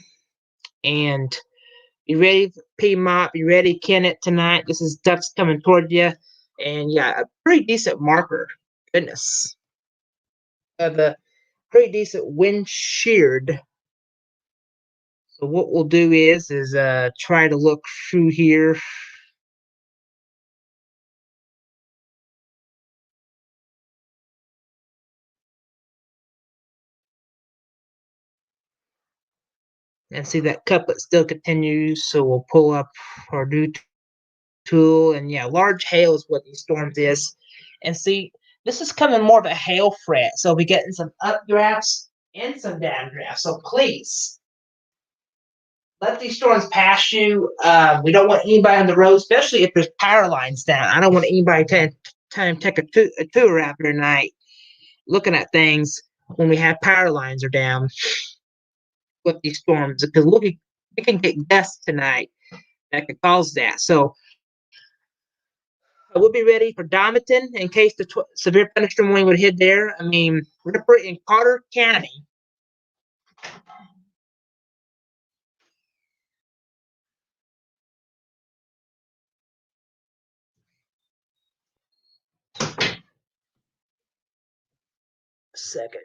And be ready, Piedmont. Be ready, Kennett, tonight. This is stuff's coming toward you. And yeah, a pretty decent marker. Goodness. The pretty decent wind sheared. So what we'll do is try to look through here. And see that couplet still continues. So we'll pull up our new tool. And yeah, large hail is what these storms is. And see, this is coming more of a hail threat. So we're getting some updrafts and some downdrafts. So please let these storms pass you. We don't want anybody on the road, especially if there's power lines down. I don't want anybody to take a tour out there tonight looking at things when we have power lines are down with these storms because we can get gusts tonight that could cause that. So we'll be ready for Domiton in case the severe thunderstorm warning would hit there. I mean, we're going to put it in Carter County. Second.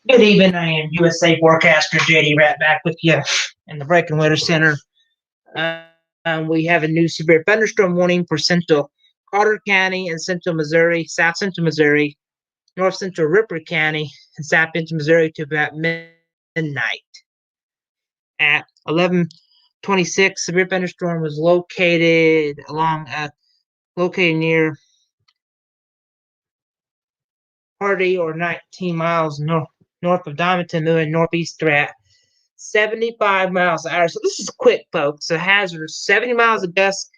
Good evening, I am USA forecaster JD Rat back with you in the Breaking Weather Center. We have a new severe thunderstorm warning for central Carter County and central Missouri, south central Missouri, north central Ripper County, and south central Missouri to about midnight. At 11:26, severe thunderstorm was located near Hardy or 19 miles north of Diamondton, moving northeast at 75 miles an hour. So this is quick, folks. So hazardous 70 miles of gust.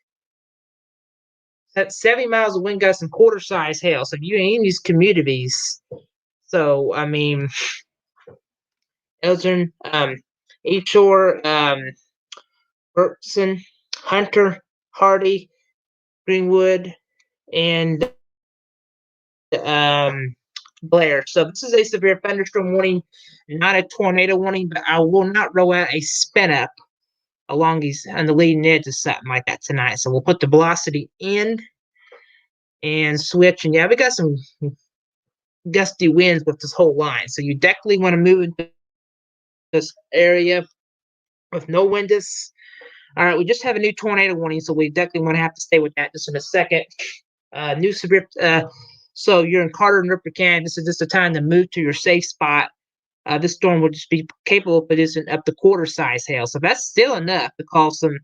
That's 70 miles of wind gusts and quarter size hail. So if you're in these communities, so I mean, Elgin, East Shore, Berkson, Hunter, Hardy, Greenwood, and Blair. So this is a severe thunderstorm warning, not a tornado warning, but I will not roll out a spin up along these on the leading edge of something like that tonight. So we'll put the velocity in and switch. And yeah, we got some gusty winds with this whole line. So you definitely want to move into this area with no wind. All right, we just have a new tornado warning, so we definitely want to have to stay with that just in a second. New severe. So you're in Carter and Ripper County. This is just the time to move to your safe spot. This storm will just be capable of producing up to quarter size hail. So that's still enough to cause some,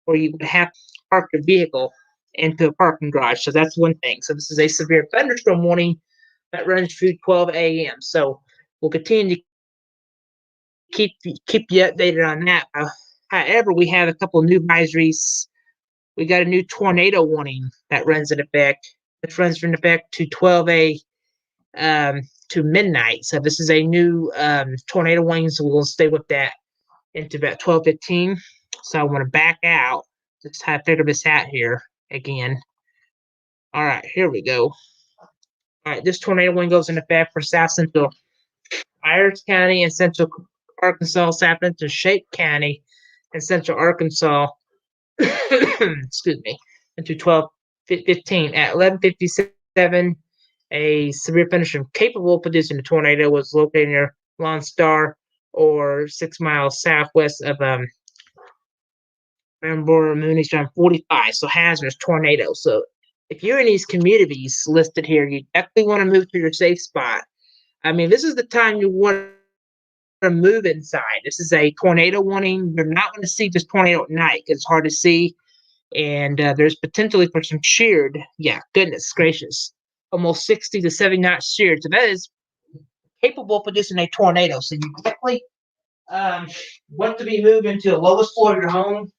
or you would have to park your vehicle into a parking garage. So that's one thing. So this is a severe thunderstorm warning that runs through 12 a.m. So we'll continue to keep you updated on that. However, we have a couple new advisories. We got a new tornado warning that runs in effect. Which runs from effect to 12 a.m. To midnight. So this is a new tornado warning. So we'll stay with that into about 12:15. So I want to back out. Just have to figure this out here again. All right, here we go. All right, this tornado warning goes into effect for south central Irons County and central Arkansas, south central Shake County and central Arkansas. Excuse me. Into 12:15 at 11:57. A severe thunderstorm capable of producing a tornado was located near Lone Star or 6 miles southwest of Maribor Mooney's around 45. So hazardous tornado. So if you're in these communities listed here, you definitely want to move to your safe spot. I mean, this is the time you want to move inside. This is a tornado warning. You're not going to see this tornado at night because it's hard to see. And there's potentially for some sheared. Yeah, goodness gracious. Almost 60 to 70 knots sheared. So that is capable of producing a tornado. So you definitely want to be moving to the lowest floor of your home.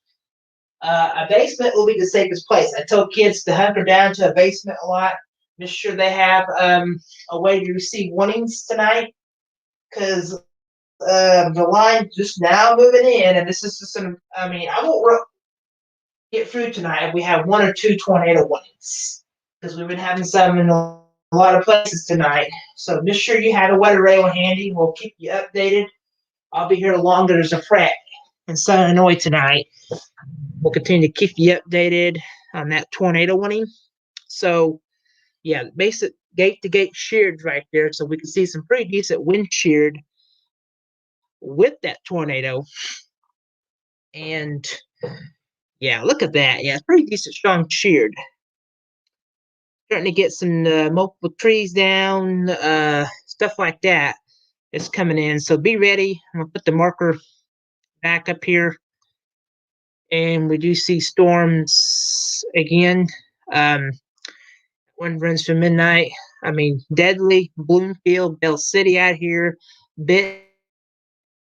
A basement will be the safest place. I tell kids to hunker down to a basement a lot. Make sure they have a way to receive warnings tonight because the line just now moving in, and this is just I won't get through tonight if we have one or two tornado warnings because we've been having some in a lot of places tonight. So make sure you have a weather rail handy. We'll keep you updated. I'll be here longer as a frat in San Illinois tonight. We'll continue to keep you updated on that tornado warning. So, yeah, basic gate-to-gate sheared right there. So we can see some pretty decent wind sheared with that tornado. And, yeah, look at that. Yeah, it's pretty decent strong sheared. Starting to get some multiple trees down, stuff like that is coming in. So be ready. I'm going to put the marker back up here. And we do see storms again. One runs from midnight. I mean, Deadly, Bloomfield, Bell City out here, Benton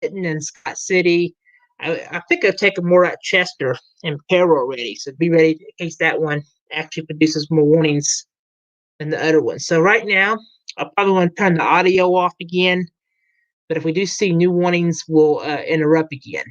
and Scott City. I think I've taken more at Chester and Peril already. So be ready in case that one actually produces more warnings than the other one. So right now, I probably want to turn the audio off again. But if we do see new warnings, we'll interrupt again.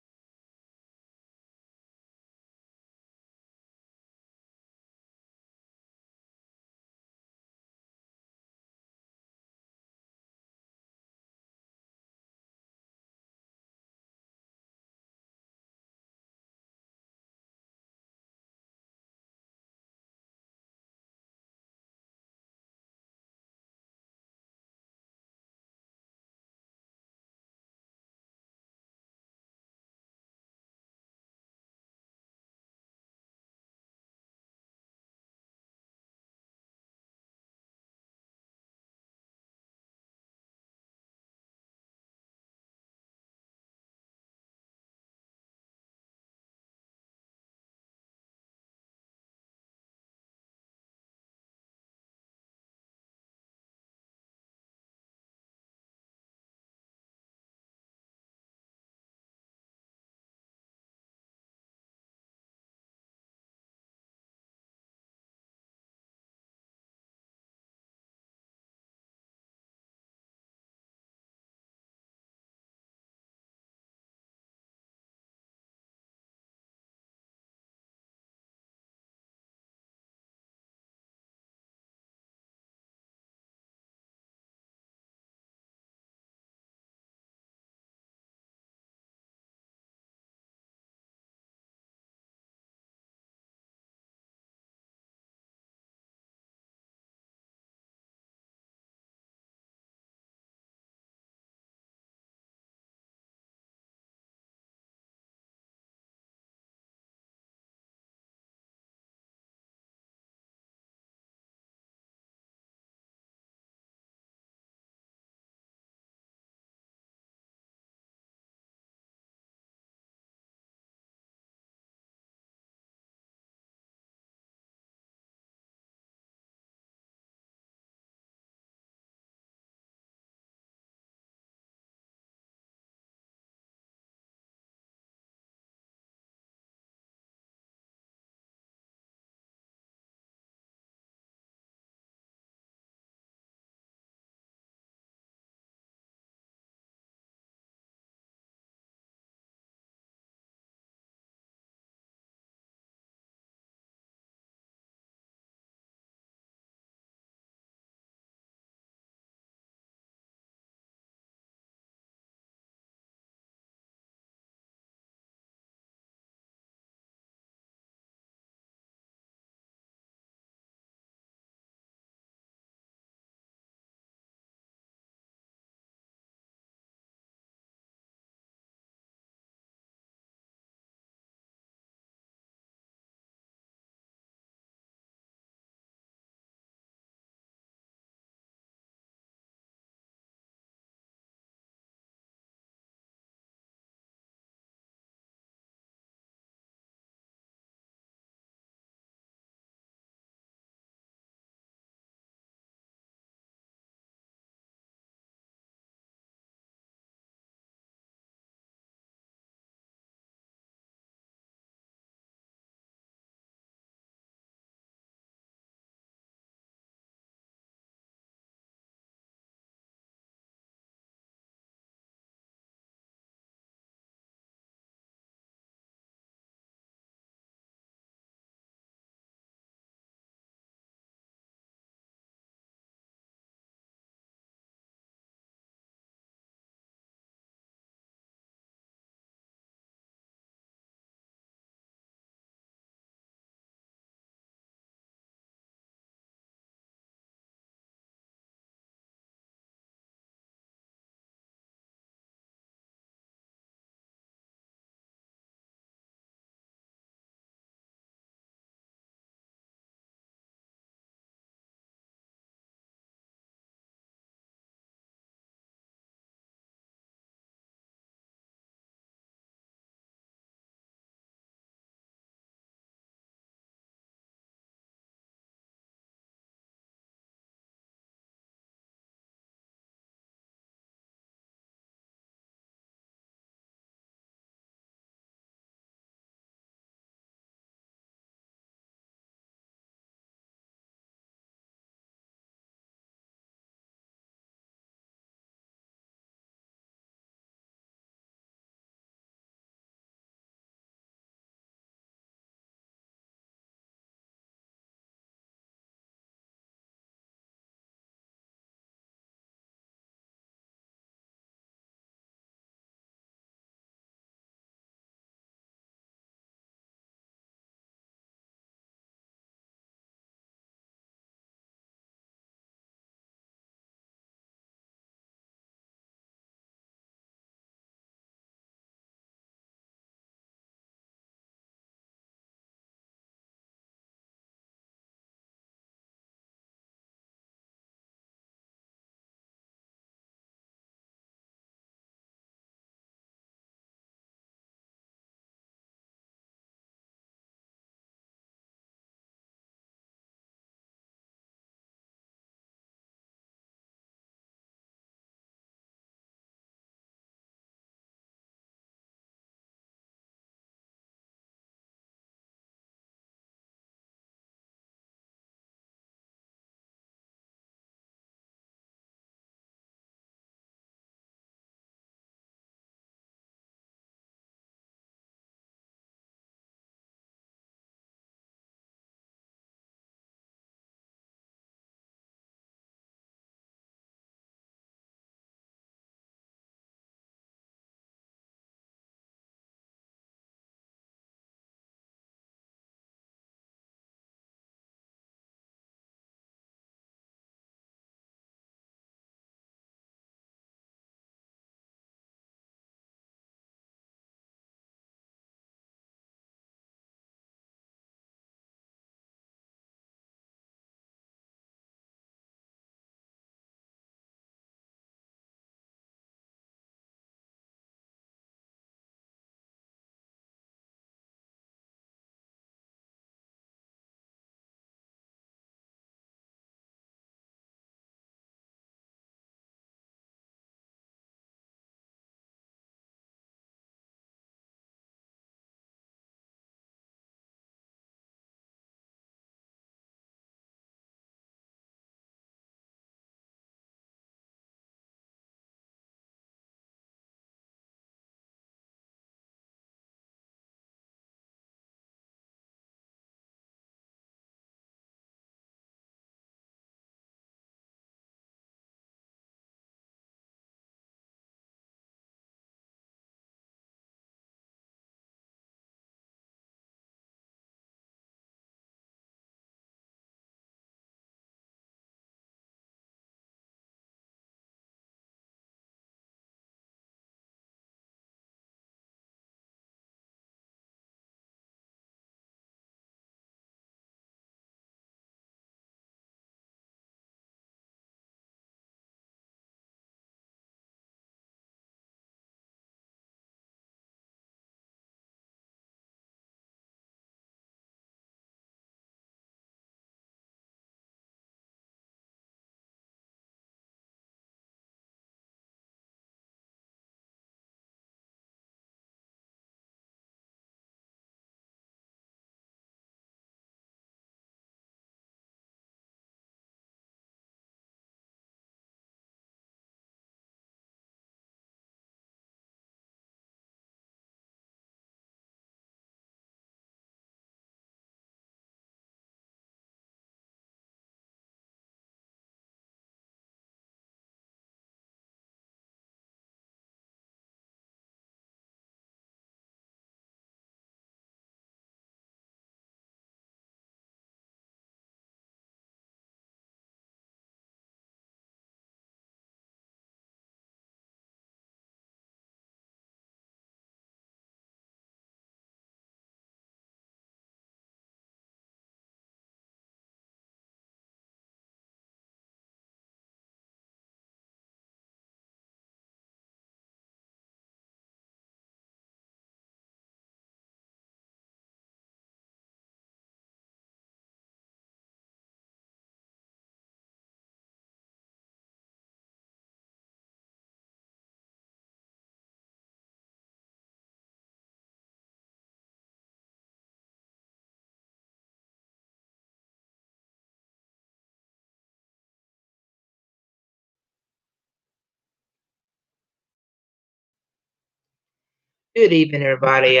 Good evening, everybody.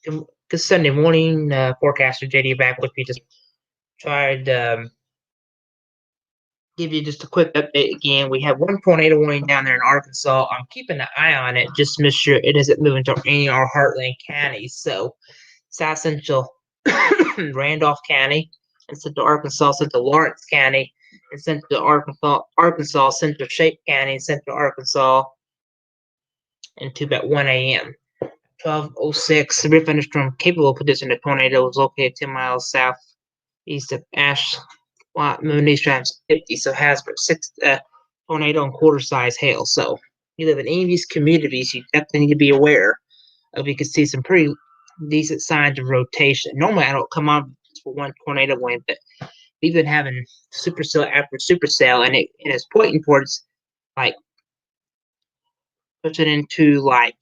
Good Sunday morning. Forecaster JD back with you. Just tried give you just a quick update again. We have one tornado warning down there in Arkansas. I'm keeping an eye on it just to make sure it isn't moving to any of our heartland counties. So South Central Randolph County, and Central Arkansas, Central Lawrence County, and Central Arkansas, Central Shape County, and Central Arkansas, into about 1 a.m. 12:06, severe thunderstorm capable of producing a tornado was located 10 miles southeast of Ashland, moving east times 50. So has 6 tornado and quarter size hail. So you live in any of these communities, you definitely need to be aware of. You can see some pretty decent signs of rotation. Normally, I don't come on for one tornado wind, but we've been having supercell after supercell, and it's pointing towards like pushing into like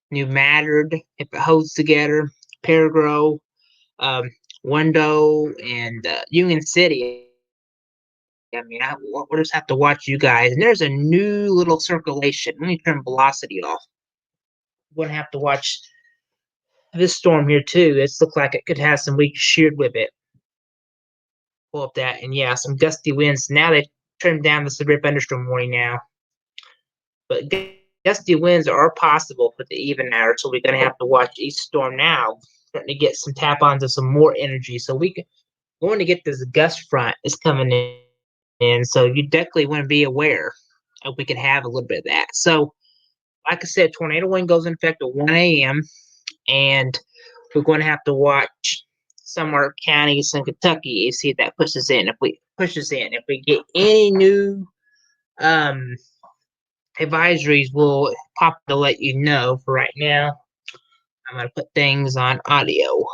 New Madrid, if it holds together, Paragrow, Wando, and Union City. I mean, we'll just have to watch you guys. And there's a new little circulation. Let me turn velocity off. We're going to have to watch this storm here, too. It looks like it could have some weak shear with it. Pull up that. And yeah, some gusty winds. Now they've trimmed down the severe thunderstorm warning now. But gusty winds are possible for the even hour, so we're going to have to watch each storm now. Starting to get some tap-ons of some more energy. So going to get this gust front is coming in. So you definitely want to be aware of we can have a little bit of that. So, like I said, tornado wind goes in effect at 1 a.m. And we're going to have to watch some of our counties in Kentucky. You see if that pushes in. If we get any new advisories, we'll pop to let you know. For right now, I'm going to put things on audio.